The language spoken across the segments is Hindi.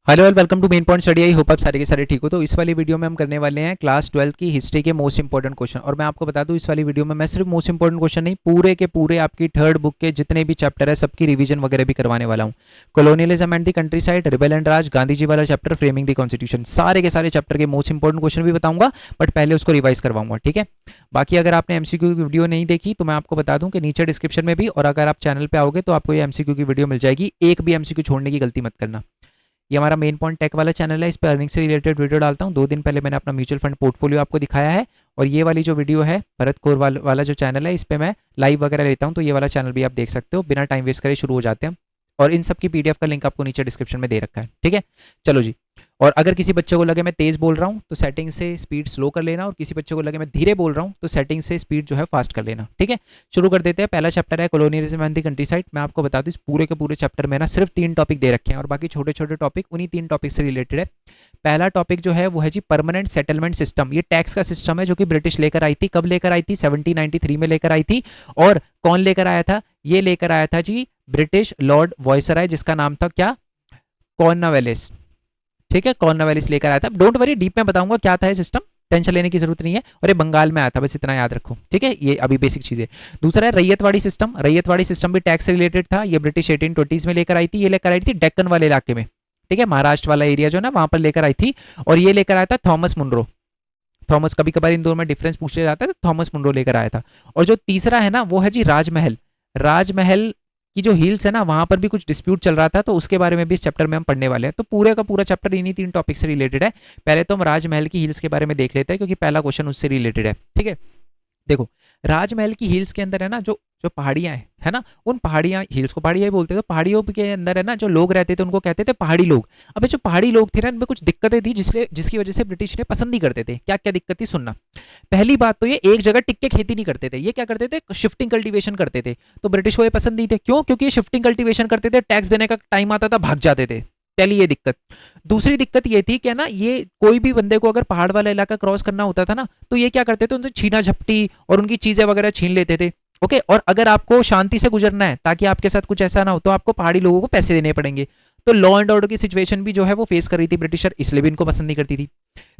Hello and welcome to main point study. I hope आप सारे के सारे ठीक हो। तो इस वाली वीडियो में हम करने वाले हैं क्लास 12 की हिस्ट्री के मोस्ट इंपॉर्टेंट क्वेश्चन। और मैं आपको बता दूं, इस वाली वीडियो में मैं सिर्फ मोस्ट इंपॉर्टेंट क्वेश्चन नहीं, पूरे के पूरे आपकी थर्ड बुक के जितने भी चैप्टर है सबकी रिवीजन वगैरह भी करवाने वाला हूँ। Colonialism and the countryside, rebel and Raj, Gandhi ji वाला चैप्टर, फ्रेमिंग द कॉन्स्टिट्यूशन, सारे के सारे चैप्टर के मोस्ट इंपॉर्टेंट क्वेश्चन भी बताऊंगा, बट पहले उसको रिवाइज करवाऊंगा, ठीक है। बाकी अगर आपने एमसीक्यू की वीडियो नहीं देखी तो मैं आपको बता दूं कि नीचे डिस्क्रिप्शन में भी, और अगर आप चैनल पे आओगे तो आपको ये एमसीक्यू की वीडियो मिल जाएगी। एक भी एमसीक्यू छोड़ने की गलती मत करना। ये हमारा मेन पॉइंट टेक वाला चैनल है, इस पर अर्निंग से रिलेटेड वीडियो डालता हूँ। 2 दिन पहले मैंने अपना म्यूचुअल फंड पोर्टफोलियो आपको दिखाया है। और ये वाली जो वीडियो है भरत कौर वाला जो चैनल है, इस पर मैं लाइव वगैरह लेता हूँ, तो ये वाला चैनल भी आप देख सकते हो। बिना टाइम वेस्ट करे शुरू हो जाते हैं। और इन सब की पीडीएफ का लिंक आपको नीचे डिस्क्रिप्शन में दे रखा है, ठीक है। चलो जी। और अगर किसी बच्चे को लगे मैं तेज बोल रहा हूँ तो सेटिंग से स्पीड स्लो कर लेना, और किसी बच्चे को लगे मैं धीरे बोल रहा हूँ तो सेटिंग से स्पीड जो है फास्ट कर लेना, ठीक है। शुरू कर देते हैं। पहला चैप्टर है colonialism and the country side. मैं आपको बता दूं, इस पूरे के पूरे चैप्टर में ना सिर्फ 3 टॉपिक दे रखे हैं, और बाकी छोटे छोटे टॉपिक उन्हीं 3 टॉपिक से रिलेटेड है। पहला टॉपिक जो है वो है जी परमानेंट सेटलमेंट सिस्टम। ये टैक्स का सिस्टम है जो कि ब्रिटिश लेकर आई थी। कब लेकर आई थी? 1793 में लेकर आई थी। और कौन लेकर आया था? ये लेकर आया था जी ब्रिटिश लॉर्ड वॉयसराय, जिसका नाम था क्या? कॉर्नवालिस, ठीक है। कॉर्नवालिस लेकर आया था। डोंट वरी, डीप में बताऊंगा क्या था ये सिस्टम, टेंशन लेने की जरूरत नहीं है। और ये बंगाल में आया था, बस इतना याद रखो, ठीक है। ये अभी बेसिक चीज है। दूसरा है रैयतवाड़ी सिस्टम। रैयतवाड़ी सिस्टम भी टैक्स से रिलेटेड था। ये ब्रिटिश 1820 में लेकर आई थी। ये लेकर आई थी डेक्कन वाले इलाके में, ठीक है, महाराष्ट्र वाला एरिया जो है ना, वहां पर लेकर आई थी। और ये लेकर आया था थॉमस मुनरो। थॉमस, कभी कभार इन दोनों में डिफरेंस पूछा जाता है, तो थॉमस मुनरो लेकर आया था। और जो तीसरा है ना वो है जी राजमहल। राजमहल की जो हिल्स है ना, वहां पर भी कुछ डिस्प्यूट चल रहा था, तो उसके बारे में भी इस चैप्टर में हम पढ़ने वाले हैं। तो पूरे का पूरा चैप्टर इन्हीं 3 टॉपिक से रिलेटेड है। पहले तो हम राजमहल की हिल्स के बारे में देख लेते हैं, क्योंकि पहला क्वेश्चन उससे रिलेटेड है, ठीक है। देखो, राजमहल की हिल्स के अंदर है ना, जो जो पहाड़ियां हैं, है ना, उन पहाड़ियां, हिल्स को पहाड़ियां ही बोलते थे। तो पहाड़ियों के अंदर है ना जो लोग रहते थे उनको कहते थे पहाड़ी लोग। अब जो पहाड़ी लोग थे ना, इनमें कुछ दिक्कतें थी, जिसकी वजह से ब्रिटिश ने पसंद नहीं करते थे। क्या क्या दिक्कत थी, सुनना। पहली बात तो ये एक जगह टिक के खेती नहीं करते थे। ये क्या करते थे? शिफ्टिंग कल्टीवेशन करते थे। तो ब्रिटिश को ये पसंद नहीं थे। क्यों? क्योंकि ये शिफ्टिंग कल्टीवेशन करते थे, टैक्स देने का टाइम आता था भाग जाते थे। पहली ये दिक्कत। दूसरी दिक्कत ये थी कि ना, ये कोई भी बंदे को अगर पहाड़ वाला इलाका क्रॉस करना होता था ना, तो ये क्या करते थे? उनसे छीना झपटी और उनकी चीजें वगैरह छीन लेते थे। ओके। और अगर आपको शांति से गुजरना है, ताकि आपके साथ कुछ ऐसा ना हो, तो आपको पहाड़ी लोगों को पैसे देने पड़ेंगे। तो लॉ एंड ऑर्डर की सिचुएशन भी जो है वो फेस कर रही थी ब्रिटिशर, इसलिए भी इनको पसंद नहीं करती थी।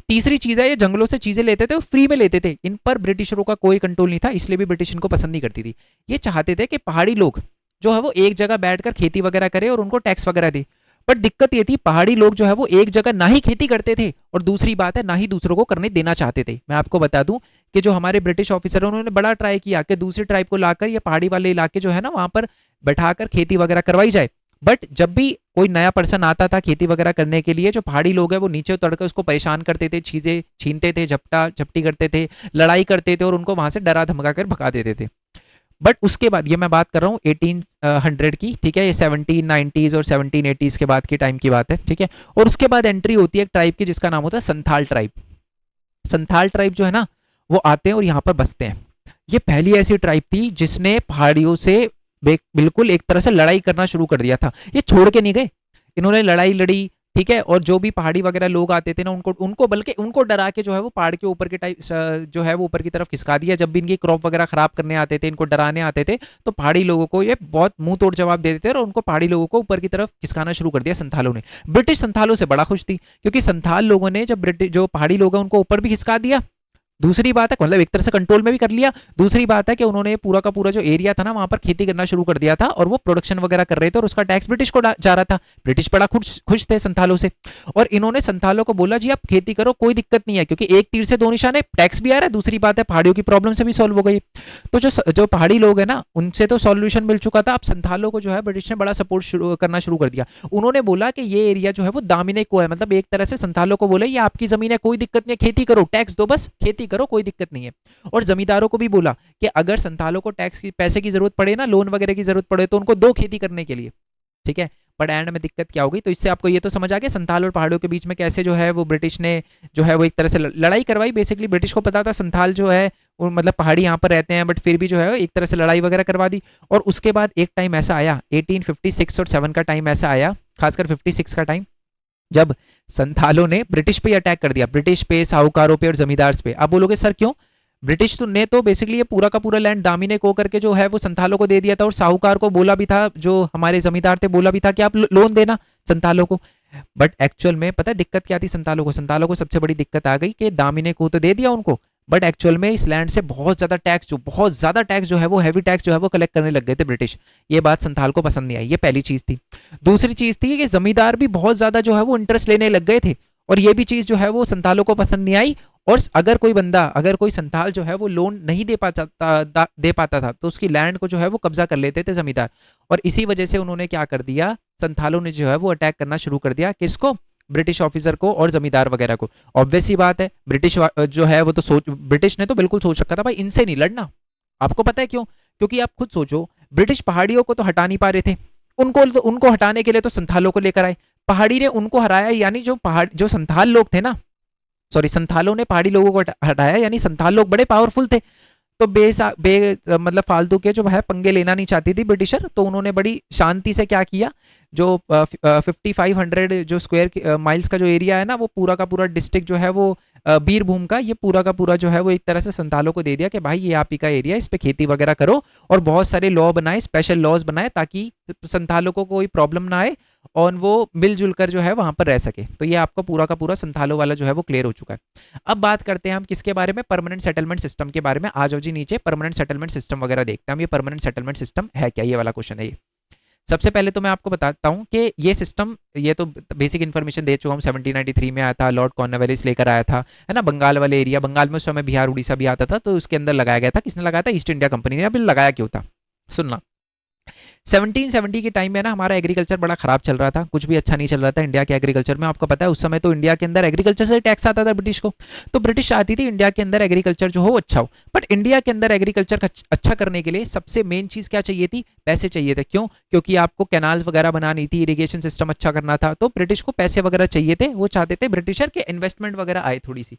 तीसरी चीज है, ये जंगलों से चीजें लेते थे, फ्री में लेते थे, इन पर ब्रिटिशरों का कोई कंट्रोल नहीं था, इसलिए भी ब्रिटिश इनको पसंद नहीं करती थी। ये चाहते थे कि पहाड़ी लोग जो है वो एक जगह बैठकर खेती वगैरह करे और उनको टैक्स वगैरह दे। बट दिक्कत ये थी, पहाड़ी लोग जो है वो एक जगह ना ही खेती करते थे, और दूसरी बात है ना ही दूसरों को करने देना चाहते थे। मैं आपको बता दूं कि जो हमारे ब्रिटिश ऑफिसर हैं, उन्होंने बड़ा ट्राई किया कि दूसरी ट्राइब को लाकर ये पहाड़ी वाले इलाके जो है ना, वहां पर बैठाकर खेती वगैरह करवाई जाए। बट जब भी कोई नया पर्सन आता था खेती वगैरह करने के लिए, जो पहाड़ी लोग हैं वो नीचे उतर कर उसको परेशान करते थे, चीजें छीनते थे, झपटा झपटी करते थे, लड़ाई करते थे, और उनको वहां से डरा धमका कर भगा देते थे। बट उसके बाद, ये मैं बात कर रहा हूँ 1800 की, ठीक है, ये 1790s और 1780s के बाद की टाइम की बात है, ठीक है। और उसके बाद एंट्री होती है एक ट्राइब की, जिसका नाम होता है संथाल ट्राइब। संथाल ट्राइब जो है ना, वो आते हैं और यहाँ पर बसते हैं। ये पहली ऐसी ट्राइब थी जिसने पहाड़ियों से बिल्कुल एक तरह से लड़ाई करना शुरू कर दिया था। ये छोड़ के नहीं गए, इन्होंने लड़ाई लड़ी, ठीक है। और जो भी पहाड़ी वगैरह लोग आते थे ना, उनको उनको बल्कि उनको डरा के जो है वो पहाड़ के ऊपर के टाइप जो है वो ऊपर की तरफ खिसका दिया। जब भी इनकी क्रॉप वगैरह खराब करने आते थे, इनको डराने आते थे, तो पहाड़ी लोगों को ये बहुत मुंह तोड़ जवाब दे देते थे, और उनको पहाड़ी लोगों को ऊपर की तरफ खिसकाना शुरू कर दिया संथालों ने। ब्रिटिश संथालों से बड़ा खुश थी, क्योंकि संथाल लोगों ने जब ब्रिटिश जो पहाड़ी लोग हैं उनको ऊपर भी खिसका दिया। दूसरी बात है, मतलब एक तरह से कंट्रोल में भी कर लिया। दूसरी बात है कि उन्होंने पूरा का पूरा जो एरिया था ना, वहां पर खेती करना शुरू कर दिया था, और वो प्रोडक्शन वगैरह कर रहे थे, और उसका टैक्स ब्रिटिश को जा रहा था। ब्रिटिश बड़ा खुश थे संथालों से, और इन्होंने संथालों को बोला जी आप खेती करो, कोई दिक्कत नहीं है, क्योंकि एक तीर से दो निशाने, टैक्स भी आ रहा है, दूसरी बात है पहाड़ियों की प्रॉब्लम से भी सॉल्व हो गई। तो जो पहाड़ी लोग है ना, उनसे तो सॉल्यूशन मिल चुका था। अब संथालों को जो है ब्रिटिश ने बड़ा सपोर्ट करना शुरू कर दिया। उन्होंने बोला कि ये एरिया जो है वो दामिने को है, मतलब एक तरह से संथालों को बोले ये आपकी जमीन है, कोई दिक्कत नहीं है, खेती करो, टैक्स दो, बस खेती करो, कोई दिक्कत नहीं है। और जमींदारों को भी बोला कि अगर संथालों को टैक्स की पैसे की जरूरत पड़े ना, लोन वगैरह की जरूरत पड़े, तो उनको दो खेती करने के लिए, ठीक है। बट एंड में दिक्कत क्या हो गई? तो इससे आपको ये तो समझ आ गया संथाल और पहाड़ों के बीच में कैसे जो है वो ब्रिटिश ने जो है वो एक तरह से लड़ाई करवाई। बेसिकली ब्रिटिश को पता था संथाल जो है मतलब पहाड़ी यहाँ पर रहते हैं, बट फिर भी जो है एक तरह से लड़ाई वगैरह करवा दी। और उसके बाद एक टाइम ऐसा आया, 1856 और 7 का टाइम ऐसा आया, खासकर 56 का टाइम, जब संथालों ने ब्रिटिश पे अटैक कर दिया, ब्रिटिश पे, साहूकारों पे और जमींदार पे। आप बोलोगे सर क्यों? ब्रिटिश ने तो बेसिकली ये पूरा का पूरा लैंड दामिने को करके जो है वो संथालों को दे दिया था, और साहूकार को बोला भी था, जो हमारे जमींदार थे, बोला भी था कि आप लोन देना संथालों को। बट एक्चुअल में पता है दिक्कत क्या थी संतालों को सबसे बड़ी दिक्कत आ गई कि दामिने को तो दे दिया उनको, बट एक्चुअल में इस लैंड से बहुत ज्यादा टैक्स जो है वो हैवी टैक्स जो है वो कलेक्ट करने लग गए थे ब्रिटिश। ये बात संथाल को पसंद नहीं आई, ये पहली चीज थी। दूसरी चीज थी कि जमींदार भी बहुत ज्यादा जो है वो इंटरेस्ट लेने लग गए थे, और ये भी चीज जो है वो संथालों को पसंद नहीं आई। और अगर कोई संथाल जो है वो लोन नहीं दे पाता था तो उसकी लैंड को जो है वो कब्जा कर लेते थे जमींदार। और इसी वजह से उन्होंने क्या कर दिया, संथालों ने जो है वो अटैक करना शुरू कर दिया, किसको, ब्रिटिश ऑफिसर को और जमींदार वगैरह को। ऑब्वियस सी बात है, जो है वो तो ब्रिटिश ने तो बिल्कुल सोच रखा था भाई इनसे नहीं लड़ना। आपको पता है क्यों? क्योंकि आप खुद सोचो, ब्रिटिश पहाड़ियों को तो हटा नहीं पा रहे थे, उनको हटाने के लिए तो संथालों को लेकर आए, पहाड़ी ने उनको हराया, यानी जो संथाल लोग थे ना, सॉरी संथालों ने पहाड़ी लोगों को हटाया, यानी संथाल लोग बड़े पावरफुल थे। तो मतलब फालतू के जो है पंगे लेना नहीं चाहती थी ब्रिटिशर, तो उन्होंने बड़ी शांति से क्या किया, जो 5500 जो स्क्वायर माइल्स का जो एरिया है ना, वो पूरा का पूरा डिस्ट्रिक्ट जो है वो बीरभूम का, ये पूरा का पूरा जो है वो एक तरह से संतालों को दे दिया कि भाई ये आप ही का एरिया, इस पे खेती वगैरह करो। और बहुत सारे लॉ बनाए, स्पेशल लॉज बनाए, ताकि संथालों को कोई प्रॉब्लम ना आए और वो मिलजुल कर जो है वहां पर रह सके। तो ये आपका पूरा का पूरा संथालों वाला जो है वो क्लियर हो चुका है। अब बात करते हैं हम किसके बारे में, परमानेंट सेटलमेंट सिस्टम के बारे में। आ जाओ जी नीचे, परमानेंट सेटलमेंट सिस्टम वगैरह देखते हैं हम। ये परमानेंट सेटलमेंट सिस्टम है क्या, ये वाला क्वेश्चन है ये। सबसे पहले तो मैं आपको बताता हूं कि ये सिस्टम, ये तो बेसिक इन्फॉर्मेशन दे चुका हूं, 1793 में आया था, लॉर्ड कॉर्नवालिस लेकर आया था, है ना, बंगाल वाले एरिया, बंगाल में उस समय बिहार उड़ीसा भी आता था, तो उसके अंदर लगाया गया था। किसने लगाया था? ईस्ट इंडिया कंपनी ने। अभी लगाया क्यों था, सुनना। 1770 के टाइम में ना हमारा एग्रीकल्चर बड़ा खराब चल रहा था, कुछ भी अच्छा नहीं चल रहा था इंडिया के एग्रीकल्चर में। आपको पता है उस समय तो इंडिया के अंदर एग्रीकल्चर से टैक्स आता था ब्रिटिश को, तो ब्रिटिश चाहती थी इंडिया के अंदर एग्रीकल्चर जो हो अच्छा हो। बट इंडिया के अंदर एग्रीकल्चर का अच्छा करने के लिए सबसे मेन चीज क्या चाहिए थी? पैसे चाहिए थे। क्यों? क्योंकि आपको कैनाल्स वगैरह बनानी थी, इरिगेशन सिस्टम अच्छा करना था, तो ब्रिटिश को पैसे वगैरह चाहिए थे, वो चाहते थे ब्रिटिशर के इन्वेस्टमेंट वगैरह आए थोड़ी सी।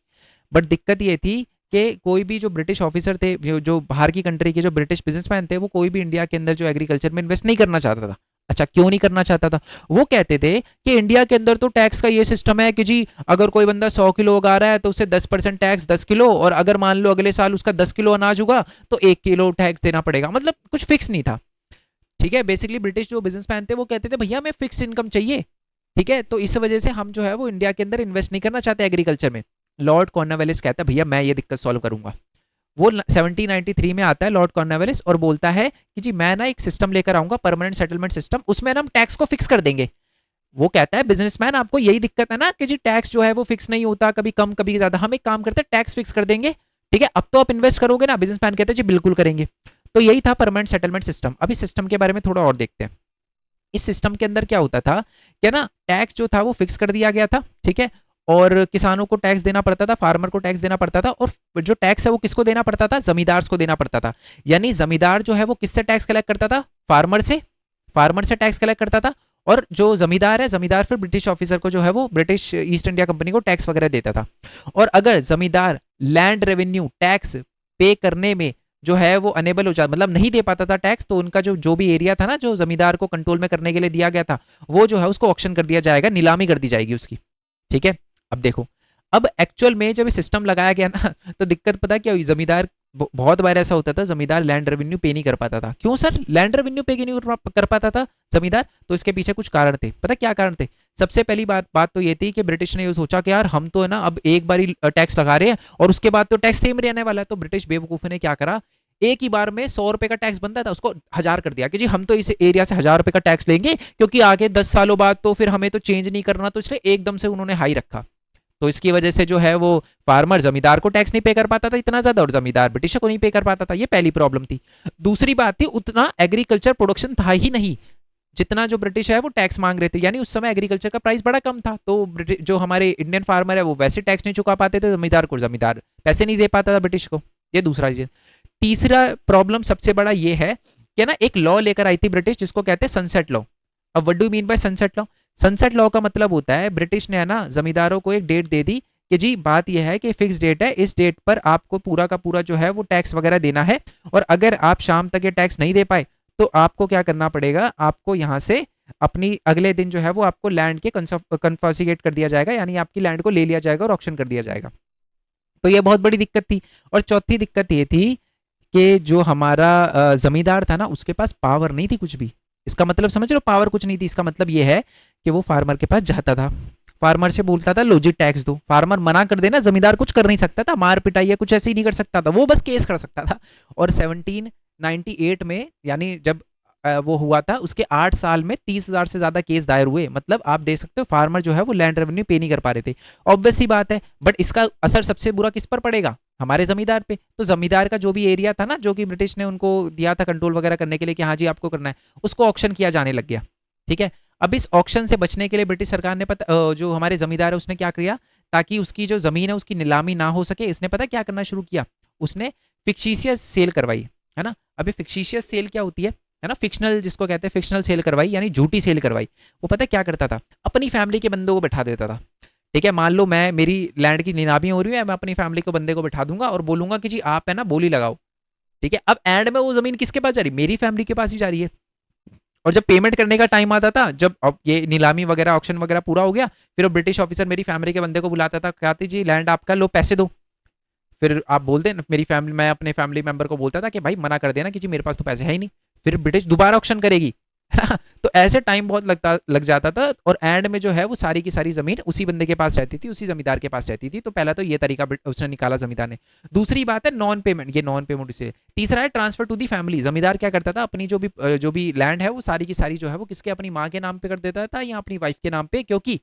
बट दिक्कत ये थी कि कोई भी जो ब्रिटिश ऑफिसर थे, जो बाहर की कंट्री के जो ब्रिटिश बिजनेसमैन थे, वो कोई भी इंडिया के अंदर जो एग्रीकल्चर में इन्वेस्ट नहीं करना चाहता था। अच्छा, क्यों नहीं करना चाहता था? वो कहते थे कि इंडिया के अंदर तो टैक्स का ये सिस्टम है कि जी अगर कोई बंदा 100 किलो उगा रहा है तो उसे 10% टैक्स 10 किलो, और अगर मान लो अगले साल उसका 10 किलो अनाज उगा तो 1 किलो टैक्स देना पड़ेगा। मतलब कुछ फिक्स नहीं था। ठीक है, बेसिकली ब्रिटिश जो बिजनेसमैन थे वो कहते थे भैया हमें फिक्स इनकम चाहिए। ठीक है, तो इस वजह से हम जो है वो इंडिया के अंदर इन्वेस्ट नहीं करना चाहते एग्रीकल्चर में। लॉर्ड कॉर्नवालिस कहता है भैया मैं ये दिक्कत सॉल्व करूंगा। वो 1793 में आता है लॉर्ड कॉर्नवालिस और बोलता है कि जी मैं ना एक सिस्टम लेकर आऊंगा, परमानेंट सेटलमेंट सिस्टम, उसमें ना हम टैक्स को फिक्स कर देंगे। वो कहता है बिजनेसमैन आपको यही दिक्कत है ना कि जी टैक्स जो है वो फिक्स नहीं होता, कभी कम कभी ज्यादा, हम एक काम करते हैं टैक्स फिक्स कर देंगे। ठीक है, अब तो आप इन्वेस्ट करोगे ना? बिजनेसमैन कहते हैं जी बिल्कुल करेंगे। तो यही था परमानेंट सेटलमेंट सिस्टम। अब इस सिस्टम के बारे में थोड़ा और देखते हैं। इस सिस्टम के अंदर क्या होता था क्या ना, टैक्स जो था वो फिक्स कर दिया गया था। ठीक है, और किसानों को टैक्स देना पड़ता था, फार्मर को टैक्स देना पड़ता था, और जो टैक्स है वो किसको देना पड़ता था? जमींदार को देना पड़ता था। यानी जमींदार जो है वो किससे टैक्स कलेक्ट करता था? फार्मर से टैक्स कलेक्ट करता था। और जो जमींदार है, जमींदार फिर ब्रिटिश ऑफिसर को जो है वो ब्रिटिश ईस्ट इंडिया कंपनी को टैक्स वगैरह देता था। और अगर जमींदार लैंड रेवेन्यू टैक्स पे करने में जो है वो अनेबल हो जाता, मतलब नहीं दे पाता था टैक्स, तो उनका जो भी एरिया था ना, जो जमींदार को कंट्रोल में करने के लिए दिया गया था, वो जो है उसको ऑक्शन कर दिया जाएगा, नीलामी कर दी जाएगी उसकी। ठीक है, अब देखो, अब एक्चुअल में जब सिस्टम लगाया गया ना तो दिक्कत पता क्या हुई? जमींदार, बहुत बार ऐसा होता था जमींदार लैंड रेवेन्यू पे नहीं कर पाता था। क्यों सर लैंड रेवेन्यू पे नहीं कर पाता था जमींदार? तो इसके पीछे कुछ कारण थे। पता क्या कारण थे? सबसे पहली बात तो ये थी कि ब्रिटिश ने ये सोचा कि यार हम तो है ना अब एक बार ही टैक्स लगा रहे हैं और उसके बाद तो टैक्स सेम रहने वाला है। तो ब्रिटिश बेवकूफ ने क्या करा, एक ही बार में 100 रुपए का टैक्स बनता था उसको 1000 कर दिया कि जी हम तो इस एरिया से 1000 रुपए का टैक्स लेंगे, क्योंकि आगे 10 सालों बाद तो फिर हमें तो चेंज नहीं करना, तो इसलिए एकदम से उन्होंने हाई रखा। तो इसकी वजह से जो है वो फार्मर जमींदार को टैक्स नहीं पे कर पाता था इतना ज्यादा, और जमींदार ब्रिटिश को नहीं पे कर पाता था। ये पहली प्रॉब्लम थी। दूसरी बात थी, उतना एग्रीकल्चर प्रोडक्शन था ही नहीं जितना जो ब्रिटिश है वो टैक्स मांग रहे थे। यानी उस समय एग्रीकल्चर का प्राइस बड़ा कम था, तो जो हमारे इंडियन फार्मर है वो वैसे टैक्स नहीं चुका पाते थे, जमींदार पैसे नहीं दे पाता था ब्रिटिश को। ये दूसरा चीज। तीसरा प्रॉब्लम सबसे बड़ा ये है कि ना एक लॉ लेकर आई थी ब्रिटिश जिसको कहते हैं सनसेट लॉ। अब what do mean by sunset law? Sunset law का मतलब होता है ब्रिटिश ने है ना जमींदारों को एक डेट दे दी कि जी बात यह है कि फिक्स डेट है, इस डेट पर आपको पूरा का पूरा जो है वो टैक्स वगैरह देना है, और अगर आप शाम तक ये टैक्स नहीं दे पाए तो आपको क्या करना पड़ेगा, आपको यहाँ से अपनी अगले दिन जो है वो आपको लैंड के कन्फॉसिगेट कर दिया जाएगा, यानी आपकी लैंड को ले लिया जाएगा और ऑक्शन कर दिया जाएगा। तो ये बहुत बड़ी दिक्कत थी। और चौथी दिक्कत ये थी कि जो हमारा जमींदार था ना उसके पास पावर नहीं थी कुछ भी। इसका मतलब समझ रहे हो, पावर कुछ नहीं थी। इसका मतलब ये है कि वो फार्मर के पास जाता था, फार्मर से बोलता था लो जी टैक्स दो, फार्मर मना कर देना, जमींदार कुछ कर नहीं सकता था, मार पिटाई या कुछ ऐसे ही नहीं कर सकता था, वो बस केस कर सकता था। और 1798 में यानी जब वो हुआ था उसके 8 साल में 30,000 से ज्यादा केस दायर हुए। मतलब आप देख सकते हो फार्मर जो है वो लैंड रेवेन्यू पे नहीं कर पा रहे थे। ऑब्वियस ही बात है, बट इसका असर सबसे बुरा किस पर पड़ेगा, हमारे जमींदार पे। तो जमींदार का जो भी एरिया था ना, जो कि ब्रिटिश ने उनको दिया था कंट्रोल वगैरह करने के लिए कि हाँ जी आपको करना है, उसको ऑक्शन किया जाने लग गया। ठीक है, अब इस ऑक्शन से बचने के लिए ब्रिटिश सरकार ने जो हमारे जमींदार है उसने क्या किया, ताकि उसकी जो जमीन है उसकी नीलामी ना हो सके, इसने पता क्या करना शुरू किया, उसने फिक्शिशियस सेल करवाई, है ना। अभी फिक्शिशियस सेल क्या होती है ना, फिक्शनल जिसको कहते हैं, फिक्शनल सेल करवाई यानी झूठी सेल करवाई। वो पता क्या करता था, अपनी फैमिली के बंदों को बैठा देता था। ठीक है, मान लो मैं, मेरी लैंड की नीलामी हो रही है, मैं अपनी फैमिली को बंदे को बैठा दूंगा और बोलूंगा कि जी आप है ना बोली लगाओ। ठीक है, अब एंड में वो जमीन किसके पास जा रही है, मेरी फैमिली के पास ही जा रही है। और जब पेमेंट करने का टाइम आता था, जब अब ये नीलामी वगैरह ऑक्शन वगैरह पूरा हो गया, फिर वो ब्रिटिश ऑफिसर मेरी फैमिली के बंदे को बुलाता था, कहते जी लैंड आपका, लो पैसे दो। फिर आप बोलते ना मेरी फैमिली, मैं अपने फैमिली मेंबर को बोलता था कि भाई मना कर देना कि जी मेरे पास तो पैसे है ही नहीं, फिर ब्रिटिश दोबारा ऑक्शन करेगी, है ना। तो ऐसे टाइम बहुत लग जाता था, और एंड में जो है वो सारी की सारी जमीन उसी बंदे के पास रहती थी, उसी जमींदार के पास रहती थी। तो पहला तो ये तरीका उसने निकाला जमींदार ने। दूसरी बात है नॉन पेमेंट, ये नॉन पेमेंट से। तीसरा है ट्रांसफर टू दी फैमिली। जमींदार क्या करता था, अपनी जो भी लैंड है वो सारी की सारी जो है वो किसके, अपनी माँ के नाम पे कर देता था या अपनी वाइफ के नाम पे, क्योंकि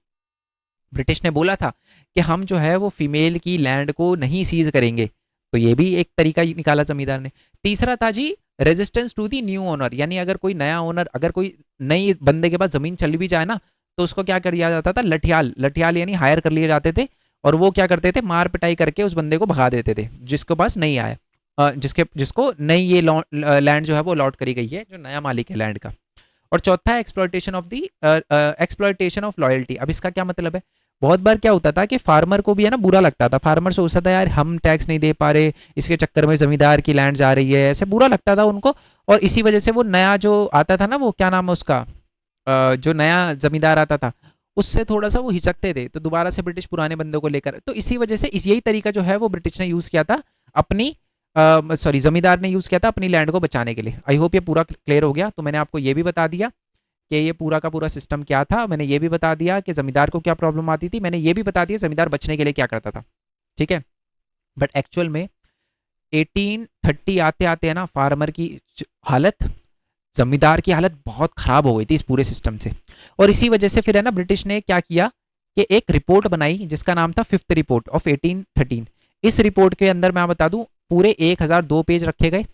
ब्रिटिश ने बोला था कि हम जो है वो फीमेल की लैंड को नहीं सीज करेंगे। तो ये भी एक तरीका निकाला जमींदार ने। तीसरा था जी resistance to the new owner, यानी अगर कोई नया ओनर, अगर कोई नई बंदे के पास जमीन चली भी जाए ना, तो उसको क्या कर दिया जाता था, लठियाल, लठियाल यानी हायर कर लिए जाते थे, और वो क्या करते थे, मार पिटाई करके उस बंदे को भगा देते थे जिसके पास नहीं आया, जिसको नई ये लैंड जो है वो अलॉट करी गई है, जो नया मालिक है लैंड का। और चौथा है exploitation of the exploitation of loyalty. अब इसका क्या मतलब है, बहुत बार क्या होता था कि फार्मर को भी है ना बुरा लगता था, फार्मर सोचता था यार हम टैक्स नहीं दे पा रहे, इसके चक्कर में जमींदार की लैंड जा रही है, ऐसे बुरा लगता था उनको। और इसी वजह से वो नया जो आता था ना, वो क्या नाम है उसका, जो नया जमींदार आता था उससे थोड़ा सा वो हिचकते थे, तो दोबारा से ब्रिटिश पुराने बंदों को लेकर, तो इसी वजह से यही तरीका जो है वो ब्रिटिश ने यूज़ किया था अपनी, सॉरी जमींदार ने यूज़ किया था अपनी लैंड को बचाने के लिए। आई होप ये पूरा क्लियर हो गया। तो मैंने आपको ये भी बता दिया कि ये पूरा का पूरा सिस्टम क्या था, मैंने ये भी बता दिया कि जमींदार को क्या प्रॉब्लम आती थी, मैंने ये भी बता दिया जमींदार बचने के लिए क्या करता था। ठीक है, बट एक्चुअल में 1830 आते आते है ना, फार्मर की हालत, जमींदार की हालत बहुत खराब हो गई थी इस पूरे सिस्टम से। और इसी वजह से फिर है ना ब्रिटिश ने क्या किया कि एक रिपोर्ट बनाई जिसका नाम था फिफ्थ रिपोर्ट ऑफ 1813। इस रिपोर्ट के अंदर मैं बता दूं पूरे 1002 पेज रखे गए,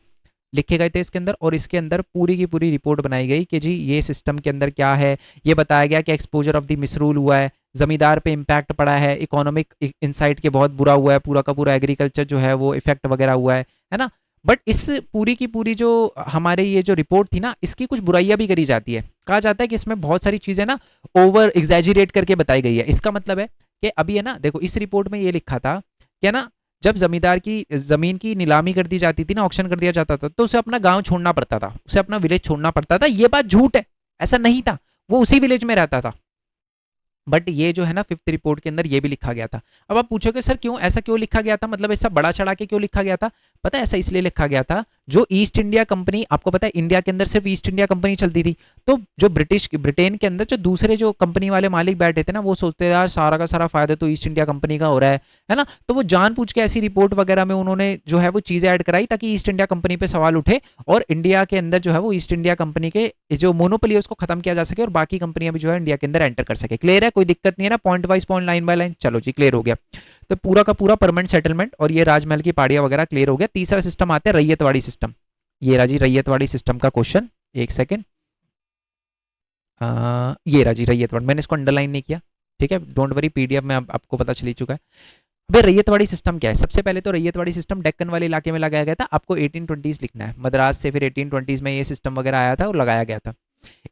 लिखे गए थे इसके अंदर, और इसके अंदर पूरी की पूरी रिपोर्ट बनाई गई कि जी ये सिस्टम के अंदर क्या है। ये बताया गया कि एक्सपोजर ऑफ द मिसरूल हुआ है, जमींदार पे इम्पैक्ट पड़ा है, इकोनॉमिक इनसाइट के बहुत बुरा हुआ है, पूरा का पूरा एग्रीकल्चर जो है वो इफेक्ट वगैरह हुआ है ना। बट इस पूरी की पूरी जो हमारे ये जो रिपोर्ट थी ना, इसकी कुछ बुराइयां भी करी जाती है। कहा जाता है कि इसमें बहुत सारी चीजें ना ओवर एग्जैजरेट करके बताई गई है। इसका मतलब है कि अभी है ना देखो, इस रिपोर्ट में ये लिखा था कि ना जब जमींदार की जमीन की नीलामी कर दी जाती थी ना, ऑक्शन कर दिया जाता था, तो उसे अपना गांव छोड़ना पड़ता था, उसे अपना विलेज छोड़ना पड़ता था। ये बात झूठ है, ऐसा नहीं था, वो उसी विलेज में रहता था। बट ये जो है ना फिफ्थ रिपोर्ट के अंदर ये भी लिखा गया था। अब आप पूछोगे सर क्यों, ऐसा क्यों लिखा गया था, मतलब ऐसा बड़ा चढ़ा के क्यों लिखा गया था। पता है ऐसा इसलिए लिखा गया था, जो ईस्ट इंडिया कंपनी, आपको पता है इंडिया के अंदर सिर्फ ईस्ट इंडिया कंपनी चलती थी, तो जो ब्रिटेन के अंदर जो दूसरे जो कंपनी वाले मालिक बैठे थे ना, वो सोचते यार सारा का सारा फायदा तो ईस्ट इंडिया कंपनी का हो रहा है ना। तो वो जानबूझ के ऐसी रिपोर्ट वगैरह में उन्होंने जो है वो चीजें ऐड कराई ताकि ईस्ट इंडिया कंपनी पे सवाल उठे, और इंडिया के अंदर जो है वो ईस्ट इंडिया कंपनी के जो मोनोपोली है उसको खत्म किया जा सके, और बाकी कंपनियां भी जो है इंडिया के अंदर एंटर कर सके। क्लियर है, कोई दिक्कत नहीं है ना, point wise point, line by line. चलो जी क्लियर हो गया। तो पूरा का पूरा परमानेंट सेटलमेंट और ये राजमहल की पहाड़ियां वगैरह क्लियर हो गया। तीसरा सिस्टम आता है रैयतवाड़ी सिस्टम। ये राजी रैयतवाड़ी सिस्टम का क्वेश्चन, एक सेकेंड, ये राजी रैयतवाड़ी, मैंने इसको अंडरलाइन नहीं किया, ठीक है, डोंट वरी, पीडीएफ में आपको पता चल ही चुका है। अबे रैयतवाड़ी सिस्टम क्या है। सबसे पहले तो रैयतवाड़ी सिस्टम डेक्कन वाले इलाके में लगाया गया था। आपको 1820 लिखना है, मद्रास से फिर 1820 में ये सिस्टम वगैरह आया था और लगाया गया था।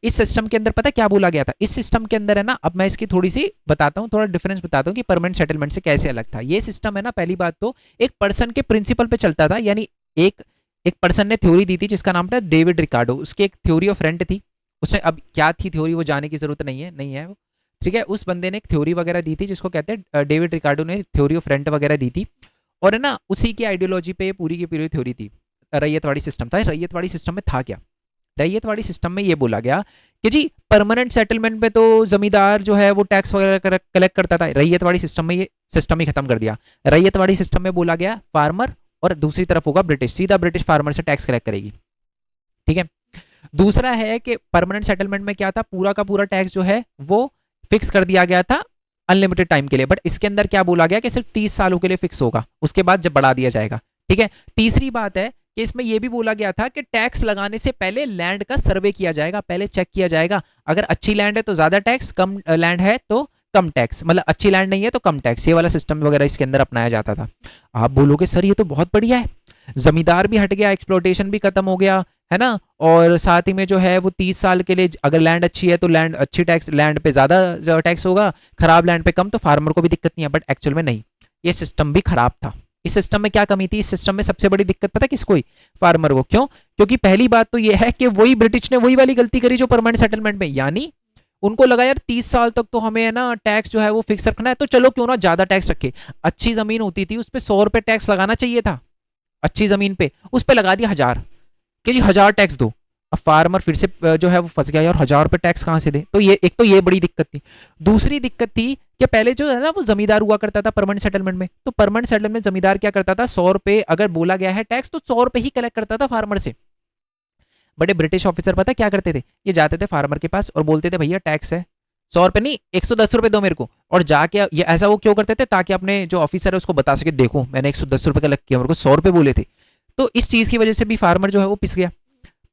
इस सिस्टम के अंदर पता क्या बोला गया था, इस सिस्टम के अंदर है ना, अब मैं इसकी थोड़ी सी बताता हूँ, थोड़ा डिफरेंस बताता हूँ कि परमानेंट सेटलमेंट से कैसे अलग था ये सिस्टम। है ना, पहली बात तो एक पर्सन के प्रिंसिपल पे चलता था, यानी एक एक पर्सन ने थ्योरी दी थी जिसका नाम था डेविड रिकार्डो। उसकी एक थ्योरी ऑफ रेंट थी, उसने, अब क्या थी थ्योरी वो जाने की जरूरत नहीं है वो, ठीक है। उस बंदे ने एक थ्योरी वगैरह दी थी जिसको कहते हैं डेविड रिकार्डो ने थ्योरी ऑफ रेंट वगैरह दी थी, और है ना उसी की आइडियोलॉजी पे पूरी की पूरी थ्योरी थी। रैयतवाड़ी सिस्टम था। रैयतवाड़ी सिस्टम में था क्या, रैयत वाड़ी सिस्टम में ये बोला गया कि जी परमानेंट सेटलमेंट पे तो जमींदार जो है वो टैक्स वगैरह कलेक्ट करता था, रैयत वाड़ी सिस्टम में ये सिस्टम ही खत्म कर दिया। रैयत वाड़ी सिस्टम में बोला गया फार्मर और दूसरी तरफ होगा ब्रिटिश, सीधा ब्रिटिश फार्मर से टैक्स कलेक्ट करेगी, ठीक है। दूसरा है कि परमानेंट सेटलमेंट में क्या था, पूरा का पूरा टैक्स जो है वो फिक्स कर दिया गया था अनलिमिटेड टाइम के लिए, बट इसके अंदर क्या बोला गया कि सिर्फ 30 सालों के लिए फिक्स होगा, उसके बाद जब बढ़ा दिया जाएगा, ठीक है। तीसरी बात है कि इसमें यह भी बोला गया था कि टैक्स लगाने से पहले लैंड का सर्वे किया जाएगा, पहले चेक किया जाएगा, अगर अच्छी लैंड है तो ज्यादा टैक्स, कम लैंड है तो कम टैक्स, मतलब अच्छी लैंड नहीं है तो कम टैक्स, ये वाला सिस्टम वगैरह इसके अंदर अपनाया जाता था। आप बोलोगे सर ये तो बहुत बढ़िया है, जमींदार भी हट गया, एक्सप्लोटेशन भी खत्म हो गया, है ना, और साथ ही में जो है वो 30 साल के लिए अगर लैंड अच्छी है तो लैंड अच्छी टैक्स, लैंड पे ज्यादा टैक्स होगा, खराब लैंड पे कम, तो फार्मर को भी दिक्कत नहीं है। बट एक्चुअल में नहीं, ये सिस्टम भी खराब था। इस सिस्टम में क्या कमी थी, इस सिस्टम में सबसे बड़ी दिक्कत पता किसको हुई, फार्मर को। क्यों? क्योंकि पहली बात तो ये है कि वही ब्रिटिश ने वही वाली गलती करी जो परमानेंट सेटलमेंट में, यानी उनको लगा यार 30 साल तक तो हमें है ना टैक्स जो है वो फिक्स रखना है, तो चलो क्यों ना ज्यादा टैक्स रखे। अच्छी जमीन होती थी उस पर 100 रुपए टैक्स लगाना चाहिए था, अच्छी जमीन पे, उस पर लगा दिया 1000 कि जी 1000 टैक्स दो। अब फार्मर फिर से जो है वो फंस गया यार, 1000 रुपए टैक्स कहां से दे। तो ये एक तो ये बड़ी दिक्कत थी। दूसरी दिक्कत थी कि पहले जो है ना वो जमींदार हुआ करता था परमानेंट सेटलमेंट में, तो परमानेंट सेटलमेंट में जमींदार क्या करता था, 100 रुपए अगर बोला गया है टैक्स तो 100 रुपए ही कलेक्ट करता था फार्मर से। बड़े ब्रिटिश ऑफिसर पता क्या करते थे, ये जाते थे फार्मर के पास और बोलते थे भैया टैक्स है 100 रुपए नहीं 110 रुपए दो मेरे को, और जाके ये ऐसा वो क्यों करते थे, ताकि अपने जो ऑफिसर है उसको बता सके देखो मैंने 110 रुपए का लग किया, मेरे को 100 रुपए बोले थे। तो इस चीज की वजह से भी फार्मर जो है वो पिस गया।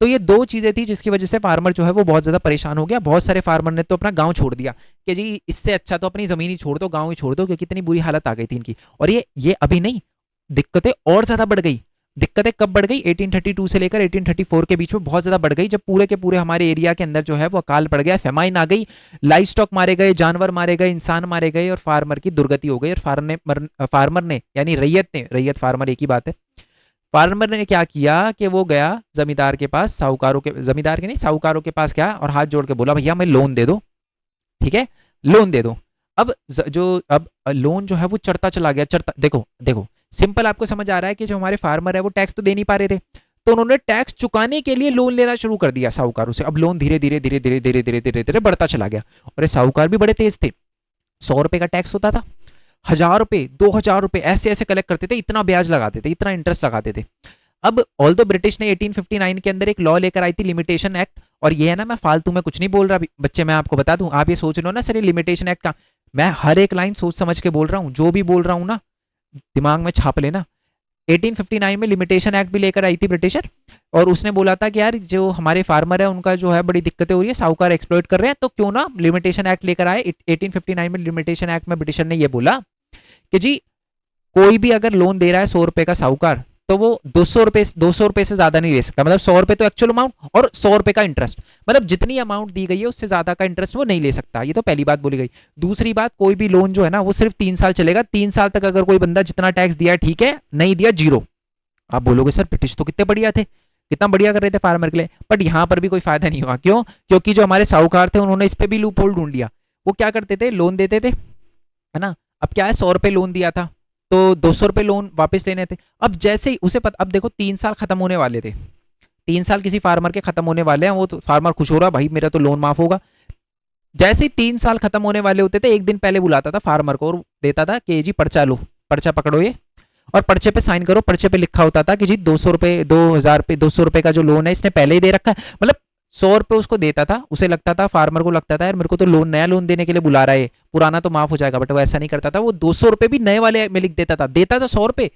तो ये दो चीजें थी जिसकी वजह से फार्मर जो है वो बहुत ज्यादा परेशान हो गया। बहुत सारे फार्मर ने तो अपना गांव छोड़ दिया कि जी इससे अच्छा तो अपनी जमीन ही छोड़ दो, गांव ही छोड़ दो, क्योंकि इतनी बुरी हालत आ गई थी इनकी। और ये अभी नहीं, दिक्कतें और ज्यादा बढ़ गई। दिक्कतें कब बढ़ गई, 1832 से लेकर 1834 के बीच में बहुत ज्यादा बढ़ गई, जब पूरे के पूरे हमारे एरिया के अंदर जो है वो अकाल पड़ गया, फेमाइन आ गई, लाइव स्टॉक मारे गए, जानवर मारे गए, इंसान मारे गए, और फार्मर की दुर्गति हो गई। और फार्मर ने यानी रैयत फार्मर एक ही बात है, फार्मर ने क्या किया कि वो गया जमींदार के पास, साहूकारों के, जमींदार के नहीं साहूकारों के पास गया और हाथ जोड़ के बोला भैया मैं लोन दे दो, ठीक है लोन दे दो। अब अब लोन जो है वो चढ़ता चला गया, चढ़ता, देखो देखो सिंपल आपको समझ आ रहा है कि जो हमारे फार्मर है वो टैक्स तो दे नहीं पा रहे थे, तो उन्होंने टैक्स चुकाने के लिए लोन लेना शुरू कर दिया साहूकारों से। अब लोन धीरे धीरे धीरे धीरे धीरे धीरे धीरे धीरे बढ़ता चला गया, और ये साहूकार भी बड़े तेज थे। 100 रुपए का टैक्स होता था, 1000 रुपए 2000 रुपए ऐसे ऐसे कलेक्ट करते थे, इतना ब्याज लगाते थे, इतना इंटरेस्ट लगाते थे। अब ऑल दो ब्रिटिश ने 1859 के अंदर एक लॉ लेकर आई थी, लिमिटेशन एक्ट। और ये है ना, मैं फालतू में कुछ नहीं बोल रहा बच्चे, मैं आपको बता दूं, आप ये सोच लो ना सर ये लिमिटेशन एक्ट का, मैं हर एक लाइन सोच समझ के बोल रहा हूँ, जो भी बोल रहा हूँ ना दिमाग में छाप लेना। 1859 में लिमिटेशन एक्ट भी लेकर आई थी ब्रिटिशर, और उसने बोला था कि यार जो हमारे फार्मर है उनका जो है बड़ी दिक्कतें हो रही है, साहूकार एक्सप्लॉइट कर रहे हैं, तो क्यों ना लिमिटेशन एक्ट लेकर आए। 1859 में लिमिटेशन एक्ट में ब्रिटिशर ने ये बोला कि जी कोई भी अगर लोन दे रहा है 100 रुपए का साहूकार, तो वो 200 रुपए से ज्यादा नहीं ले सकता, मतलब 100 रुपए तो एक्चुअल अमाउंट और 100 रुपए का इंटरेस्ट, मतलब जितनी अमाउंट दी गई है उससे ज्यादा का इंटरेस्ट वो नहीं ले सकता। ये तो पहली बात बोली गई। दूसरी बात, कोई भी लोन जो है ना वो सिर्फ 3 साल चलेगा, 3 साल तक अगर कोई बंदा जितना टैक्स दिया ठीक है, नहीं दिया जीरो। आप बोलोगे सर ब्रिटिश तो कितने बढ़िया थे, कितना बढ़िया कर रहे थे फार्मर के लिए, बट यहां पर भी कोई फायदा नहीं हुआ। क्यों? क्योंकि जो हमारे साहूकार थे उन्होंने इस पे भी लूप होल ढूंढ लिया। वो क्या करते थे, लोन देते थे, है ना, अब क्या है 100 रुपए लोन दिया था तो 200 रुपए लोन वापस लेने थे। अब जैसे ही उसे अब देखो 3 साल खत्म होने वाले थे, 3 साल किसी फार्मर के खत्म होने वाले हैं, वो तो फार्मर खुश हो रहा भाई मेरा तो लोन माफ होगा। जैसे ही 3 साल खत्म होने वाले होते थे, एक दिन पहले बुलाता था फार्मर को और देता था कि जी पर्चा लो, पर्चा पकड़ो ये, और पर्चे पे साइन करो। पर्चे पे लिखा होता था कि जी 200 रुपए 2000 पे 200 रुपए का जो लोन है इसने पहले ही दे रखा है, मतलब 100 रुपए उसको देता था, उसे लगता था, फार्मर को लगता था यार मेरे को तो लोन, नया लोन देने के लिए बुला रहा है, पुराना तो माफ हो जाएगा, बट वो ऐसा नहीं करता था। वो 200 रुपए भी नए वाले में लिख देता था, देता था 100 रुपए,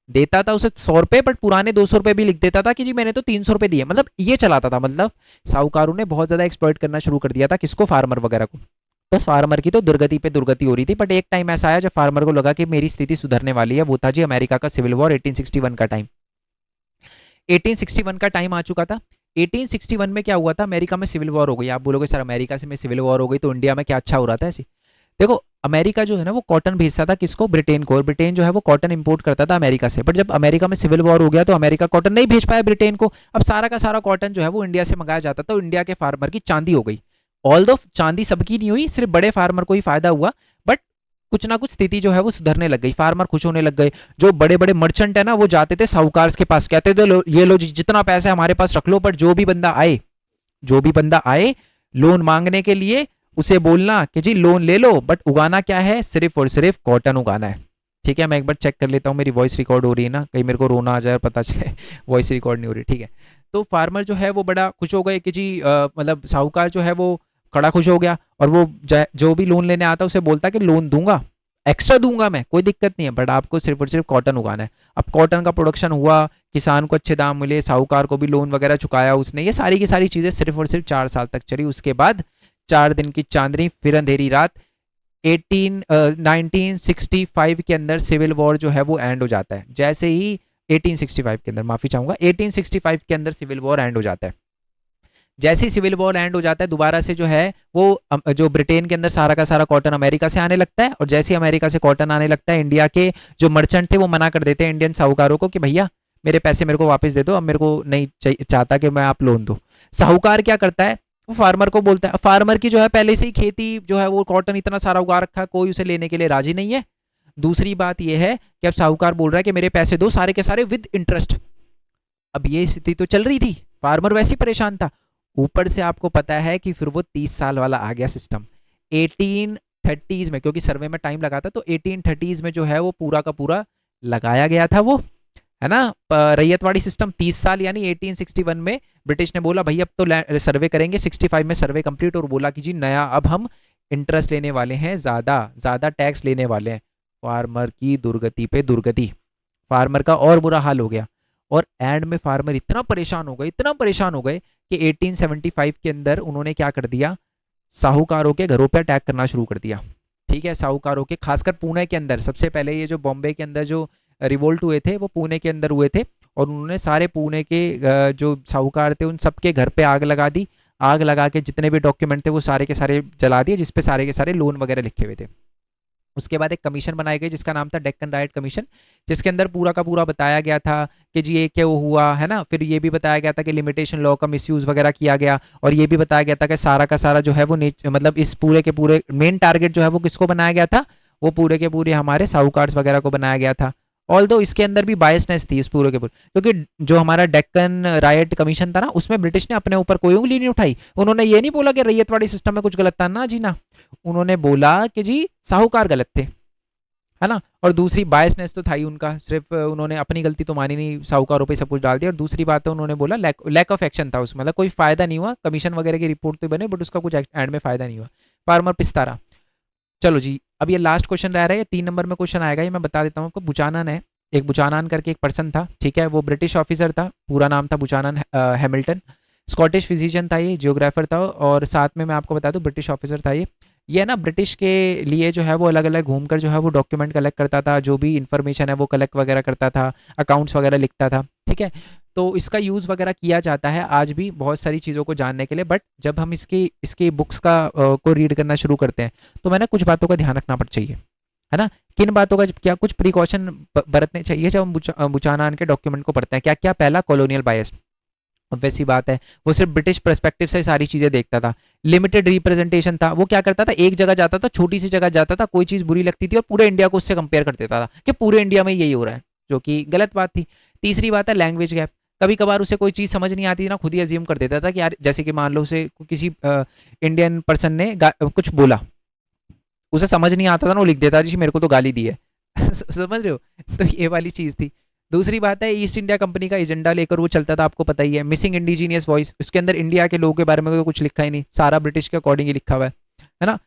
देता था उसे 100 रुपए, बट पुराने 200 रुपए भी लिख देता था कि जी मैंने तो 300 रुपए दिए। मतलब ये चलाता था, मतलब साहूकारों ने बहुत ज्यादा एक्सप्लॉइट करना शुरू कर दिया था किसको, फार्मर वगैरह को। बस फार्मर की तो दुर्गति पे दुर्गति हो रही थी। बट एक टाइम ऐसा आया जब फार्मर को लगा कि मेरी स्थिति सुधरने वाली है, वो था जी अमेरिका का सिविल वॉर, 1861 का टाइम। 1861 का टाइम आ चुका था। 1861 में क्या हुआ था, अमेरिका में सिविल वॉर हो गई। आप बोलोगे सर अमेरिका से में सिविल वॉर हो गई तो इंडिया में क्या अच्छा हो रहा था ऐसे? देखो अमेरिका जो है ना वो कॉटन भेजता था किसको, ब्रिटेन को, और ब्रिटेन जो है वो कॉटन इंपोर्ट करता था अमेरिका से। बट जब अमेरिका में सिविल वॉर हो गया तो अमेरिका कॉटन नहीं भेज पाया ब्रिटेन को, अब सारा का सारा कॉटन जो है वो इंडिया से मंगाया जाता था। तो इंडिया के फार्मर की चांदी हो गई। ऑल दो चांदी सबकी नहीं हुई, सिर्फ बड़े फार्मर को ही फायदा हुआ, बट कुछ ना कुछ स्थिति जो है वो सुधरने लग गई, फार्मर खुश होने लग गए। जो बड़े बड़े मर्चेंट है ना वो जाते थे साहूकार के पास, कहते थे ये लो जितना पैसा है हमारे पास रख लो, पर जो भी बंदा आए जो भी बंदा आए लोन मांगने के लिए, उसे बोलना कि जी लोन ले लो, बट उगाना क्या है, सिर्फ और सिर्फ कॉटन उगाना है। ठीक है, मैं एक बार चेक कर लेता हूँ मेरी वॉइस रिकॉर्ड हो रही है ना, कहीं मेरे को रोना आ जाए और पता चले वॉइस रिकॉर्ड नहीं हो रही। ठीक है, तो फार्मर जो है वो बड़ा खुश हो गए कि जी मतलब साहूकार जो है वो खड़ा खुश हो गया, और वो जो भी लोन लेने आता है उसे बोलता कि लोन दूंगा, एक्स्ट्रा दूंगा मैं, कोई दिक्कत नहीं है, बट आपको सिर्फ और सिर्फ कॉटन उगाना है। अब कॉटन का प्रोडक्शन हुआ, किसान को अच्छे दाम मिले, साहूकार को भी लोन वगैरह चुकाया उसने, ये सारी की सारी चीज़ें सिर्फ और सिर्फ 4 साल तक चली। उसके बाद 4 दिन की चांदनी फिर अंधेरी रात, 1965 के अंदर सिविल वॉर जो है वो एंड हो जाता है। जैसे ही 1865 के अंदर, माफी चाहूंगा, 1865 के अंदर सिविल वॉर एंड हो जाता है। जैसे ही सिविल वॉर एंड हो जाता है, दोबारा से जो है वो जो ब्रिटेन के अंदर सारा का सारा कॉटन अमेरिका से आने लगता है, और जैसे ही अमेरिका से कॉटन आने लगता है, इंडिया के जो मर्चेंट थे वो मना कर देते हैं इंडियन साहूकारों को कि भैया मेरे पैसे मेरे को वापस दे दो, अब मेरे को नहीं चाहता कि मैं आप लोन दो। साहूकार क्या करता है, वो फार्मर को बोलता है, फार्मर की जो है पहले से ही खेती जो है वो कॉटन इतना सारा उगा रखा है, कोई उसे लेने के लिए राजी नहीं है। दूसरी बात यह है कि अब साहूकार बोल रहा है कि मेरे पैसे दो सारे के सारे विद इंटरेस्ट। अब ये स्थिति तो चल रही थी, फार्मर वैसे ही परेशान था, ऊपर से आपको पता है कि फिर वो 30 साल वाला आ गया सिस्टम 1830s में, क्योंकि सर्वे में टाइम लगा था, तो 1830s में जो है वो पूरा का पूरा लगाया गया था वो, है ना, रैयतवाड़ी सिस्टम 30 साल, यानी 1861 में ब्रिटिश ने बोला भाई अब तो सर्वे करेंगे, 65 में सर्वे कंप्लीट, और बोला कि जी नया अब हम इंटरेस्ट लेने वाले हैं, ज़्यादा ज़्यादा टैक्स लेने वाले हैं। फार्मर की दुर्गति पे दुर्गति, फार्मर का और बुरा हाल हो गया, और एंड में फार्मर इतना परेशान हो गए, इतना परेशान हो गए कि 1875 के अंदर उन्होंने क्या कर दिया, साहूकारों के घरों पर अटैक करना शुरू कर दिया। ठीक है, साहूकारों के, खासकर पुणे के अंदर, सबसे पहले ये जो बॉम्बे के अंदर जो रिवोल्ट हुए थे वो पुणे के अंदर हुए थे, और उन्होंने सारे पुणे के जो साहूकार थे उन सबके घर पे आग लगा दी। आग लगा के जितने भी डॉक्यूमेंट थे वो सारे के सारे जला दिए, जिसपे सारे के सारे लोन वगैरह लिखे हुए थे। उसके बाद एक कमीशन बनाई गई जिसका नाम था डेक्कन राइट कमीशन, जिसके अंदर पूरा का पूरा बताया गया था कि जी ये क्यों हुआ, है ना। फिर ये भी बताया गया था कि लिमिटेशन लॉ का मिसयूज वगैरह किया गया, और ये भी बताया गया था कि सारा का सारा जो है वो मतलब इस पूरे के पूरे मेन टारगेट जो है वो किसको बनाया गया था, वो पूरे के पूरे हमारे साहूकार्स वगैरह को बनाया गया था। ऑल दो इसके अंदर भी बायसनेस थी इस पूरे के पूरे, क्योंकि जो हमारा डेक्कन राइट कमीशन था ना, उसमें ब्रिटिश ने अपने ऊपर कोई उंगली नहीं उठाई। उन्होंने ये नहीं बोला कि रैयतवाड़ी सिस्टम में कुछ गलत था, ना जी ना, उन्होंने बोला कि जी साहूकार गलत थे, है ना। और दूसरी बायसनेस तो था ही उनका, सिर्फ उन्होंने अपनी गलती तो मानी नहीं, साहूकारों पे सब कुछ डाल दिया। और दूसरी बात है उन्होंने बोला लैक ऑफ एक्शन था उसमें, मतलब कोई फायदा नहीं हुआ, कमीशन वगैरह की रिपोर्ट तो बने बट उसका कुछ एंड में फायदा नहीं हुआ, फार्मर पिसता रहा। चलो जी, अब ये लास्ट क्वेश्चन रह रहा है, 3 नंबर में क्वेश्चन आएगा, ये मैं बता देता हूँ आपको। बुचानन है, एक बुचानन करके एक पर्सन था, ठीक है, वो ब्रिटिश ऑफिसर था, पूरा नाम था बुचानन हैमिल्टन, स्कॉटिश फिजिशियन था ये, जियोग्राफर था, और साथ में मैं आपको बता दूं ब्रिटिश ऑफिसर था ये ना ब्रिटिश के लिए जो है वो अलग अलग घूमकर जो है वो डॉक्यूमेंट कलेक्ट करता था, जो भी इंफॉर्मेशन है वो कलेक्ट वगैरह करता था, अकाउंट्स वगैरह लिखता था, ठीक है। तो इसका यूज़ वगैरह किया जाता है आज भी बहुत सारी चीज़ों को जानने के लिए, बट जब हम इसकी बुक्स को रीड करना शुरू करते हैं तो मैंने कुछ बातों का ध्यान रखना पड़ चाहिए, है ना। किन बातों का क्या कुछ प्रिकॉशन बरतने चाहिए जब हम बुचानान के डॉक्यूमेंट को पढ़ते हैं। क्या क्या, पहला कॉलोनियल बायस, वैसी बात है, वो सिर्फ ब्रिटिश पर्सपेक्टिव से सारी चीजें देखता था। लिमिटेड रिप्रेजेंटेशन था, वो क्या करता था, एक जगह जाता था, छोटी सी जगह जाता था, कोई चीज बुरी लगती थी और पूरे इंडिया को उससे कंपेयर कर देता था कि पूरे इंडिया में यही हो रहा है, जो कि गलत बात थी। तीसरी बात है लैंग्वेज गैप, कभी कभार उसे कोई चीज समझ नहीं आती ना, खुद ही अज्यूम कर देता था कि यार, जैसे कि मान लो उसे किसी इंडियन पर्सन ने कुछ बोला, उसे समझ नहीं आता था ना, वो लिख देता जी मेरे को तो गाली दी है समझ रहे हो, तो ये वाली चीज थी। दूसरी बात है ईस्ट इंडिया कंपनी का एजेंडा लेकर वो चलता था, आपको पता ही है। मिसिंग इंडिजीनियस वॉइस, उसके अंदर इंडिया के लोगों के बारे में तो कुछ लिखा ही नहीं, सारा ब्रिटिश के अकॉर्डिंग ही लिखा हुआ है ना।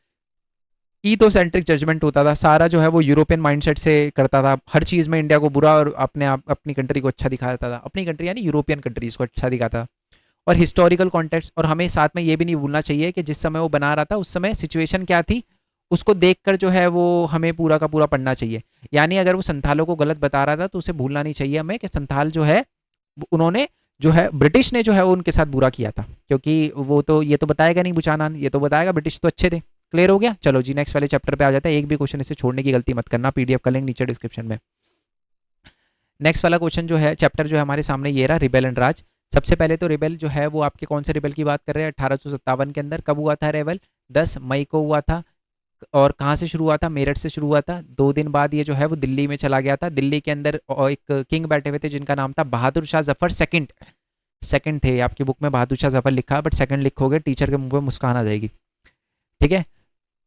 ईथोसेंट्रिक जजमेंट होता था, सारा जो है वो यूरोपियन माइंडसेट से करता था, हर चीज़ में इंडिया को बुरा और अपने आप अपनी कंट्री को अच्छा दिखाता था, अपनी कंट्री यानी यूरोपियन कंट्रीज को अच्छा दिखाता। और हिस्टोरिकल कॉन्टेक्स्ट, और हमें साथ में ये भी नहीं भूलना चाहिए कि जिस समय वो बना रहा था उस समय सिचुएशन क्या थी, उसको देखकर जो है वो हमें पूरा का पूरा पढ़ना चाहिए। यानी अगर वो संथालों को गलत बता रहा था तो उसे भूलना नहीं चाहिए हमें कि संथाल जो है उन्होंने जो है ब्रिटिश ने जो है वो उनके साथ बुरा किया था, क्योंकि वो तो ये तो बताएगा नहीं बुचानान, ये तो बताएगा ब्रिटिश तो अच्छे थे। क्लियर हो गया। चलो जी नेक्स्ट वाले चैप्टर पे आ जाता है, एक भी क्वेश्चन इसे छोड़ने की गलती मत करना, पीडीएफ का लिंक नीचे डिस्क्रिप्शन में। नेक्स्ट वाला क्वेश्चन जो है, चैप्टर जो है हमारे सामने ये रहा, रिबेल एंड राज। सबसे पहले तो रिबेल जो है वो आपके कौन से रिबेल की बात कर रहे हैं, 1857 के अंदर। कब हुआ था रेबेल, 10 मई को हुआ था। और कहाँ से शुरू हुआ था, मेरठ से शुरू हुआ था। 2 दिन बाद ये जो है वो दिल्ली में चला गया था। दिल्ली के अंदर एक किंग बैठे हुए थे जिनका नाम था बहादुर शाह जफर सेकंड। सेकंड थे। आपकी बुक में बहादुर शाह जफर लिखा है, बट सेकंड लिखोगे टीचर के मुंह पे मुस्कान आ जाएगी। ठीक है,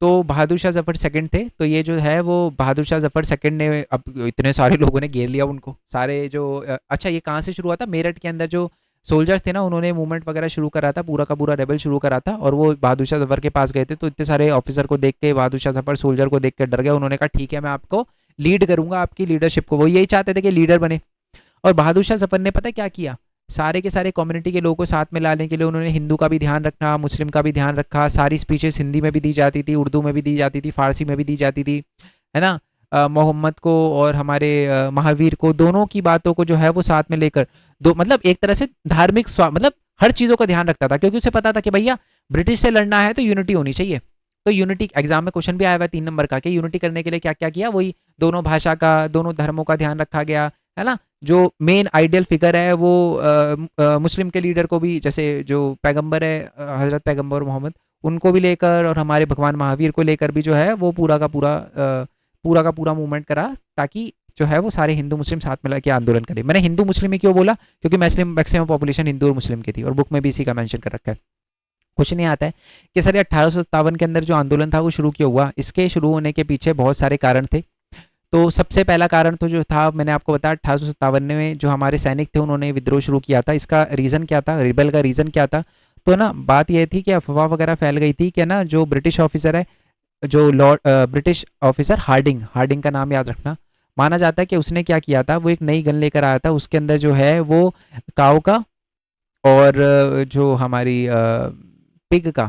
तो बहादुर शाह जफर सेकंड थे। तो ये जो है वो बहादुर शाह जफर सेकंड ने, अब इतने सारे लोगों ने घेर लिया उनको, सारे जो अच्छा ये कहाँ से शुरू हुआ था, मेरठ के अंदर जो सोल्जर्स थे ना, उन्होंने मूवमेंट वगैरह शुरू करा था, पूरा का पूरा रेबल शुरू करा था, और वो बहादुर शाह जफर के पास गए थे। तो इतने सारे ऑफिसर को देख के बहादुर शाह जफर सोल्जर को देख के डर गए। उन्होंने कहा ठीक है, मैं आपको लीड करूंगा, आपकी लीडरशिप को। वो यही चाहते थे कि लीडर बने। और बहादुर शाह जफर ने पता क्या किया, सारे के सारे कम्युनिटी के लोगों को साथ में लाने के लिए उन्होंने हिंदू का भी ध्यान रखा, मुस्लिम का भी ध्यान रखा। सारी स्पीचेस हिंदी में भी दी जाती थी, उर्दू में भी दी जाती थी, फारसी में भी दी जाती थी, है ना। मोहम्मद को और हमारे महावीर को, दोनों की बातों को जो है वो साथ में लेकर, दो मतलब एक तरह से धार्मिक मतलब हर चीज़ों का ध्यान रखता था, क्योंकि उसे पता था कि भैया ब्रिटिश से लड़ना है तो यूनिटी होनी चाहिए। तो यूनिटी एग्जाम में क्वेश्चन भी आया हुआ है 3 नंबर का, कि यूनिटी करने के लिए क्या क्या किया, वही दोनों भाषा का, दोनों धर्मों का ध्यान रखा गया, है ना। जो मेन आइडियल फिगर है वो मुस्लिम के लीडर को भी, जैसे जो पैगंबर है हजरत पैगंबर मोहम्मद, उनको भी लेकर, और हमारे भगवान महावीर को लेकर भी जो है वो पूरा का पूरा मूवमेंट करा, ताकि जो है वो सारे हिंदू मुस्लिम साथ में लगे आंदोलन करें। मैंने हिंदू मुस्लिम ही क्यों बोला, क्योंकि मैक्सिमम पॉपुलेशन हिंदू और मुस्लिम की थी, और बुक में भी इसी का मेंशन कर रखा है। कुछ नहीं आता है कि सर 1857 के अंदर जो आंदोलन था वो शुरू क्यों हुआ। इसके शुरू होने के पीछे बहुत सारे कारण थे। तो सबसे पहला कारण तो जो था, मैंने आपको बताया 1857 में जो हमारे सैनिक थे उन्होंने विद्रोह शुरू किया था। इसका रीज़न क्या था, रिबेल का रीज़न क्या था, तो ना बात यह थी कि अफवाह वगैरह फैल गई थी कि ना जो ब्रिटिश ऑफिसर है, जो Lord British officer Hardinge, Hardinge का नाम याद रखना, माना जाता है कि उसने क्या किया था, वो एक नई गन लेकर आया था। उसके अंदर जो है वो काऊ का और जो हमारी पिग का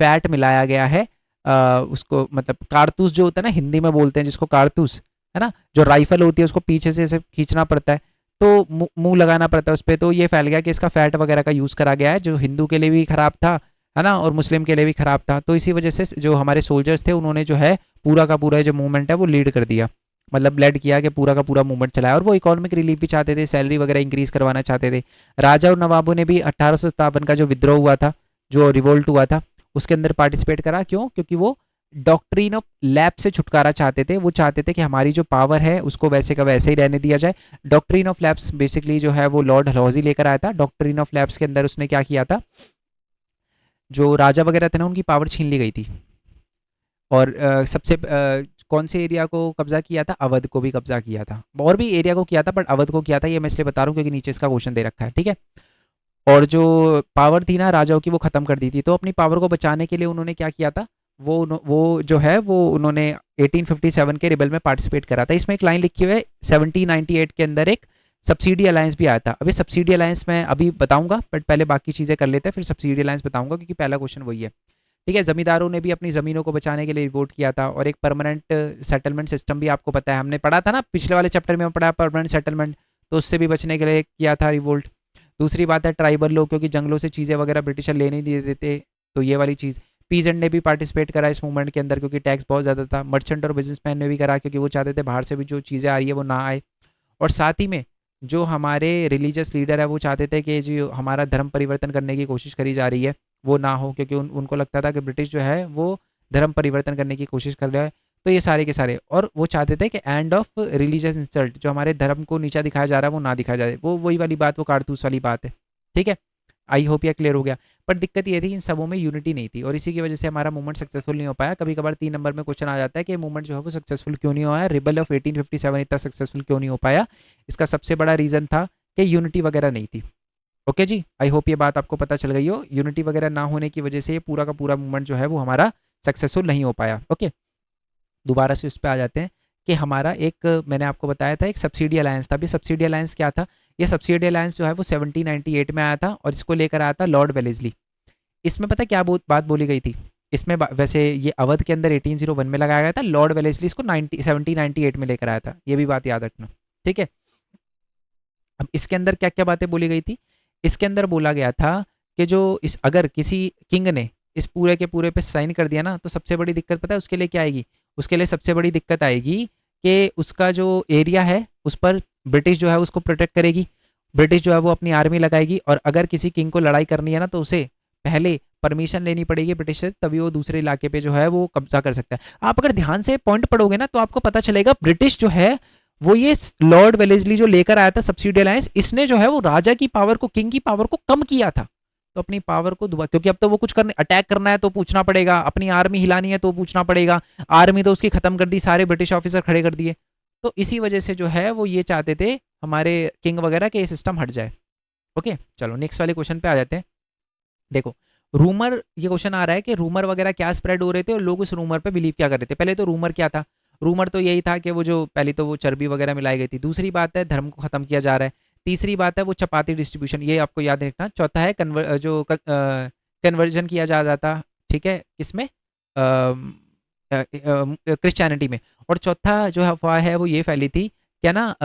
फैट मिलाया गया है। उसको मतलब कारतूस जो होता है ना, हिंदी में बोलते हैं जिसको कारतूस, है ना, जो राइफल होती है उसको पीछे से ऐसे खींचना पड़ता है, तो मुंह लगाना पड़ता है उस पर। तो ये फैल गया कि इसका फैट वगैरह का यूज़ करा गया है, जो हिंदू के लिए भी खराब था, है ना, और मुस्लिम के लिए भी खराब था। तो इसी वजह से जो हमारे सोल्जर्स थे उन्होंने जो है पूरा का पूरा जो मूवमेंट है वो लीड कर दिया, मतलब लेड किया कि पूरा का पूरा मूवमेंट चलाया। और वो इकोनॉमिक रिलीफ भी चाहते थे, सैलरी वगैरह इंक्रीज करवाना चाहते थे। राजा और नवाबों ने भी 1857 का जो विद्रोह हुआ था, जो रिवोल्ट हुआ था, उसके अंदर पार्टिसिपेट करा। क्यों? क्योंकि वो डॉक्ट्रिन ऑफ लैप्स से छुटकारा चाहते थे। वो चाहते थे कि हमारी जो पावर है उसको वैसे का वैसे ही रहने दिया जाए। डॉक्ट्रिन ऑफ लैप्स बेसिकली जो है वो लॉर्ड डलहौजी लेकर आया था। डॉक्ट्रिन ऑफ लैप्स के अंदर उसने क्या किया था, जो राजा वगैरह थे ना उनकी पावर छीन ली गई थी। और सबसे कौन से एरिया को कब्जा किया था, अवध को भी कब्जा किया था, और भी एरिया को किया था, बट अवध को किया था। ये मैं इसलिए बता रहा हूँ क्योंकि नीचे इसका क्वेश्चन दे रखा है, ठीक है। और जो पावर थी ना राजाओं की, वो खत्म कर दी थी। तो अपनी पावर को बचाने के लिए उन्होंने क्या किया था, वो जो है वो उन्होंने 1857 के रिबल में पार्टिसिपेट करा था। इसमें एक लाइन लिखी हुई है 1798 के अंदर एक सब्सिडी अलायंस भी आया था। अभी सब्सिडी अलायंस मैं अभी बताऊंगा, बट पहले बाकी चीज़ें कर लेते हैं, फिर सब्सिडी अलायंस बताऊंगा, क्योंकि पहला क्वेश्चन वही है, ठीक है। जमींदारों ने भी अपनी ज़मीनों को बचाने के लिए रिवोल्ट किया था। और एक परमानेंट सेटलमेंट सिस्टम भी आपको पता है, हमने पढ़ा था ना पिछले वाले चैप्टर में पढ़ा परमानेंट सेटलमेंट, तो उससे भी बचने के लिए किया था रिवोल्ट। दूसरी बात है ट्राइबल लोग, क्योंकि जंगलों से चीज़ें वगैरह ब्रिटिशर लेने नहीं देते, तो ये वाली चीज़। पीजेंट ने भी पार्टिसिपेट करा इस मूवमेंट के अंदर, क्योंकि टैक्स बहुत ज़्यादा था। मर्चेंट और बिजनेसमैन ने भी करा, क्योंकि वो चाहते थे बाहर से भी जो चीज़ें आ रही है वो ना आए। और साथ ही में जो हमारे रिलीजियस लीडर है वो चाहते थे कि जो हमारा धर्म परिवर्तन करने की कोशिश करी जा रही है वो ना हो, क्योंकि उनको लगता था कि ब्रिटिश जो है वो धर्म परिवर्तन करने की कोशिश कर रहा है। तो ये सारे के सारे, और वो चाहते थे कि एंड ऑफ रिलीजियस इंसल्ट, जो हमारे धर्म को नीचा दिखाया जा रहा है वो ना दिखाया जाए। वो वही वाली बात, वो कारतूस वाली बात है, ठीक है। आई होप यह क्लियर हो गया। पर दिक्कत ये थी इन सबों में यूनिटी नहीं थी, और इसी की वजह से हमारा मूवमेंट सक्सेसफुल नहीं हो पाया। कभी कभार 3 नंबर में क्वेश्चन आ जाता है कि मूवमेंट जो है वो सक्सेसफुल क्यों नहीं हुआ, रिबल ऑफ 1857 इतना सक्सेसफुल क्यों नहीं हो पाया। इसका सबसे बड़ा रीज़न था कि यूनिटी वगैरह नहीं थी। ओके जी, आई होप ये बात आपको पता चल गई हो। यूनिटी वगैरह ना होने की वजह से ये पूरा का पूरा मूवमेंट जो है वो हमारा सक्सेसफुल नहीं हो पाया। ओके, दोबारा से उस पर आ जाते हैं कि हमारा एक, मैंने आपको बताया था एक सब्सिडी अलायंस था। अभी सब्सिडी अलायंस क्या था, ये सब्सिडी अलायंस जो है वो 1798 में आया था, और इसको लेकर आया था लॉर्ड वेलेस्ली। इसमें पता क्या बात बोली गई थी, इसमें वैसे ये अवध के अंदर 1801 में लगाया गया था, लॉर्ड वेलेस्ली इसको 1798 में लेकर आया था, ये भी बात याद रखना, ठीक है। अब इसके अंदर क्या क्या बातें बोली गई थी, इसके अंदर बोला गया था कि जो इस अगर किसी किंग ने इस पूरे के पूरे पे साइन कर दिया ना, तो सबसे बड़ी दिक्कत पता है उसके लिए क्या आएगी, उसके लिए सबसे बड़ी दिक्कत आएगी कि उसका जो एरिया है उस पर ब्रिटिश जो है उसको प्रोटेक्ट करेगी, ब्रिटिश जो है वो अपनी आर्मी लगाएगी। और अगर किसी किंग को लड़ाई करनी है ना, तो उसे पहले परमिशन लेनी पड़ेगी ब्रिटिश से, तभी वो दूसरे इलाके पे जो है वो कब्जा कर सकता है। आप अगर ध्यान से पॉइंट पढ़ोगे ना, तो आपको पता चलेगा ब्रिटिश जो है वो ये लॉर्ड वेलेस्ली जो लेकर आया था सब्सिडी अलायंस, इसने जो है वो राजा की पावर को, किंग की पावर को कम किया था। तो अपनी पावर को दुबा, क्योंकि अब तो वो कुछ करने, अटैक करना है तो पूछना पड़ेगा, अपनी आर्मी हिलानी है तो पूछना पड़ेगा, आर्मी तो उसकी खत्म कर दी, सारे ब्रिटिश ऑफिसर खड़े कर दिए। तो इसी वजह से जो है वो ये चाहते थे हमारे किंग वगैरह के ये सिस्टम हट जाए। ओके, चलो नेक्स्ट वाले क्वेश्चन पे आ जाते हैं। देखो, रूमर, ये क्वेश्चन आ रहा है कि रूमर वगैरह क्या स्प्रेड हो रहे थे और लोग उस रूमर पे बिलीव क्या कर रहे थे। पहले तो रूमर क्या था, रूमर तो यही था कि वो जो पहली तो वो चर्बी वगैरह मिलाई गई थी, दूसरी बात है धर्म को खत्म किया जा रहा है, तीसरी बात है वो चपाती डिस्ट्रीब्यूशन, ये आपको याद रखना, चौथा है कन्वर्जन किया जा रहा था, ठीक है, किसमें, क्रिश्चियनिटी में। और चौथा जो अफवाह है वो ये फैली थी क्या ना,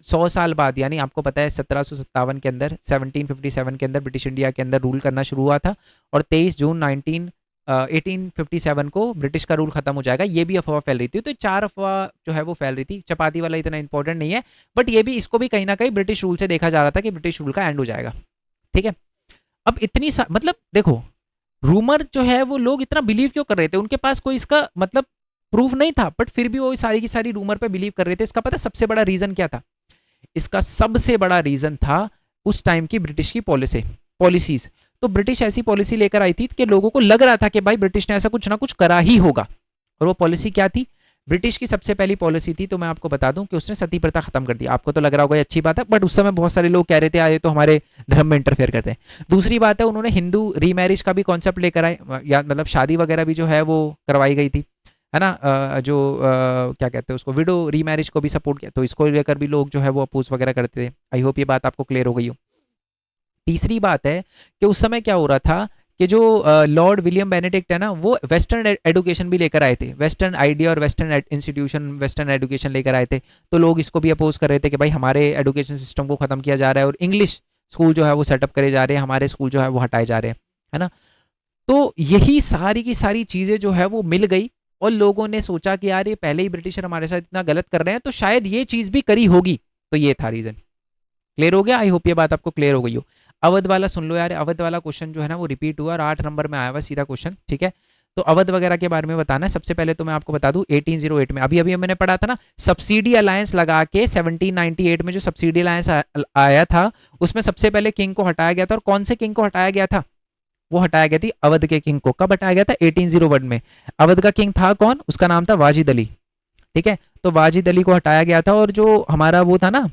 100 साल बाद, यानी आपको पता है 1757 के अंदर, 1757 के अंदर ब्रिटिश इंडिया के अंदर रूल करना शुरू हुआ था, और 23 जून 1857 को ब्रिटिश का रूल खत्म हो जाएगा, ये भी अफवाह फैल रही थी। तो चार अफवाह जो है वो फैल रही थी। चपाती वाला इतना इंपॉर्टेंट नहीं है, बट ये भी, इसको भी कहीं ना कहीं ब्रिटिश रूल से देखा जा रहा था कि ब्रिटिश रूल का एंड हो जाएगा, ठीक है। अब मतलब देखो, रूमर जो है वो लोग इतना बिलीव क्यों कर रहे थे, उनके पास कोई इसका मतलब प्रूफ नहीं था, बट फिर भी वो सारी की सारी रूमर पे बिलीव कर रहे थे। इसका पता सबसे बड़ा रीजन क्या था, इसका सबसे बड़ा रीजन था उस टाइम की ब्रिटिश की पॉलिसीज। तो ब्रिटिश ऐसी पॉलिसी लेकर आई थी कि लोगों को लग रहा था कि भाई ब्रिटिश ने ऐसा कुछ ना कुछ करा ही होगा। और वो पॉलिसी क्या थी, ब्रिटिश की सबसे पहली पॉलिसी थी, तो मैं आपको बता दूं कि उसने सती प्रथा खत्म कर दी। आपको तो लग रहा होगा ये अच्छी बात है, बट उस समय बहुत सारे लोग कह रहे थे आए तो हमारे धर्म में इंटरफेयर करते हैं। दूसरी बात है, उन्होंने हिंदू रीमैरिज का भी कॉन्सेप्ट लेकर आए, या मतलब शादी वगैरह भी जो है वो करवाई गई थी, है ना, क्या कहते हैं उसको, विडो रीमैरिज को भी सपोर्ट किया, तो इसको लेकर भी लोग जो है वो अपोज वगैरह करते थे। आई होप ये बात आपको क्लियर हो गई हो। तीसरी बात है कि उस समय क्या हो रहा था कि जो लॉर्ड विलियम बेनेडिक्ट है ना, वो वेस्टर्न एडुकेशन भी लेकर आए थे, वेस्टर्न आइडिया और वेस्टर्न इंस्टीट्यूशन, वेस्टर्न एडुकेशन लेकर आए थे। तो लोग इसको भी अपोज कर रहे थे कि भाई हमारे एडुकेशन सिस्टम को खत्म किया जा रहा है और इंग्लिश स्कूल जो है वो सेटअप करे जा रहे हैं, हमारे स्कूल जो है वो हटाए जा रहे हैं, है ना। तो यही सारी की सारी चीज़ें जो है वो मिल गई, और लोगों ने सोचा कि यार ये पहले ही ब्रिटिशर हमारे साथ इतना गलत कर रहे हैं, तो शायद ये चीज़ भी करी होगी। तो ये था रीज़न। क्लियर हो गया, आई होप ये बात आपको क्लियर हो गई हो। अवध वाला सुन लो यार, अवध वाला क्वेश्चन जो है ना वो रिपीट हुआ और 8 नंबर में आया हुआ सीधा क्वेश्चन, ठीक है। तो अवध वगैरह के बारे में बताना है। सबसे पहले तो मैं आपको बता दूं 1808 में, अभी अभी मैंने पढ़ा था ना, सब्सिडी अलायंस लगा के 1798 में जो सब्सिडी अलायंस आया था, उसमें सबसे पहले किंग को हटाया गया था। और कौन से किंग को हटाया गया था, वो हटाया गया थी अवध के किंग को। कब हटाया गया था, 1801 में। अवध का किंग था कौन, उसका नाम था वाजिद अली, ठीक है। तो वाजिद अली को हटाया गया था। और जो हमारा वो था ना,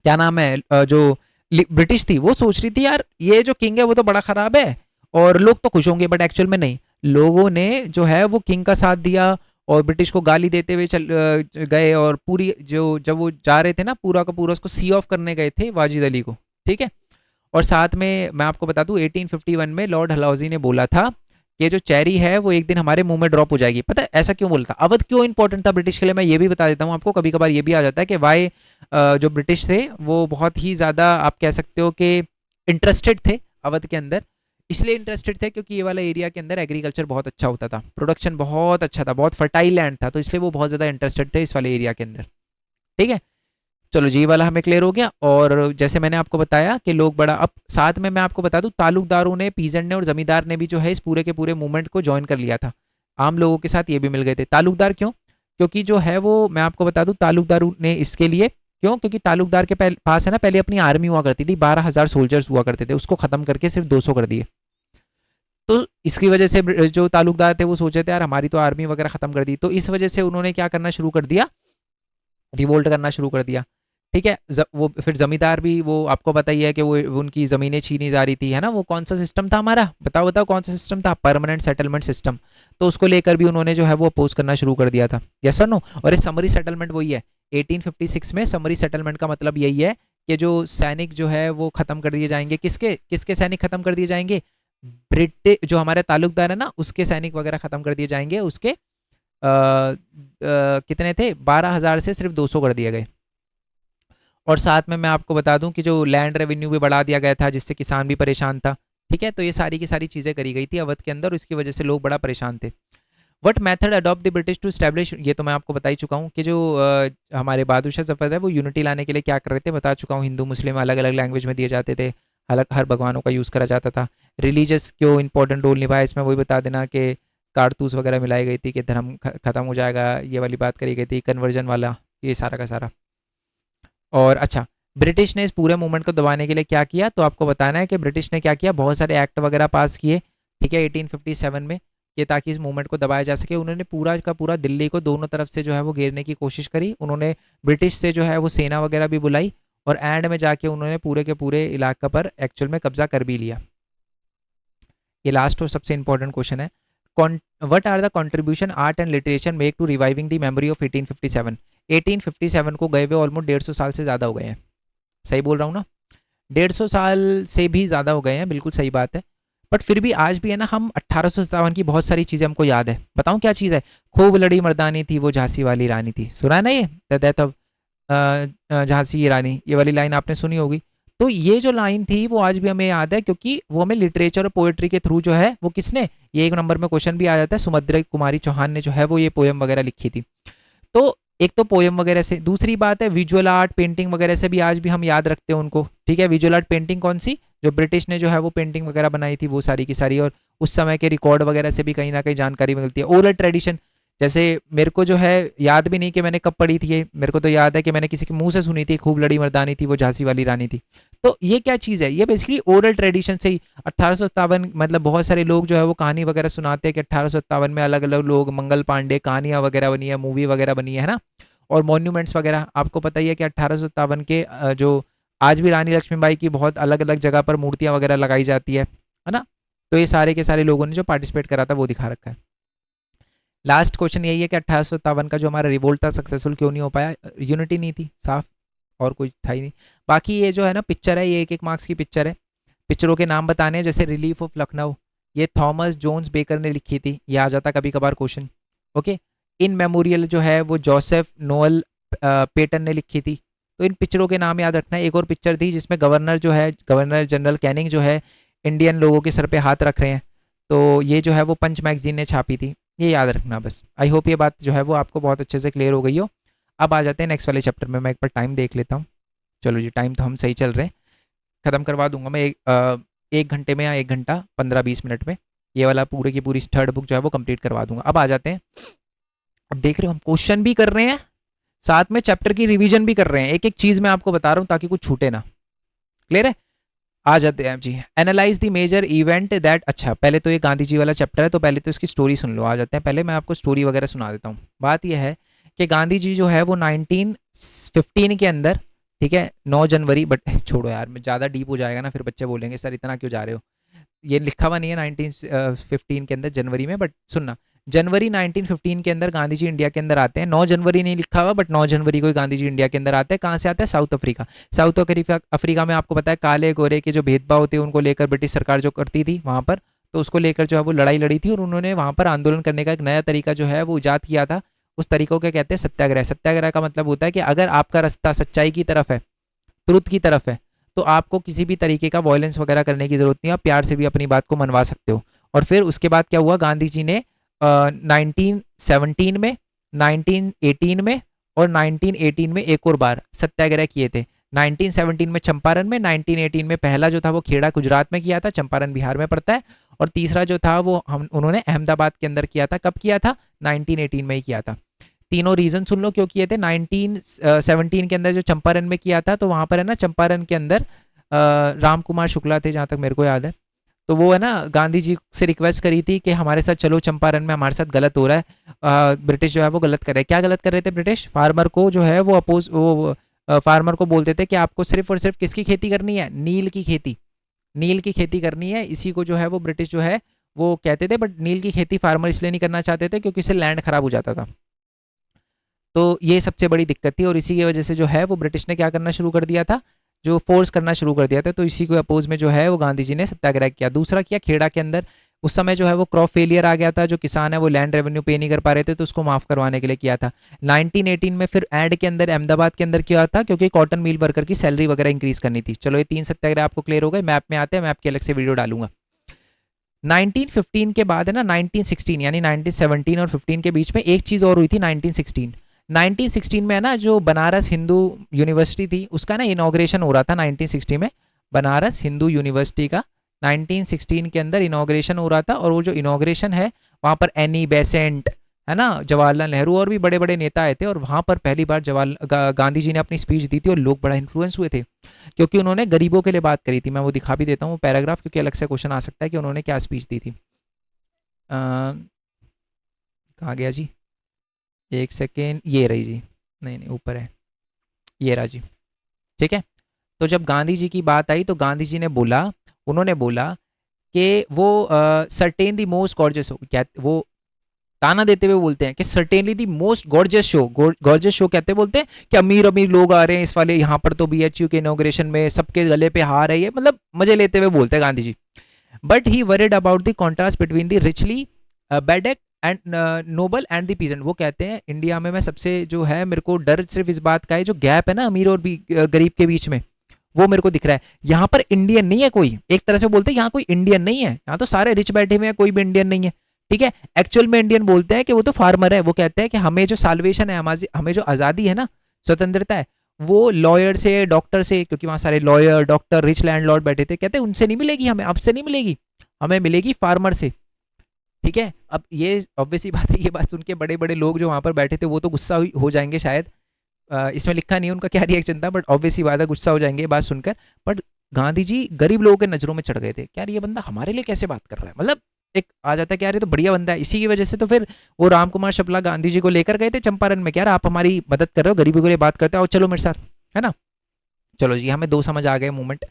क्या नाम है, जो ब्रिटिश थी, वो सोच रही थी यार ये जो किंग है वो तो बड़ा खराब है और लोग तो खुश होंगे, बट एक्चुअल में नहीं, लोगों ने जो है वो किंग का साथ दिया और ब्रिटिश को गाली देते हुए गए। और पूरी जो जब वो जा रहे थे ना, पूरा का पूरा उसको सी ऑफ करने गए थे वाजिद अली को, ठीक है। और साथ में मैं आपको बता दूं 1851 में लॉर्ड डलहौजी ने बोला था कि जो चेरी है वो एक दिन हमारे मुंह में ड्रॉप हो जाएगी। पता है ऐसा क्यों बोला था, अवध क्यों इंपॉर्टेंट था ब्रिटिश के लिए, मैं ये भी बता देता हूँ आपको। कभी कभार ये भी आ जाता है कि वाई जो ब्रिटिश थे वो बहुत ही ज़्यादा, आप कह सकते हो कि इंटरेस्टेड थे अवध के अंदर। इसलिए इंटरेस्टेड थे क्योंकि ये वाला एरिया के अंदर एग्रीकल्चर बहुत अच्छा होता था, प्रोडक्शन बहुत अच्छा था, बहुत फर्टाइल लैंड था, तो इसलिए वो बहुत ज़्यादा इंटरेस्टेड थे इस वाले एरिया के अंदर, ठीक है। चलो जी, ये वाला हमें क्लियर हो गया। और जैसे मैंने आपको बताया कि लोग बड़ा, अब साथ में मैं आपको बता दूं तालुकदारों ने, पीजेंट ने और जमींदार ने भी जो है इस पूरे के पूरे मूवमेंट को ज्वाइन कर लिया था। आम लोगों के साथ ये भी मिल गए थे। तालुकदार क्यों, क्योंकि जो है वो मैं आपको बता दूं तालुकदारों ने इसके लिए क्यों, क्योंकि तालुकदार के पास है ना पहले अपनी आर्मी हुआ करती थी, 12,000 सोल्जर्स हुआ करते थे, उसको खत्म करके सिर्फ 200 कर दिए। तो इसकी वजह से जो तालुकदार थे वो सोचे थे यार हमारी तो आर्मी वगैरह खत्म कर दी, तो इस वजह से उन्होंने क्या करना शुरू कर दिया, रिवोल्ट करना शुरू कर दिया, ठीक है। वो फिर जमींदार भी, वो आपको पता ही है कि वो उनकी ज़मीनें छीनी जा रही थी, है ना। वो कौन सा सिस्टम था हमारा, बताओ बताओ कौन सा सिस्टम था, परमानेंट सेटलमेंट सिस्टम। तो उसको लेकर भी उन्होंने जो है वो अपोज करना शुरू कर दिया था, यस और नो। और ये समरी सेटलमेंट वही है 1856 में। समरी सेटलमेंट का मतलब यही है कि जो सैनिक जो है वो खत्म कर दिए जाएंगे, किसके किसके सैनिक खत्म कर दिए जाएंगे, ब्रिटिश जो हमारे तालुकदार है ना उसके सैनिक वगैरह खत्म कर दिए जाएंगे। उसके कितने थे, 12,000 से सिर्फ 200 कर दिए गए। और साथ में मैं आपको बता दूं कि जो लैंड रेवेन्यू भी बढ़ा दिया गया था, जिससे किसान भी परेशान था, ठीक है। तो ये सारी की सारी चीज़ें करी गई थी अवध के अंदर, इसकी वजह से लोग बड़ा परेशान थे। What method adopt the British to establish, ये तो मैं आपको बता ही चुका हूँ कि जो हमारे बहादुर शाह जफर है वो यूनिटी लाने के लिए क्या कर रहे थे, बता चुका हूँ। हिंदू मुस्लिम अलग अलग लैंग्वेज में दिए जाते थे, अलग हर भगवानों का यूज़ करा जाता था। रिलीजियस क्यों इंपॉर्टेंट रोल निभाया इसमें, वही बता देना कि कारतूस वगैरह मिलाई गई थी कि धर्म खत्म हो जाएगा, ये वाली बात करी गई थी। कन्वर्जन वाला ये सारा का सारा। और अच्छा, ब्रिटिश ने इस पूरे मूवमेंट को दबाने के लिए क्या किया, तो आपको बताना है कि ब्रिटिश ने क्या किया, बहुत सारे एक्ट वगैरह पास किए, ठीक है, 1857 में, ये ताकि इस मूवमेंट को दबाया जा सके। उन्होंने पूरा का पूरा दिल्ली को दोनों तरफ से जो है वो घेरने की कोशिश करी। उन्होंने ब्रिटिश से जो है वो सेना वगैरह भी बुलाई, और एंड में जाके उन्होंने पूरे के पूरे इलाका पर एक्चुअल में कब्जा कर भी लिया। ये लास्ट और सबसे इंपॉर्टेंट क्वेश्चन है, what are the contribution art and literature make to reviving the memory of 1857। 1857 को गए हुए ऑलमोस्ट 150 साल से ज़्यादा हो गए हैं, सही बोल रहा हूँ ना, 150 साल से भी ज़्यादा हो गए हैं, बिल्कुल सही बात है। बट फिर भी आज भी है ना, हम 1857 की बहुत सारी चीज़ें हमको याद है। बताऊँ क्या चीज़ है, खूब लड़ी मर्दानी थी वो झांसी वाली रानी थी, सुना है ना ये, द डेथ ऑफ झांसी की रानी, ये वाली लाइन आपने सुनी होगी। तो ये जो लाइन थी वो आज भी हमें याद है, क्योंकि वो हमें लिटरेचर और पोएट्री के थ्रू जो है वो किसने, ये 1 नंबर में क्वेश्चन भी आ जाता है, सुमद्रा कुमारी चौहान ने जो है वो ये पोएम वगैरह लिखी थी। तो एक तो पोएम वगैरह से, दूसरी बात है विजुअल आर्ट पेंटिंग वगैरह से भी आज भी हम याद रखते हैं उनको, ठीक है। विजुअल आर्ट पेंटिंग कौन सी, जो ब्रिटिश ने जो है वो पेंटिंग वगैरह बनाई थी वो सारी की सारी, और उस समय के रिकॉर्ड वगैरह से भी कहीं ना कहीं जानकारी मिलती है। ओरल ट्रेडिशन, जैसे मेरे को जो है याद भी नहीं कि मैंने कब पढ़ी थी ये, मेरे को तो याद है कि मैंने किसी के मुंह से सुनी थी, खूब लड़ी मर्दानी थी वो झांसी वाली रानी थी। तो ये क्या चीज़ है, ये बेसिकली ओरल ट्रेडिशन से ही 1857, मतलब बहुत सारे लोग जो है वो कहानी वगैरह सुनाते हैं कि 1857 में अलग अलग लोग, मंगल पांडे, कहानियाँ वगैरह बनी है, मूवी वगैरह बनी है ना, और मॉन्यूमेंट्स वगैरह। आपको पता ही है कि 1857 के जो आज भी रानी लक्ष्मीबाई की बहुत अलग अलग जगह पर मूर्तियाँ वगैरह लगाई जाती है ना। तो ये सारे के सारे लोगों ने जो पार्टिसिपेट करा था वो दिखा रखा है। लास्ट क्वेश्चन यही है कि 1857 का जो हमारा रिवोल्ट था सक्सेसफुल क्यों नहीं हो पाया, यूनिटी नहीं थी, साफ, और कुछ था ही नहीं। बाकी ये जो है ना पिक्चर है, ये 1-1 मार्क्स की पिक्चर है। पिक्चरों के नाम बताने हैं, जैसे रिलीफ ऑफ लखनऊ, ये थॉमस जोन्स बेकर ने लिखी थी, ये आ जाता कभी कभार क्वेश्चन, ओके। इन मेमोरियल जो है वो जोसेफ नोएल पेटन ने लिखी थी। तो इन पिक्चरों के नाम याद रखना है। एक और पिक्चर थी जिसमें गवर्नर जो है, गवर्नर जनरल कैनिंग जो है इंडियन लोगों के सर पे हाथ रख रहे हैं, तो ये जो है वो पंच मैगजीन ने छापी थी, ये याद रखना बस। आई होप ये बात जो है वो आपको बहुत अच्छे से क्लियर हो गई हो। अब आ जाते हैं नेक्स्ट वाले चैप्टर में, मैं एक बार टाइम देख लेता हूँ। चलो जी, टाइम तो हम सही चल रहे हैं, ख़त्म करवा दूंगा मैं 1 घंटे में या 1 घंटा 15-20 मिनट में, ये वाला पूरी की पूरी थर्ड बुक जो है वो कंप्लीट करवा दूंगा। अब आ जाते हैं, अब देख रहे हो हम क्वेश्चन भी कर रहे हैं, साथ में चैप्टर की रिवीजन भी कर रहे हैं, एक एक चीज़ मैं आपको बता रहा हूँ ताकि कुछ छूटे ना। क्लियर है, आ जाते हैं जी। Analyse the major event that, अच्छा पहले तो ये गांधी जी वाला चैप्टर है, तो पहले तो इसकी स्टोरी सुन लो। आ जाते हैं, पहले मैं आपको स्टोरी वगैरह सुना देता हूँ। बात यह है कि गांधी जी जो है वो 1915 के अंदर, ठीक है, 9 जनवरी, बट छोड़ो यार, मैं ज़्यादा डीप हो जाएगा ना, फिर बच्चे बोलेंगे सर इतना क्यों जा रहे हो, ये लिखा हुआ नहीं है 1915 के अंदर जनवरी में, बट सुनना, जनवरी 1915 के अंदर गांधी जी इंडिया के अंदर आते हैं। 9 जनवरी नहीं लिखा हुआ, बट 9 जनवरी को ही गांधी जी इंडिया के अंदर आते हैं। कहाँ से आते हैं, साउथ अफ्रीका। साउथ अफ्रीका में आपको पता है काले गोरे के जो भेदभाव होते हैं उनको लेकर ब्रिटिश सरकार जो करती थी वहाँ पर, तो उसको लेकर जो है वो लड़ाई लड़ी थी, और उन्होंने वहाँ पर आंदोलन करने का एक नया तरीका जो है वो ईजाद किया था। उस तरीकों को कहते हैं सत्याग्रह। सत्याग्रह का मतलब होता है कि अगर आपका रास्ता सच्चाई की तरफ है, ट्रुथ की तरफ है, तो आपको किसी भी तरीके का वायलेंस वगैरह करने की जरूरत नहीं है, आप प्यार से भी अपनी बात को मनवा सकते हो। और फिर उसके बाद क्या हुआ, गांधी जी ने 1917 में, 1918 में और 1918 में एक और बार सत्याग्रह किए थे। 1917 में चंपारण में, 1918 में पहला जो था वो खेड़ा गुजरात में किया था, चंपारण बिहार में पड़ता है, और तीसरा जो था वो उन्होंने अहमदाबाद के अंदर किया था। कब किया था, 1918 में ही किया था। तीनों रीजन सुन लो क्यों किए थे। 1917 के अंदर जो चंपारण में किया था, तो वहां पर है ना चंपारण के अंदर राम कुमार शुक्ला थे जहां तक मेरे को याद है, तो वो है ना गांधी जी से रिक्वेस्ट करी थी कि हमारे साथ चलो चंपारण में, हमारे साथ गलत हो रहा है, ब्रिटिश जो है वो गलत कर रहे हैं। क्या गलत कर रहे थे ब्रिटिश, फार्मर को जो है वो अपोज, वो फार्मर को बोलते थे कि आपको सिर्फ और सिर्फ किसकी खेती करनी है, नील की खेती, नील की खेती करनी है। इसी को जो है वो ब्रिटिश जो है वो कहते थे, बट नील की खेती फार्मर इसलिए नहीं करना चाहते थे क्योंकि इससे लैंड खराब हो जाता था। तो ये सबसे बड़ी दिक्कत थी, और इसी की वजह से जो है वो ब्रिटिश ने क्या करना शुरू कर दिया था, जो फोर्स करना शुरू कर दिया था। तो इसी को अपोज में जो है वो गांधी जी ने सत्याग्रह किया। दूसरा किया खेड़ा के अंदर, उस समय जो है वो क्रॉप फेलियर आ गया था, जो किसान है वो लैंड रेवेन्यू पे नहीं कर पा रहे थे, तो उसको माफ करवाने के लिए किया था। 1918 में फिर एंड के अंदर अहमदाबाद के अंदर किया था, क्योंकि कॉटन मिल वर्कर की सैलरी वगैरह इंक्रीज करनी थी। चलो ये 3 सत्याग्रह आपको क्लियर हो गए। मैप में आते हैं, मैं आपके अलग से वीडियो डालूंगा। 1915 के बाद है ना 1916, यानी 1917 और 15 के बीच में एक चीज़ और हुई थी। 1916 में है ना जो बनारस हिंदू यूनिवर्सिटी थी उसका ना इनॉग्रेशन हो रहा था 1960 में। बनारस हिंदू यूनिवर्सिटी का 1916 के अंदर इनॉग्रेशन हो रहा था, और वो जो इनॉग्रेशन है वहाँ पर एनी बेसेंट, है ना, जवाहरलाल नेहरू और भी बड़े बड़े नेता आए थे, और वहाँ पर पहली बार गांधी जी ने अपनी स्पीच दी थी और लोग बड़ा इन्फ्लुएंस हुए थे क्योंकि उन्होंने गरीबों के लिए बात करी थी। मैं वो दिखा भी देता हूँ पैराग्राफ, क्योंकि अलग से क्वेश्चन आ सकता है कि उन्होंने क्या स्पीच दी थी। कहाँ गया जी, एक सेकेंड, ये रही जी, नहीं नहीं ऊपर है, ये रहा जी। ठीक है, तो जब गांधी जी की बात आई तो गांधी जी ने बोला, उन्होंने बोला कि वो certain the most gorgeous show, क्या वो ताना देते हुए बोलते हैं कि certainly the most gorgeous show, gorgeous show कहते बोलते हैं कि अमीर अमीर लोग आ रहे हैं इस वाले यहाँ पर, तो बीएचयू के इनॉग्रेशन में सबके गले पे हार है, ये मतलब मजे लेते हुए बोलते हैं Gandhi ji. But he worried about the contrast between the richly bedecked and noble and the peasant. वो कहते हैं इंडिया में मैं सबसे जो है मेरे को डर सिर्फ इस बात का है, जो गैप है ना अमीर और गरीब के बीच में, वो मेरे को दिख रहा है। यहाँ पर इंडियन नहीं है कोई, एक तरह से बोलते हैं यहाँ कोई इंडियन नहीं है, यहाँ तो सारे रिच बैठे हुए हैं, कोई भी इंडियन नहीं है। ठीक है, एक्चुअल में इंडियन बोलते हैं कि वो तो फार्मर है। वो कहते हैं कि हमें जो साल्वेशन है, हमें जो आज़ादी है ना, स्वतंत्रता है, वो लॉयर से, डॉक्टर से, क्योंकि वहाँ सारे लॉयर डॉक्टर रिच लैंडलॉर्ड बैठे थे, कहते हैं उनसे नहीं मिलेगी हमें, आपसे नहीं मिलेगी, हमें मिलेगी फार्मर से। ठीक है, अब ये ऑब्वियसली बात है, ये बात सुन के बड़े बड़े लोग जो वहाँ पर बैठे थे वो तो गुस्सा हो जाएंगे शायद, इसमें लिखा नहीं है उनका क्या रिएक्शन था, बट ऑब्वियसली बात है गुस्सा हो जाएंगे ये बात सुनकर। बट गांधी जी गरीब लोगों के नजरों में चढ़ गए थे, क्या ये बंदा हमारे लिए कैसे बात कर रहा है, मतलब एक आ जाता है कि यार ये तो बढ़िया बंदा है। इसी की वजह से तो फिर वो राम कुमार शुक्ला गांधी जी को लेकर गए थे चंपारण में, क्या आप हमारी मदद कर रहे हो, गरीबों के लिए बात करते हो, चलो मेरे साथ, है ना। चलो जी, हमें दो समझ आ गए मूवमेंट।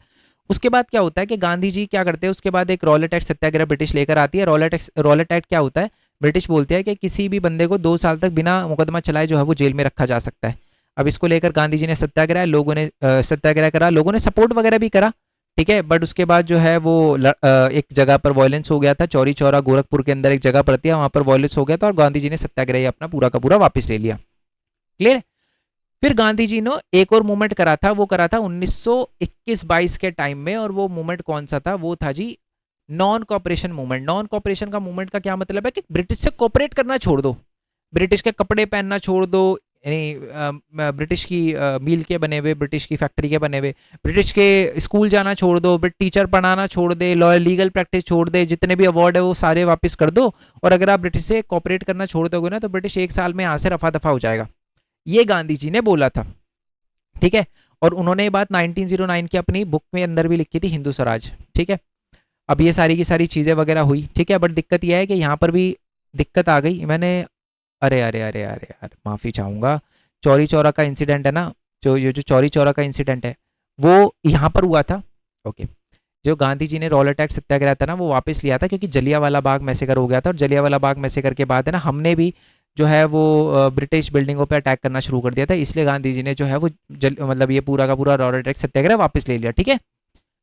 उसके बाद क्या होता है कि गांधी जी क्या करते हैं, उसके बाद एक रॉलेट एक्ट सत्याग्रह ब्रिटिश लेकर आती है। रॉलेट एक्ट क्या होता है, ब्रिटिश बोलते हैं कि किसी भी बंदे को 2 साल तक बिना मुकदमा चलाए जो है वो जेल में रखा जा सकता है। अब इसको लेकर गांधी जी ने सत्याग्रह, लोगों ने सत्याग्रह करा, लोगों ने सपोर्ट वगैरह भी करा। ठीक है, बट उसके बाद जो है वो एक जगह पर वायलेंस हो गया था, चौरी चौरा गोरखपुर के अंदर एक जगह पड़ती है, वहां पर वायलेंस हो गया था और गांधी जी ने सत्याग्रह अपना पूरा का पूरा वापस ले लिया। क्लियर। फिर गांधी जी ने एक और मूवमेंट करा था, वो करा था 1921-22 के टाइम में, और वो मूवमेंट कौन सा था, वो था जी non cooperation movement. Non cooperation का मूवमेंट का क्या मतलब है कि ब्रिटिश से कॉपरेट करना छोड़ दो, ब्रिटिश के कपड़े पहनना छोड़ दो, यानी ब्रिटिश की मील के बने हुए, ब्रिटिश की फैक्ट्री के बने हुए, ब्रिटिश के स्कूल जाना छोड़ दो, टीचर पढ़ाना छोड़ दे, लॉयर लीगल प्रैक्टिस छोड़ दे, जितने भी अवार्ड है वो सारे वापस कर दो, और अगर आप ब्रिटिश से कॉपरेट करना छोड़ दोगे ना तो ब्रिटिश 1 साल में यहाँ से रफा दफा हो जाएगा। ये गांधी जी ने बोला था। ठीक है, और उन्होंने ये बात 1909 की अपनी बुक में अंदर भी लिखी थी, हिंदू स्वराज। ठीक है, अब ये सारी की सारी चीज़ें वगैरह हुई। ठीक है, बट दिक्कत यह है कि यहाँ पर भी दिक्कत आ गई। मैंने अरे अरे अरे अरे यार माफ़ी चाहूँगा, चौरी चौरा का इंसिडेंट है ना, जो चौरी चौरा का इंसिडेंट है वो यहाँ पर हुआ था। ओके, जो गांधी जी ने रॉलेट एक्ट सत्याग्रह था ना वो वापस लिया था, क्योंकि जलियांवाला बाग मैसेकर हो गया था, और जलियांवाला बाग मैसेकर के बाद है ना हमने भी जो है वो ब्रिटिश बिल्डिंगों पे अटैक करना शुरू कर दिया था, इसलिए गांधी जी ने जो है वो मतलब ये पूरा का पूरा रॉलेट एक्ट सत्याग्रह वापस ले लिया। ठीक है,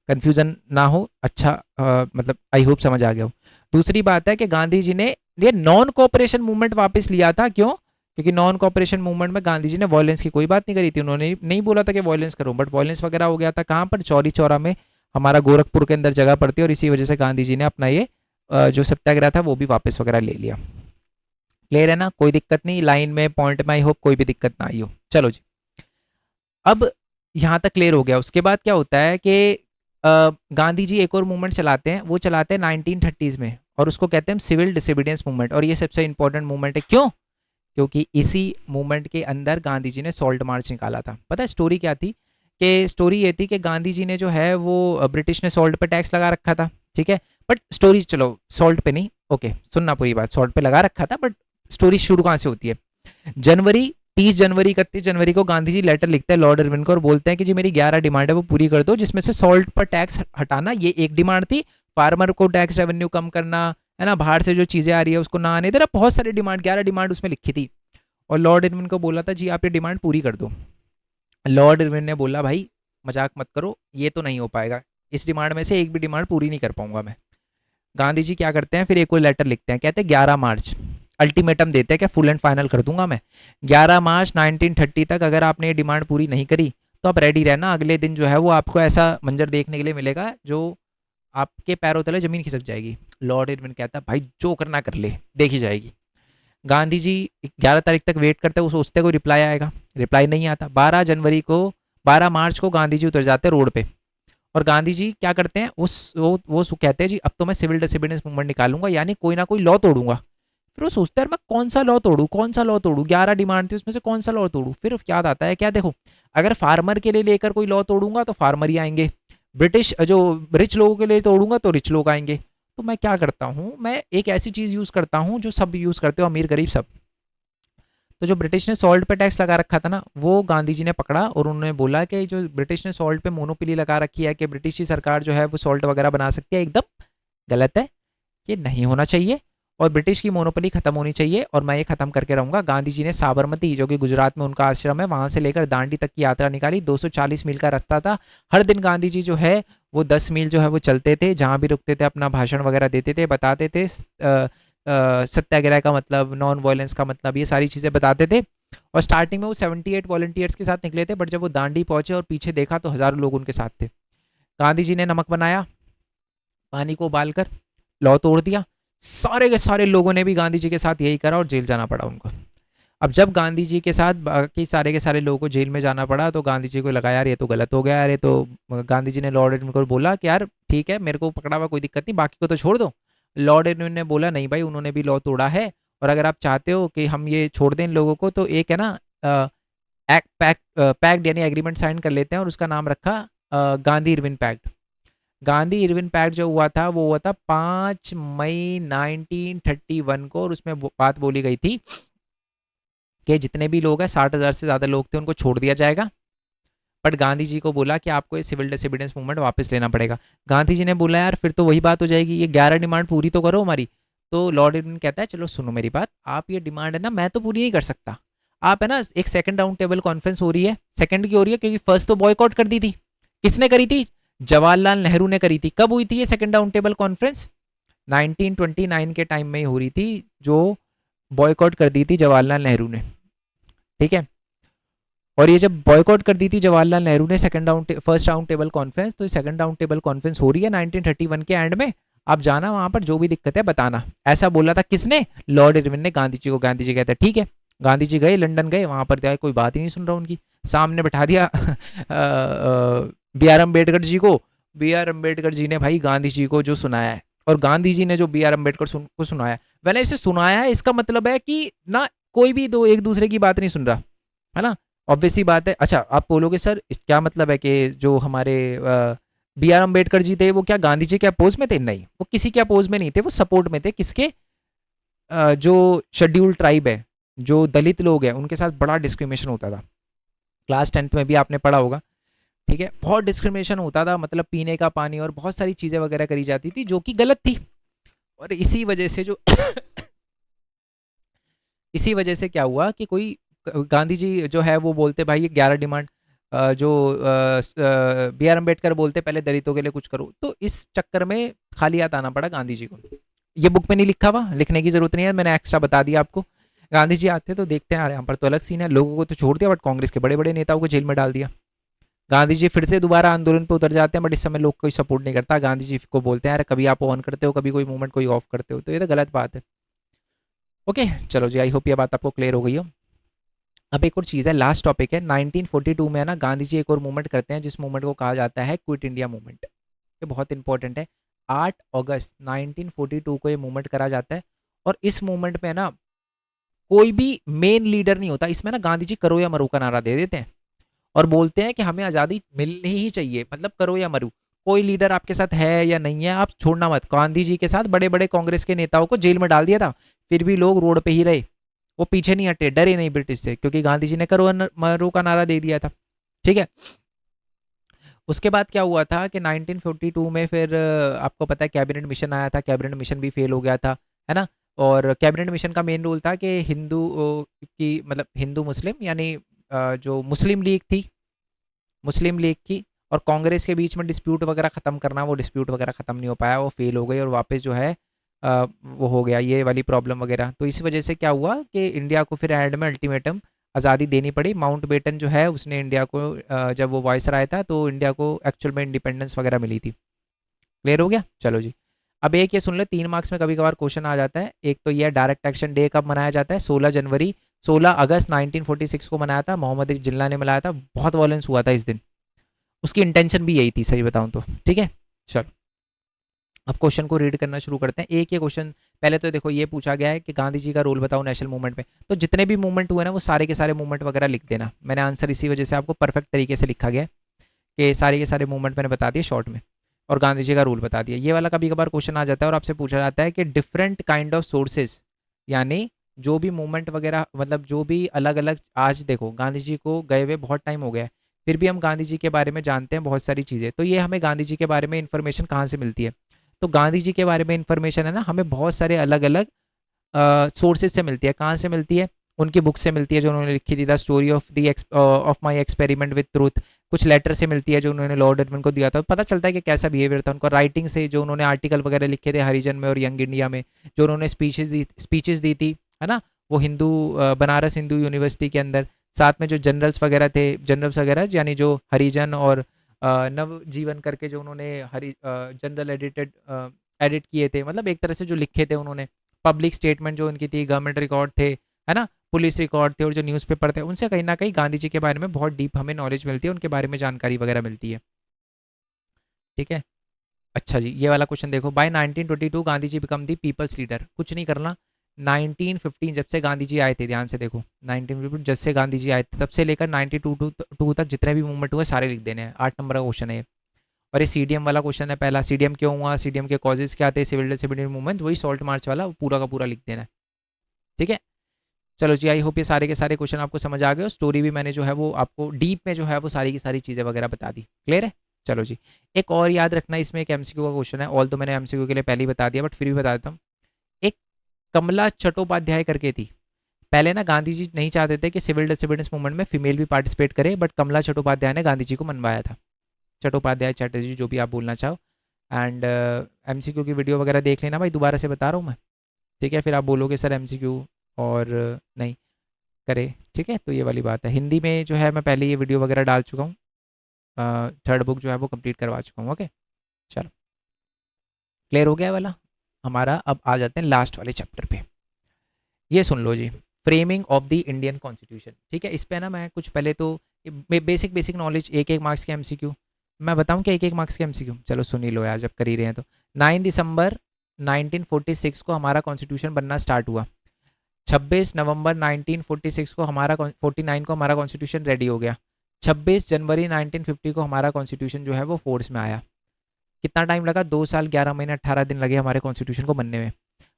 कन्फ्यूजन ना हो, अच्छा मतलब आई होप समझ आ गया हो। दूसरी बात है कि गांधी जी ने ये नॉन कोऑपरेशन मूवमेंट वापस लिया था, क्यों, क्योंकि नॉन कोऑपरेशन मूवमेंट में गांधी जी ने वायलेंस की कोई बात नहीं करी थी, उन्होंने नहीं बोला था कि वायलेंस करो, बट वायलेंस वगैरह हो गया था कहाँ पर, चौरी चौरा में, हमारा गोरखपुर के अंदर जगह पड़ती है, और इसी वजह से गांधी जी ने अपना ये जो सत्याग्रह था वो भी वापस वगैरह ले लिया। क्लियर है ना, कोई दिक्कत नहीं, लाइन में पॉइंट में आई होप कोई भी दिक्कत ना आई हो। चलो जी, अब यहाँ तक क्लियर हो गया। उसके बाद क्या होता है कि गांधी जी एक और मूवमेंट चलाते हैं, वो चलाते हैं 1930s में, और उसको कहते हैं सिविल डिसोबीडियंस मूवमेंट, और ये सबसे इंपॉर्टेंट मूवमेंट है। क्यों, क्योंकि इसी मूवमेंट के अंदर गांधी जी ने सॉल्ट मार्च निकाला था। पता है स्टोरी क्या थी, कि स्टोरी ये थी कि गांधी जी ने जो है वो ब्रिटिश ने सॉल्ट पे टैक्स लगा रखा था। ठीक है, बट स्टोरी चलो सॉल्ट पे नहीं, ओके सुनना पूरी बात, सॉल्ट पे लगा रखा था, बट स्टोरी शुरू कहाँ से होती है। जनवरी 30 जनवरी 31 जनवरी को गांधी जी लेटर लिखते हैं लॉर्ड इरविन को, और बोलते हैं कि जी मेरी 11 डिमांड है वो पूरी कर दो, जिसमें से सॉल्ट पर टैक्स हटाना ये एक डिमांड थी, फार्मर को टैक्स रेवेन्यू कम करना, है ना, बाहर से जो चीज़ें आ रही है उसको ना आने देना, बहुत सारी डिमांड, 11 डिमांड उसमें लिखी थी। और लॉर्ड इरविन को बोला था जी आप ये डिमांड पूरी कर दो। लॉर्ड इरविन ने बोला भाई मजाक मत करो, ये तो नहीं हो पाएगा, इस डिमांड में से एक भी डिमांड पूरी नहीं कर पाऊंगा मैं। गांधी जी क्या करते हैं, फिर एक और लेटर लिखते हैं, कहते हैं 11 मार्च, अल्टीमेटम देते हैं कि फुल एंड फाइनल कर दूंगा मैं, 11 मार्च 1930 तक अगर आपने ये डिमांड पूरी नहीं करी तो आप रेडी रहना, अगले दिन जो है वो आपको ऐसा मंजर देखने के लिए मिलेगा जो आपके पैरों तले जमीन खिसक जाएगी। लॉर्ड इरविन कहता है भाई जो करना कर ले, देखी जाएगी। गांधी जी 11 तारीख तक वेट करते हैं, वो सोचते कोई रिप्लाई आएगा, रिप्लाई नहीं आता। 12 मार्च को गांधी जी उतर जाते हैं रोड पे, और गांधी जी क्या करते हैं वो कहते हैं जी अब तो मैं सिविल डिसोबीडियंस मूवमेंट निकालूंगा, यानी कोई ना कोई लॉ तोड़ूंगा, फिर वो सोचता है यार मैं कौन सा लॉ तोड़ूं, कौन सा लॉ तोड़ूं, 11 डिमांड थी उसमें से कौन सा लॉ तोड़ूं। फिर याद आता है क्या, देखो अगर फार्मर के लिए लेकर कोई लॉ तोड़ूंगा तो फार्मर ही आएंगे, ब्रिटिश जो रिच लोगों के लिए तोड़ूंगा तो रिच लोग आएंगे। तो मैं क्या करता हूँ, मैं एक ऐसी चीज़ यूज़ करता हूँ जो सब यूज़ करते हो, अमीर गरीब सब। तो जो ब्रिटिश ने सॉल्ट पे टैक्स लगा रखा था ना, वो गांधी जी ने पकड़ा और उन्होंने बोला कि जो ब्रिटिश ने सॉल्ट पे मोनोपोली लगा रखी है कि ब्रिटिश की सरकार जो है वो सॉल्ट वगैरह बना सकती है, एकदम गलत है, ये नहीं होना चाहिए और ब्रिटिश की मोनोपोली खत्म होनी चाहिए और मैं ये खत्म करके रहूंगा। गांधी जी ने साबरमती, जो कि गुजरात में उनका आश्रम है, वहां से लेकर दांडी तक की यात्रा निकाली। 240 मील का रास्ता था। हर दिन गांधी जी जो है वो 10 मील जो है वो चलते थे, जहां भी रुकते थे अपना भाषण वगैरह देते थे, बताते थे सत्याग्रह का मतलब, नॉन वायलेंस का मतलब, ये सारी चीज़ें बताते थे। और स्टार्टिंग में वो 78 वॉलंटियर्स के साथ निकले थे, बट जब वो दांडी पहुंचे और पीछे देखा तो हज़ारों लोग उनके साथ थे। गांधी जी ने नमक बनाया, पानी को उबालकर लॉ तोड़ दिया। सारे के सारे लोगों ने भी गांधी जी के साथ यही करा और जेल जाना पड़ा उनको। अब जब गांधी जी के साथ बाकी सारे के सारे लोगों को जेल में जाना पड़ा तो गांधी जी को लगा यार ये तो गलत हो गया यार, ये तो, गांधी जी ने लॉर्ड इरविन को बोला कि यार ठीक है मेरे को पकड़ा हुआ कोई दिक्कत नहीं, बाकी को तो छोड़ दो। लॉर्ड इरविन ने बोला नहीं भाई, उन्होंने भी लॉ तोड़ा है और अगर आप चाहते हो कि हम ये छोड़ दें इन लोगों को तो एक है ना पैक्ट यानी एग्रीमेंट साइन कर लेते हैं और उसका नाम रखा Gandhi Irwin pact. Gandhi Irwin pact जो हुआ था वो हुआ था 5 मई 1931 को और उसमें बात बोली गई थी कि जितने भी लोग हैं 60,000 से ज़्यादा लोग थे उनको छोड़ दिया जाएगा। बट गांधी जी को बोला कि आपको ये सिविल डिसोबीडियंस मूवमेंट वापस लेना पड़ेगा। गांधी जी ने बोला यार फिर तो वही बात हो जाएगी, ये 11 डिमांड पूरी तो करो हमारी। तो लॉर्ड इरविन कहता है चलो सुनो मेरी बात, आप ये डिमांड है ना मैं तो पूरी नहीं कर सकता, आप है ना, एक सेकंड राउंड टेबल कॉन्फ्रेंस हो रही है, सेकंड की हो रही है क्योंकि फर्स्ट तो बॉयकॉट कर दी थी। किसने करी थी? जवाहरलाल नेहरू ने करी थी। कब हुई थी ये सेकंड राउंड टेबल कॉन्फ्रेंस? 1929 के टाइम में ही हो रही थी, जो बॉयकॉट कर दी थी जवाहरलाल नेहरू ने। ठीक है, और ये जब बॉयकॉट कर दी थी जवाहरलाल नेहरू ने second round first round table conference, तो सेकंड राउंड टेबल कॉन्फ्रेंस हो रही है 1931 के एंड में। आप जाना वहां पर, जो भी दिक्कत है बताना। ऐसा बोला था किसने? लॉर्ड इरविन ने गांधी जी को। गांधी जी कहते हैं ठीक है। गांधी जी गए लंदन, गए वहां पर कोई बात ही नहीं सुन रहा उनकी, सामने बैठा दिया बी आर अम्बेडकर जी को। बी आर अम्बेडकर जी ने भाई गांधी जी को जो सुनाया है, और गांधी जी ने जो बी आर अम्बेडकर को सुनाया, मैंने इसे सुनाया है, इसका मतलब है कि ना कोई भी दो एक दूसरे की बात नहीं सुन रहा है ना। ऑब्वियस सी बात है। अच्छा आप बोलोगे सर क्या मतलब है कि जो हमारे बी आर अम्बेडकर जी थे वो क्या गांधी जी के अपोज में थे? नहीं, वो किसी के अपोज में नहीं थे, वो सपोर्ट में थे। किसके? जो शेड्यूल्ड ट्राइब है, जो दलित लोग हैं, उनके साथ बड़ा डिस्क्रिमिनेशन होता था। क्लास 10th में भी आपने पढ़ा होगा। ठीक है, बहुत डिस्क्रिमिनेशन होता था, मतलब पीने का पानी और बहुत सारी चीज़ें वगैरह करी जाती थी जो कि गलत थी। और इसी वजह से जो इसी वजह से क्या हुआ कि कोई गांधी जी जो है वो बोलते भाई ये 11 डिमांड, जो बी आर अम्बेडकर बोलते पहले दलितों के लिए कुछ करो, तो इस चक्कर में खाली हाथ आना पड़ा गांधी जी को। ये बुक में नहीं लिखा हुआ, लिखने की जरूरत नहीं है, मैंने एक्स्ट्रा बता दिया आपको। गांधी जी आते तो देखते हैं यार यहाँ पर तो अलग सीन है, लोगों को तो छोड़ दिया बट कांग्रेस के बड़े बड़े नेताओं को जेल में डाल दिया। गांधी जी फिर से दोबारा आंदोलन पर उतर जाते हैं, बट इस समय लोग कोई सपोर्ट नहीं करता। गांधी जी को बोलते हैं यार कभी आप ऑन करते हो, कभी कोई मूवमेंट कोई ऑफ करते हो, तो ये तो गलत बात है। ओके चलो जी, आई होप ये बात आपको क्लियर हो गई हो। अब एक और चीज़ है, लास्ट टॉपिक है। 1942 में है ना गांधी जी एक और मूवमेंट करते हैं जिस मूवमेंट को कहा जाता है क्विट इंडिया मूवमेंट। ये बहुत इंपॉर्टेंट है। 8 अगस्त 1942 को ये मूवमेंट करा जाता है और इस मूवमेंट में ना कोई भी मेन लीडर नहीं होता। इसमें ना गांधी जी करो या मरो का नारा दे देते हैं और बोलते हैं कि हमें आज़ादी मिलनी ही चाहिए, मतलब करो या मरो। कोई लीडर आपके साथ है या नहीं है आप छोड़ना मत। गांधी जी के साथ बड़े बड़े कांग्रेस के नेताओं को जेल में डाल दिया था, फिर भी लोग रोड पे ही रहे, वो पीछे नहीं हटे, डरे नहीं ब्रिटिश से, क्योंकि गांधी जी ने करो मरो का नारा दे दिया था। ठीक है, उसके बाद क्या हुआ था कि 1942 में फिर आपको पता है कैबिनेट मिशन आया था, कैबिनेट मिशन भी फेल हो गया था, है ना। और कैबिनेट मिशन का मेन रूल था कि हिंदू की, मतलब हिंदू मुस्लिम यानी जो मुस्लिम लीग थी, मुस्लिम लीग की और कांग्रेस के बीच में डिस्प्यूट वगैरह ख़त्म करना, वो डिस्प्यूट वगैरह ख़त्म नहीं हो पाया, वो फेल हो गई और वापस जो है वो हो गया ये वाली प्रॉब्लम वगैरह। तो इस वजह से क्या हुआ कि इंडिया को फिर एंड में अल्टीमेटम आज़ादी देनी पड़ी। माउंट बेटन जो है उसने इंडिया को जब वो वायसराय था तो इंडिया को एक्चुअल में इंडिपेंडेंस वगैरह मिली थी। क्लियर हो गया? चलो जी, अब एक ये सुन ले, 3 मार्क्स में कभी कभार क्वेश्चन आ जाता है। एक तो ये डायरेक्ट एक्शन डे कब मनाया जाता है? 16 अगस्त 1946 को मनाया था, मोहम्मद अली जिन्ना ने मनाया था। बहुत वॉयलेंस हुआ था इस दिन, उसकी इंटेंशन भी यही थी सही बताऊं तो। ठीक है, चलो अब क्वेश्चन को रीड करना शुरू करते हैं। एक ये क्वेश्चन पहले तो देखो ये पूछा गया है कि गांधी जी का रोल बताओ नेशनल मूवमेंट में, तो जितने भी मूवमेंट हुए ना वो सारे के सारे मूवमेंट वगैरह लिख देना। मैंने आंसर इसी वजह से आपको परफेक्ट तरीके से लिखा गया है कि सारे के सारे मूवमेंट मैंने बता दिए शॉर्ट में, और गांधी जी का रूल बता दिया। ये वाला कभी कभार क्वेश्चन आ जाता है और आपसे पूछा जाता है कि डिफरेंट काइंड ऑफ सोर्सेज, यानी जो भी मूवमेंट वगैरह, मतलब जो भी अलग अलग, आज देखो गांधी जी को गए हुए बहुत टाइम हो गया है, फिर भी हम गांधी जी के बारे में जानते हैं बहुत सारी चीज़ें। तो ये हमें गांधी जी के बारे में इन्फॉर्मेशन कहाँ से मिलती है? तो गांधी जी के बारे में इन्फॉर्मेशन है ना, हमें बहुत सारे अलग अलग सोर्सेज से मिलती है। कहाँ से मिलती है? उनकी बुक से मिलती है जो उन्होंने लिखी थी, the story of my experiment with truth. कुछ लेटर से मिलती है जो उन्होंने लॉर्ड इरविन को दिया था, पता चलता है कि कैसा बिहेवियर था उनका। राइटिंग से, जो उन्होंने आर्टिकल वगैरह लिखे थे हरिजन में और यंग इंडिया में, जो उन्होंने स्पीचेस दी थी, है ना, वो हिंदू बनारस हिंदू यूनिवर्सिटी के अंदर। साथ में जो जनरल्स वगैरह यानी जो हरिजन और नव जीवन करके जो उन्होंने हरि जनरल एडिट किए थे, मतलब एक तरह से जो लिखे थे उन्होंने। पब्लिक स्टेटमेंट जो उनकी थी, गवर्नमेंट रिकॉर्ड थे, है ना, पुलिस रिकॉर्ड थे, और जो न्यूज़पेपर थे, उनसे कहीं ना कहीं गांधी जी के बारे में बहुत डीप हमें नॉलेज मिलती है, उनके बारे में जानकारी वगैरह मिलती है। ठीक है। अच्छा जी, ये वाला क्वेश्चन देखो, by 1922 Gandhi ji become the people's leader. कुछ नहीं करना, 1915 जब से गांधी जी आए थे, ध्यान से देखो, 1915 जब से गांधी जी आए थे तब से लेकर 1922 तक जितने भी मूवमेंट हुए सारे लिख देने हैं। 8 नंबर का क्वेश्चन है ये। और ये सीडीएम वाला क्वेश्चन है पहला, सीडीएम क्यों हुआ, सीडीएम के कॉजेज क्या थे, सिविल डिसोबीडियंस मूवमेंट, वही सॉल्ट मार्च वाला, वो पूरा का पूरा लिख देना है। ठीक है। चलो जी, आई होप ये सारे के सारे क्वेश्चन आपको समझ आ गए, और स्टोरी भी मैंने जो है वो आपको डीप में जो है वो सारी की सारी चीज़ें वगैरह बता दी। क्लियर है? चलो जी, एक और याद रखना, इसमें एक एमसीक्यू का क्वेश्चन है, ऑल तो मैंने एमसीक्यू के लिए पहले ही बता दिया, बट फिर भी बता देता हूँ। एक कमला चट्टोपाध्याय करके थी। पहले ना गांधी जी नहीं चाहते थे कि सिविल डिसोबीडियंस मूवमेंट में फीमेल भी पार्टिसिपेट करे, बट कमला चट्टोपाध्याय ने गांधी जी को मनवाया था। चट्टोपाध्याय, चैटर्जी, जो भी आप बोलना चाहो। एंड एमसीक्यू की वीडियो वगैरह देख लेना भाई, दोबारा से बता रहा हूँ मैं। ठीक है, फिर आप बोलोगे सर एमसीक्यू और नहीं करे। ठीक है, तो ये वाली बात है। हिंदी में जो है मैं पहले ये वीडियो वगैरह डाल चुका हूँ, थर्ड बुक जो है वो कंप्लीट करवा चुका हूँ। ओके, चलो, क्लियर हो गया है वाला हमारा। अब आ जाते हैं लास्ट वाले चैप्टर पे। ये सुन लो जी, framing of the Indian constitution. ठीक है, इस पे ना मैं कुछ पहले तो बेसिक बेसिक नॉलेज, एक एक मार्क्स के एमसीक्यू मैं बताऊं क्या, एक एक मार्क्स के एमसीक्यू, चलो सुन ही लो यार जब कर ही रहे हैं तो। 9 दिसंबर 1946 को हमारा कॉन्स्टिट्यूशन बनना स्टार्ट हुआ। 26 नवंबर 1946 को हमारा 49 को हमारा कॉन्स्टिट्यूशन रेडी हो गया। 26 जनवरी 1950 को हमारा कॉन्स्टिट्यूशन जो है वो फोर्स में आया। कितना टाइम लगा? 2 साल 11 महीने 18 दिन लगे हमारे कॉन्स्टिट्यूशन को बनने में।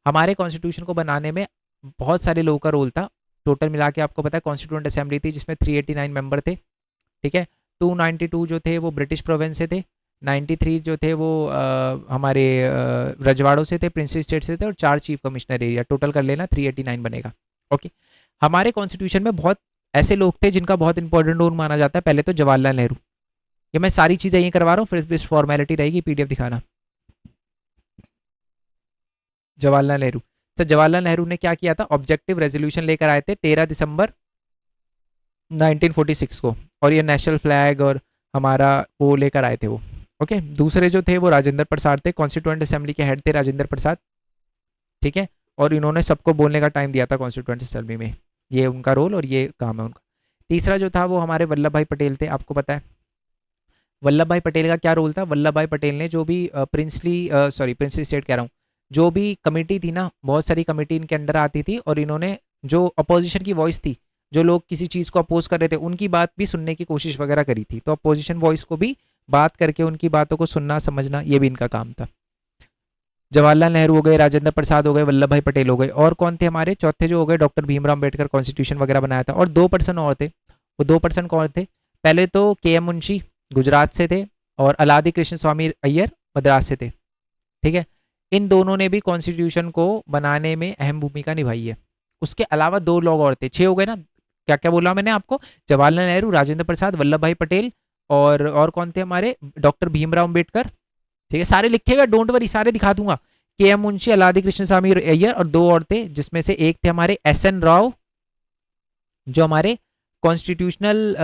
हमारे कॉन्स्टिट्यूशन को बनाने में बहुत सारे लोगों का रोल था। टोटल मिला के आपको पता है कॉन्स्टिट्यूंट असेंबली थी जिसमें 389 मेंबर थे। ठीक है, 292 जो थे वो ब्रिटिश प्रोविंस से थे, 93 जो थे वो हमारे रजवाड़ों से थे, प्रिंसी स्टेट से थे, और 4 चीफ कमिश्नर एरिया, टोटल कर लेना 389 बनेगा। ओके, हमारे कॉन्स्टिट्यूशन में बहुत ऐसे लोग थे जिनका बहुत इंपॉर्टेंट रोल माना जाता है। पहले तो जवाहरलाल नेहरू। ये मैं सारी चीज़ें यही करवा रहा हूँ, फिर इस फॉर्मेलिटी रहेगी पीडीएफ दिखाना। जवाहरलाल नेहरू, सर जवाहरलाल नेहरू ने क्या किया था? ऑब्जेक्टिव रेजोल्यूशन लेकर आए थे 13 दिसंबर 1946 को, और ये नेशनल फ्लैग और हमारा वो लेकर आए थे वो। ओके, दूसरे जो थे वो राजेंद्र प्रसाद थे, कॉन्स्टिट्यूएंट असेंबली के हेड थे राजेंद्र प्रसाद। ठीक है, और इन्होंने सबको बोलने का टाइम दिया था कॉन्स्टिट्यूएंट असेंबली में, ये उनका रोल और ये काम है उनका। तीसरा जो था वो हमारे वल्लभ भाई पटेल थे, आपको पता है वल्लभ भाई पटेल का क्या रोल था। वल्लभ भाई पटेल ने जो भी प्रिंसली स्टेट कह रहा हूँ, जो भी कमेटी थी ना, बहुत सारी कमेटी इनके अंडर आती थी, और इन्होंने जो अपोजिशन की वॉइस थी, जो लोग किसी चीज़ को अपोज कर रहे थे, उनकी बात भी सुनने की कोशिश वगैरह करी थी। तो अपोजिशन वॉइस को भी बात करके उनकी बातों को सुनना समझना, ये भी इनका काम था। जवाहरलाल नेहरू हो गए, राजेंद्र प्रसाद हो गए, वल्लभ भाई पटेल हो गए, और कौन थे हमारे चौथे जो हो गए? डॉक्टर भीमराव अम्बेडकर, कॉन्स्टिट्यूशन वगैरह बनाया था। और 2 पर्सन और थे, वो 2 पर्सन कौन थे? पहले तो के एम मुंशी गुजरात से थे, और अलादी कृष्ण स्वामी अय्यर मद्रास से थे। ठीक है, इन दोनों ने भी कॉन्स्टिट्यूशन को बनाने में अहम भूमिका निभाई है। उसके अलावा 2 लोग और थे, 6 हो गए ना। क्या क्या बोला मैंने आपको? जवाहरलाल नेहरू, राजेंद्र प्रसाद, वल्लभ भाई पटेल, और कौन थे हमारे? डॉक्टर भीमराव अम्बेडकर। ठीक है, सारे लिखे हुए, डोंट वरी, सारे दिखा दूंगा। के एम मुंशी, अलादी कृष्ण स्वामी अय्यर, और 2 और थे, जिसमें से एक थे हमारे एस एन राव, जो हमारे कॉन्स्टिट्यूशनल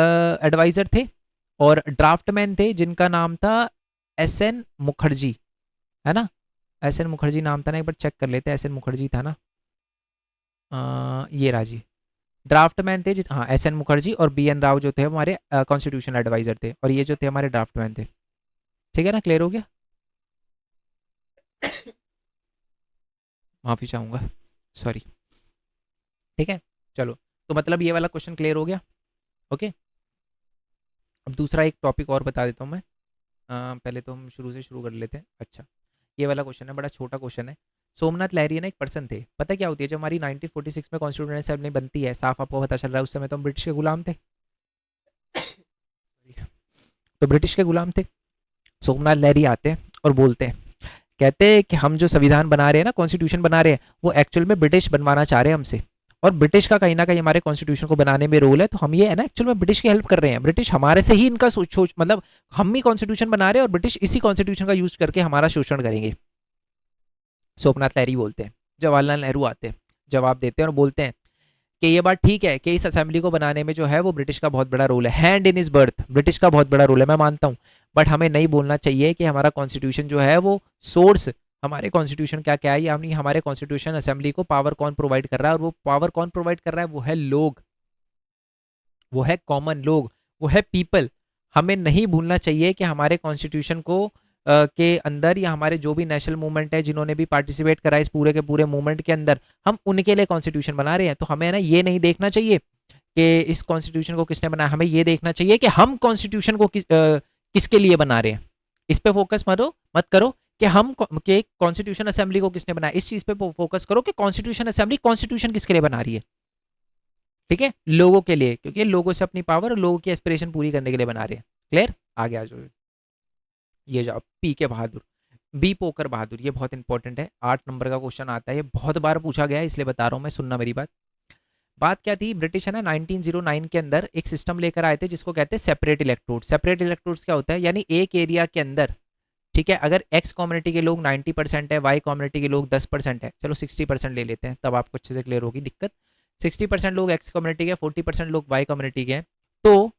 एडवाइजर थे, और ड्राफ्टमैन थे जिनका नाम था एस एन मुखर्जी, है ना। एस एन मुखर्जी नाम था ना, एक बार चेक कर लेते हैं, एस एन मुखर्जी था ना। ये राजी ड्राफ्टमैन थे हाँ, एस एन मुखर्जी, और बी एन राव जो थे हमारे कॉन्स्टिट्यूशनल एडवाइजर थे, और ये जो थे हमारे ड्राफ्टमैन थे। ठीक है ना, क्लियर हो गया? माफ़ी चाहूँगा, सॉरी। ठीक है, चलो, तो मतलब ये वाला क्वेश्चन क्लियर हो गया। ओके, अब दूसरा एक टॉपिक और बता देता हूँ मैं। पहले तो हम शुरू से शुरू कर लेते हैं। अच्छा, ये वाला क्वेश्चन है, बड़ा छोटा क्वेश्चन है। सोमनाथ लहरिया ना एक पर्सन थे, पता क्या होती है, जो हमारी 1946 में कॉन्स्टिट्यूशन असेंबली बनती है, साफ आपको पता चल रहा है उस समय तो हम ब्रिटिश के गुलाम थे। तो ब्रिटिश के गुलाम थे। सोमनाथ लहरिया आते हैं और बोलते हैं, कहते हैं कि हम जो संविधान बना रहे हैं ना, कॉन्स्टिट्यूशन बना रहे हैं, वो एक्चुअल में ब्रिटिश बनवाना चाह रहे हैं हमसे, और ब्रिटिश का कहीं ना कहीं हमारे कॉन्स्टिट्यूशन को बनाने में रोल है, तो हम ये है ना एक्चुअल में ब्रिटिश की हेल्प कर रहे हैं। ब्रिटिश हमारे से ही इनका सोच मतलब हम ही कॉन्स्टिट्यूशन बना रहे हैं और ब्रिटिश इसी कॉन्स्टिट्यूशन का यूज करके हमारा शोषण करेंगे। सोमनाथ लहरी बोलते हैं। जवाहरलाल नेहरू आते हैं, जवाब देते हैं और बोलते हैं कि ये बात ठीक है कि इस असेंबली को बनाने में जो है वो ब्रिटिश का बहुत बड़ा रोल है, hand in is birth, British का बहुत बड़ा रोल है, मैं मानता हूँ। बट हमें नहीं बोलना चाहिए कि हमारा कॉन्स्टिट्यूशन जो है वो सोर्स, हमारे कॉन्स्टिट्यूशन क्या क्या है, यानी हमारे कॉन्स्टिट्यूशन असेंबली को पावर कौन प्रोवाइड कर रहा है, और वो पावर कौन प्रोवाइड कर रहा है, वो है लोग, वो है कॉमन लोग, वो है पीपल। हमें नहीं भूलना चाहिए कि हमारे कॉन्स्टिट्यूशन को के अंदर, या हमारे जो भी नेशनल मूवमेंट है, जिन्होंने भी पार्टिसिपेट करा इस पूरे के पूरे मूवमेंट के अंदर, हम उनके लिए कॉन्स्टिट्यूशन बना रहे हैं। तो हमें ना ये नहीं देखना चाहिए कि इस कॉन्स्टिट्यूशन को किसने बनाया, हमें ये देखना चाहिए कि हम कॉन्स्टिट्यूशन को किसके लिए बना रहे हैं। इस पे फोकस मत करो कि हम के कॉन्स्टिट्यूशन असेंबली को किसने बनाया, इस चीज पे फोकस करो कि कॉन्स्टिट्यूशन असेंबली कॉन्स्टिट्यूशन किसके लिए बना रही है। ठीक है, लोगों के लिए, क्योंकि लोगों से अपनी पावर और लोगों की एस्पिरेशन पूरी करने के लिए बना रहे हैं। क्लियर, आगे आ जाओ। ये जाओ, पी के बहादुर, बी पोकर बहादुर, ये बहुत इंपॉर्टेंट है, 8 नंबर का क्वेश्चन आता है, ये बहुत बार पूछा गया है, इसलिए बता रहा हूँ मैं, सुनना मेरी बात। बात क्या थी, ब्रिटिश है ना 1909 के अंदर एक सिस्टम लेकर आए थे जिसको कहते हैं सेपरेट इलेक्ट्रोड। सेपरेट इलेक्ट्रोड्स क्या होता है, यानी एक एरिया के अंदर, ठीक है, अगर एक्स कम्युनिटी के लोग 90% है, वाई कम्युनिटी के लोग 10% है, चलो 60% ले लेते हैं, तब आपको अच्छे से क्लियर होगी दिक्कत। 60% लोग एक्स कम्युनिटी के, 40% लोग वाई कम्युनिटी के हैं, तो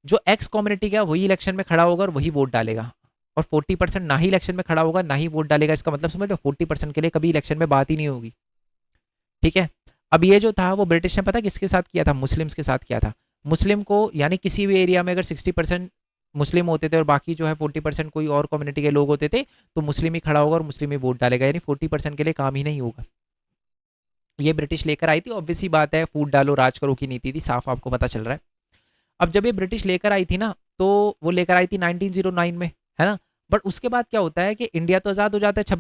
जो एक्स कम्युनिटी का वही इलेक्शन में खड़ा होगा और वही वोट डालेगा, और 40% ना ही इलेक्शन में खड़ा होगा ना ही वोट डालेगा। इसका मतलब समझ लो, 40% के लिए कभी इलेक्शन में बात ही नहीं होगी। ठीक है, अब ये जो था वो ब्रिटिश ने पता किसके साथ किया था, मुस्लिम्स के साथ किया था। मुस्लिम को, यानी किसी भी एरिया में अगर 60% मुस्लिम होते थे और बाकी जो है 40% कोई और कम्युनिटी के लोग होते थे, तो मुस्लिम ही खड़ा होगा और मुस्लिम ही वोट डालेगा, यानी 40% के लिए काम ही नहीं होगा। ये ब्रिटिश लेकर आई थी, ऑब्वियस सी बात है, फूट डालो राज करो की नीति थी, साफ आपको पता चल रहा है। अब जब ये ब्रिटिश लेकर आई थी ना, तो वो लेकर आई थी 1909 में, है ना। बट उसके बाद क्या होता है कि इंडिया तो आज़ाद हो जाता है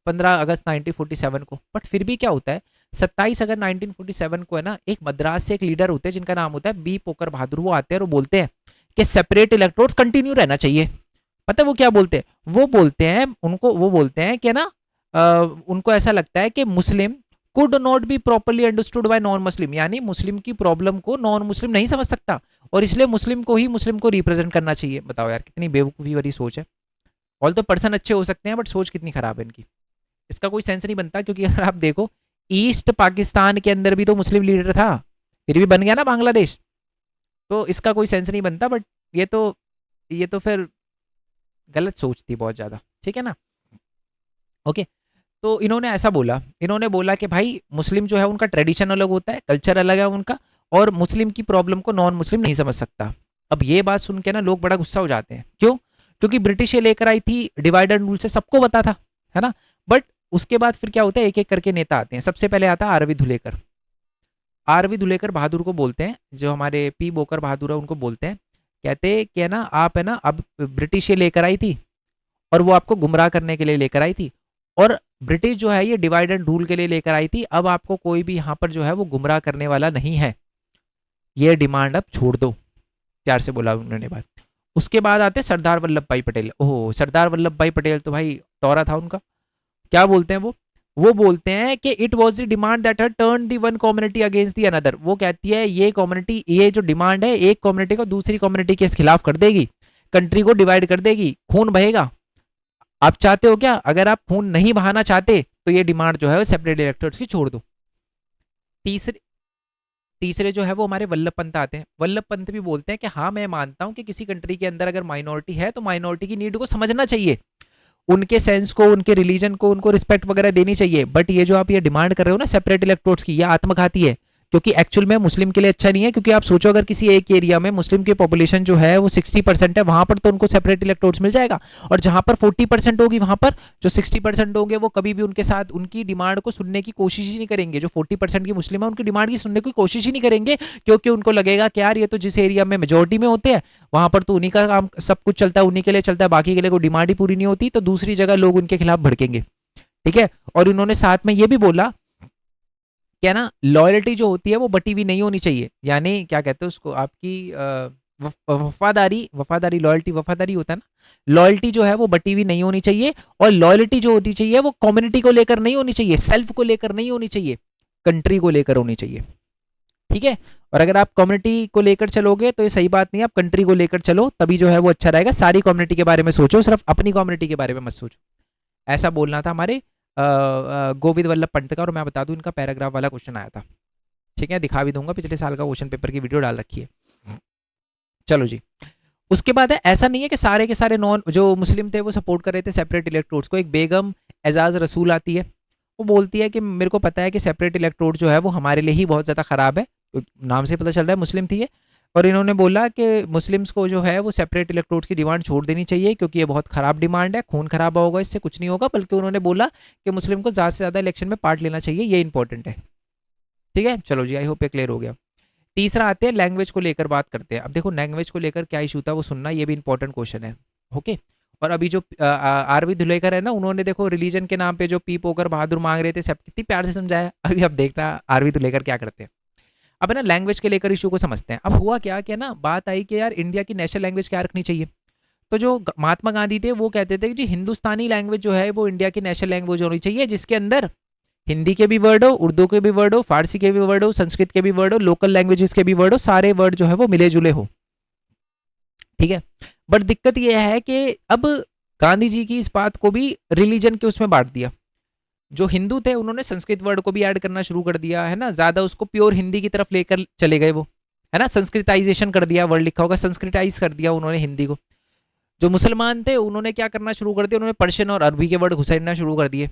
15 अगस्त 1947 को, बट फिर भी क्या होता है, 27 अगस्त 1947 को है ना, एक मद्रास से एक लीडर होते हैं जिनका नाम होता है बी पोकर बहादुर। वो आते हैं और बोलते हैं कि सेपरेट इलेक्ट्रोड्स कंटिन्यू रहना चाहिए। पता है वो क्या बोलते हैं, वो बोलते हैं उनको, वो बोलते हैं कि ना उनको ऐसा लगता है कि मुस्लिम could not be properly understood by non Muslim, यानी मुस्लिम की प्रॉब्लम को नॉन मुस्लिम नहीं समझ सकता, और इसलिए मुस्लिम को ही मुस्लिम को रिप्रेजेंट करना चाहिए। बताओ यार, कितनी बेवकूफ़ी वाली सोच है। ऑल तो पर्सन अच्छे हो सकते हैं, बट सोच कितनी खराब है इनकी, इसका कोई सेंस नहीं बनता। क्योंकि अगर आप देखो, ईस्ट पाकिस्तान के अंदर भी तो मुस्लिम लीडर था, फिर भी बन गया ना बांग्लादेश, तो इसका कोई सेंस नहीं बनता। बट ये तो फिर गलत सोच थी बहुत ज़्यादा, ठीक है ना। ओके, तो इन्होंने ऐसा बोला, इन्होंने बोला कि भाई मुस्लिम जो है उनका ट्रेडिशन अलग होता है, कल्चर अलग है उनका, और मुस्लिम की प्रॉब्लम को नॉन मुस्लिम नहीं समझ सकता। अब ये बात सुन के ना लोग बड़ा गुस्सा हो जाते हैं, क्यों, क्योंकि ब्रिटिश ये लेकर आई थी डिवाइड एंड रूल से, सबको पता था, है ना। बट उसके बाद फिर क्या होता है, एक एक करके नेता आते हैं। सबसे पहले आता है आरवी धुलेकर। आरवी धुलेकर बहादुर को बोलते हैं, जो हमारे पी बोकर बहादुर है उनको बोलते हैं, कहते कि है ना, आप है ना, अब ब्रिटिश ये लेकर आई थी और वो आपको गुमराह करने के लिए लेकर आई थी, और ब्रिटिश जो है ये डिवाइड एंड रूल के लिए लेकर आई थी, अब आपको कोई भी यहाँ पर जो है वो गुमराह करने वाला नहीं है, ये डिमांड अब छोड़ दो, प्यार से बोला उन्होंने बात। उसके बाद आते सरदार वल्लभ भाई पटेल। ओह, सरदार वल्लभ भाई पटेल तो भाई टोरा था उनका। क्या बोलते हैं वो बोलते हैं कि it was the demand that had turn the one community against the another. वो कहती है ये कम्युनिटी, ये जो डिमांड है, एक कम्युनिटी को दूसरी कम्युनिटी के खिलाफ कर देगी, कंट्री को डिवाइड कर देगी, खून बहेगा। आप चाहते हो क्या, अगर आप खून नहीं बहाना चाहते तो ये डिमांड जो है वो सेपरेट इलेक्टोरेट्स की छोड़ दो। तीसरे तीसरे जो है वो हमारे वल्लभ पंत आते हैं। वल्लभ पंत भी बोलते हैं कि हाँ, मैं मानता हूं कि किसी कंट्री के अंदर अगर माइनॉरिटी है तो माइनॉरिटी की नीड को समझना चाहिए, उनके सेंस को, उनके रिलीजन को, उनको रिस्पेक्ट वगैरह देनी चाहिए। बट ये जो आप ये डिमांड कर रहे हो ना सेपरेट इलेक्टोरेट्स की, ये आत्मघाती है। क्योंकि एक्चुअल में मुस्लिम के लिए अच्छा नहीं है, क्योंकि आप सोचो अगर किसी एक एरिया में मुस्लिम की पॉपुलेशन जो है वो 60% है, वहां पर तो उनको सेपरेट इलेक्ट्रोड्स मिल जाएगा, और जहां पर 40% होगी वहां पर जो 60% होंगे वो कभी भी उनके साथ उनकी डिमांड को सुनने की कोशिश ही नहीं करेंगे। जो 40% की मुस्लिम है उनकी डिमांड की सुनने की कोशिश ही नहीं करेंगे, क्योंकि उनको लगेगा कि यार ये तो जिस एरिया में मेजोरिटी में होते हैं वहां पर तो उन्हीं का काम सब कुछ चलता है, उन्हीं के लिए चलता है, बाकी के लिए कोई डिमांड ही पूरी नहीं होती, तो दूसरी जगह लोग उनके खिलाफ भड़केंगे। ठीक है, और इन्होंने साथ में ये भी बोला क्या ना, लॉयल्टी जो होती है वो बटी हुई नहीं होनी चाहिए, यानी क्या कहते हैं उसको, आपकी वफादारी, वफादारी लॉयल्टी, वफादारी होता है ना, लॉयल्टी जो है वो बटी हुई नहीं होनी चाहिए, और लॉयल्टी जो होती चाहिए वो कम्युनिटी को लेकर नहीं होनी चाहिए, सेल्फ को लेकर नहीं होनी चाहिए, कंट्री को लेकर होनी चाहिए। ठीक है, और अगर आप कम्युनिटी को लेकर चलोगे तो ये सही बात नहीं है, आप कंट्री को लेकर चलो तभी जो है वो अच्छा रहेगा। सारी कम्युनिटी के बारे में सोचो, सिर्फ अपनी कम्युनिटी के बारे में मत सोचो। ऐसा बोलना था हमारे गोविंद वल्लभ पंत का, और मैं बता दूं इनका पैराग्राफ वाला क्वेश्चन आया था। ठीक है, दिखा भी दूंगा, पिछले साल का क्वेश्चन पेपर की वीडियो डाल रखी है। चलो जी, उसके बाद है, ऐसा नहीं है कि सारे के सारे नॉन जो मुस्लिम थे वो सपोर्ट कर रहे थे सेपरेट इलेक्ट्रोड्स को। एक बेगम एजाज रसूल आती है, वो बोलती है कि मेरे को पता है कि सेपरेट इलेक्ट्रोड जो है वो हमारे लिए ही बहुत ज़्यादा ख़राब है, नाम से पता चल रहा है मुस्लिम थी ये, और इन्होंने बोला कि मुस्लिम्स को जो है वो सेपरेट इलेक्ट्रोड्स की डिमांड छोड़ देनी चाहिए, क्योंकि ये बहुत ख़राब डिमांड है, खून खराबा होगा, इससे कुछ नहीं होगा, बल्कि उन्होंने बोला कि मुस्लिम को ज़्यादा से ज़्यादा इलेक्शन में पार्ट लेना चाहिए, ये इंपॉर्टेंट है। ठीक है, चलो जी, आई होप ये क्लियर हो गया। तीसरा आते हैं लैंग्वेज को लेकर बात करते हैं। अब देखो लैंग्वेज को लेकर क्या इशू था वो सुनना, ये भी इंपॉर्टेंट क्वेश्चन है। ओके, और अभी जो आरवी धुलेकर है ना, उन्होंने देखो रिलीजन के नाम पे जो पीप होकर बहादुर मांग रहे थे, सब कितनी प्यार से समझाया। अभी अब देखना आरवी धुलेकर क्या करते हैं। अब है ना लैंग्वेज के लेकर इशू को समझते हैं। अब हुआ क्या क्या ना, बात आई कि यार इंडिया की नेशनल लैंग्वेज क्या रखनी चाहिए। तो जो महात्मा गांधी थे वो कहते थे कि जी हिंदुस्तानी लैंग्वेज जो है वो इंडिया की नेशनल लैंग्वेज होनी चाहिए, जिसके अंदर हिंदी के भी वर्ड हो, उर्दू के भी वर्ड हो, फारसी के भी वर्ड हो, संस्कृत के भी वर्ड हो, लोकल लैंग्वेजेस के भी वर्ड हो, सारे वर्ड जो है वो मिले जुले हो। ठीक है, बट दिक्कत यह है कि अब गांधी जी की इस बात को भी रिलीजन के उसमें बांट दिया। जो हिंदू थे उन्होंने संस्कृत वर्ड को भी ऐड करना शुरू कर दिया है ना, ज्यादा उसको प्योर हिंदी की तरफ लेकर चले गए वो, है ना, संस्कृताइजेशन कर दिया, वर्ड लिखा होगा संस्कृताइज कर दिया उन्होंने हिंदी को। जो मुसलमान थे उन्होंने क्या करना शुरू कर दिया, उन्होंने पर्शियन और अरबी के वर्ड घुसेड़ना शुरू कर दिए,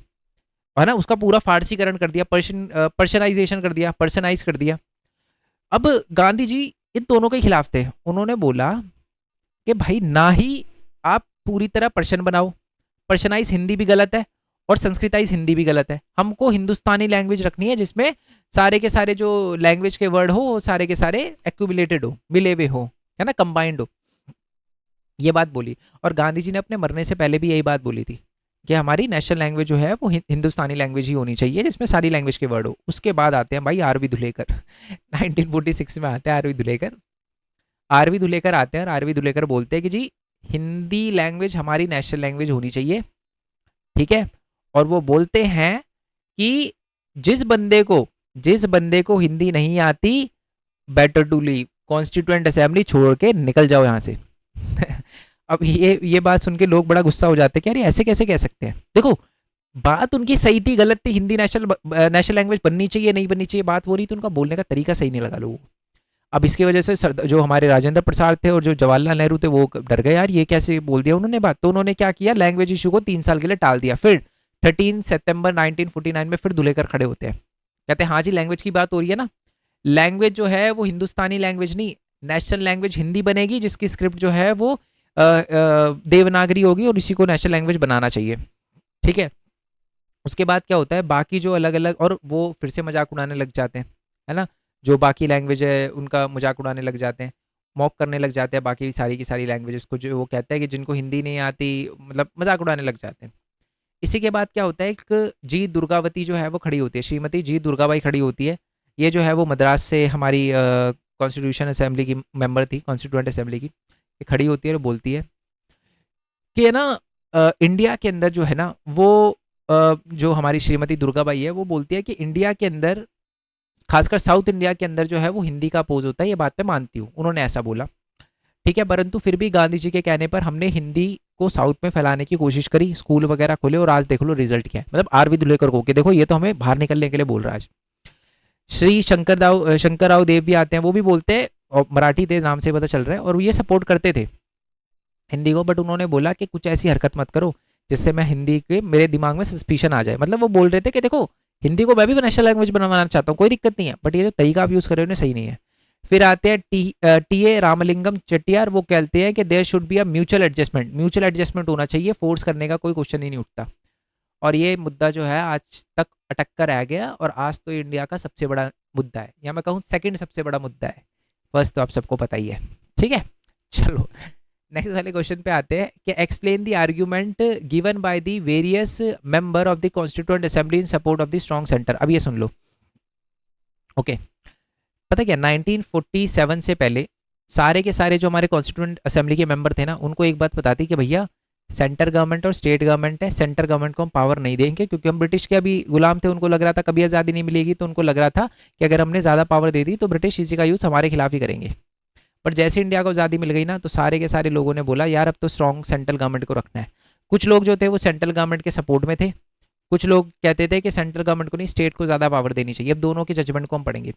है ना, उसका पूरा फारसीकरण कर दिया, पर्शियनाइजेशन कर दिया, पर्सनाइज कर दिया। अब गांधी जी इन दोनों के खिलाफ थे। उन्होंने बोला कि भाई ना ही आप पूरी तरह पर्शियन बनाओ, पर्शियनाइज हिंदी भी गलत है और संस्कृताइज हिंदी भी गलत है, हमको हिंदुस्तानी लैंग्वेज रखनी है जिसमें सारे के सारे जो लैंग्वेज के वर्ड हो सारे के सारे एक्यूमुलेटेड हो, मिले हुए हो, है ना, कंबाइंड हो। ये बात बोली, और गांधी जी ने अपने मरने से पहले भी यही बात बोली थी कि हमारी नेशनल लैंग्वेज जो है वो हिंदुस्तानी लैंग्वेज ही होनी चाहिए, जिसमें सारी लैंग्वेज के वर्ड हो। उसके बाद आते हैं भाई आरवी धुलेकर 1946 में आते हैं आरवी धुलेकर। आरवी धुलेकर आते हैं और आरवी धुलेकर बोलते हैं कि जी हिंदी लैंग्वेज हमारी नेशनल लैंग्वेज होनी चाहिए। ठीक है, और वो बोलते हैं कि जिस बंदे को हिंदी नहीं आती, better to leave, constituent assembly छोड़ के निकल जाओ यहाँ से। अब ये बात सुन के लोग बड़ा गुस्सा हो जाते हैं कि यार ऐसे कैसे कह सकते हैं। देखो बात उनकी सही थी, गलत थी, हिंदी नेशनल लैंग्वेज बननी चाहिए नहीं बननी चाहिए बात हो रही, तो उनका बोलने का तरीका सही नहीं लगा लोगों को। अब इसकी वजह से जो हमारे राजेंद्र प्रसाद थे और जो जवाहरलाल नेहरू थे वो डर गए, यार ये कैसे बोल दिया उन्होंने बात। तो उन्होंने क्या किया, लैंग्वेज इशू को 3 साल के लिए टाल दिया। फिर 13 सितंबर 1949 में फिर धुलेकर खड़े होते हैं, कहते हैं हाँ जी लैंग्वेज की बात हो रही है ना, लैंग्वेज जो है वो हिंदुस्तानी लैंग्वेज नहीं, नेशनल लैंग्वेज हिंदी बनेगी, जिसकी स्क्रिप्ट जो है वो देवनागरी होगी, और इसी को नेशनल लैंग्वेज बनाना चाहिए। ठीक है, उसके बाद क्या होता है, बाकी जो अलग अलग, और वो फिर से मजाक उड़ाने लग जाते हैं, है ना, जो बाकी लैंग्वेज है उनका मजाक उड़ाने लग जाते हैं, मॉक करने लग जाते हैं बाकी सारी की सारी लैंग्वेजेस को, जो वो कहते हैं कि जिनको हिंदी नहीं आती, मतलब मजाक उड़ाने लग जाते हैं। इसी के बाद क्या होता है, एक जी दुर्गावती जो है वो खड़ी होती है, श्रीमती जी दुर्गाबाई खड़ी होती है। ये जो है वो मद्रास से हमारी कॉन्स्टिट्यूशन असेंबली की मेंबर थी, कॉन्स्टिट्यूएंट असेंबली की, ये खड़ी होती है और बोलती है कि ना इंडिया के अंदर जो है ना वो जो हमारी श्रीमती दुर्गाबाई है वो बोलती है कि इंडिया के अंदर, खासकर साउथ इंडिया के अंदर जो है वो हिंदी का अपोज होता है, ये बात मैं मानती हूँ, उन्होंने ऐसा बोला। ठीक है, परंतु फिर भी गांधी जी के कहने पर हमने हिंदी को साउथ में फैलाने की कोशिश करी, स्कूल वगैरह खोले, और आज देख लो रिजल्ट क्या है। मतलब आरवी धुलेकर को कि देखो ये तो हमें बाहर निकलने के लिए बोल रहा है आज। श्री शंकर राव देव भी आते हैं, वो भी बोलते हैं, और मराठी थे नाम से पता चल रहा है, और ये सपोर्ट करते थे हिंदी को, बट उन्होंने बोला कि कुछ ऐसी हरकत मत करो जिससे मैं हिंदी के मेरे दिमाग में सस्पिशन आ जाए। मतलब वो बोल रहे थे कि देखो हिंदी को मैं भी नेशनल लैंग्वेज बनवाना चाहता हूँ, कोई दिक्कत नहीं है, बट ये जो तरीका आप यूज़ कर रहे हो ना सही नहीं है। फिर आते हैं टी ए रामलिंगम चेट्टियार, वो कहते हैं कि there should be a mutual adjustment, mutual adjustment होना चाहिए, फोर्स करने का कोई क्वेश्चन ही नहीं उठता। और ये मुद्दा जो है आज तक अटक कर रह गया, और आज तो इंडिया का सबसे बड़ा मुद्दा है, या मैं कहूँ सेकंड सबसे बड़ा मुद्दा है। फर्स्ट तो आप सबको पता ही है, ठीक है। चलो नेक्स्ट वाले क्वेश्चन पे आते हैं कि explain the argument given by the various member of the constituent assembly in support of the strong centre. अब ये सुन लो, ओके। पता क्या 1947 से पहले सारे के सारे जो हमारे कॉन्स्टिट्यूएंट असेंबली के मेंबर थे ना, उनको एक बात बताती कि भैया सेंटर गवर्नमेंट और स्टेट गवर्नमेंट है, सेंटर गवर्नमेंट को हम पावर नहीं देंगे, क्योंकि हम ब्रिटिश के अभी गुलाम थे। उनको लग रहा था कभी आज़ादी नहीं मिलेगी, तो उनको लग रहा था कि अगर हमने ज़्यादा पावर दे दी तो ब्रिटिश इसी का यूज़ हमारे खिलाफ ही करेंगे। पर जैसे इंडिया को आज़ादी मिल गई ना, तो सारे के सारे लोगों ने बोला यार अब तो स्ट्रॉन्ग सेंट्रल गवर्नमेंट को रखना है। कुछ लोग जो थे वो सेंट्रल गवर्नमेंट के सपोर्ट में थे, कुछ लोग कहते थे कि सेंट्रल गवर्नमेंट को नहीं, स्टेट को ज़्यादा पावर देनी चाहिए। अब दोनों के जजमेंट को हम पढ़ेंगे।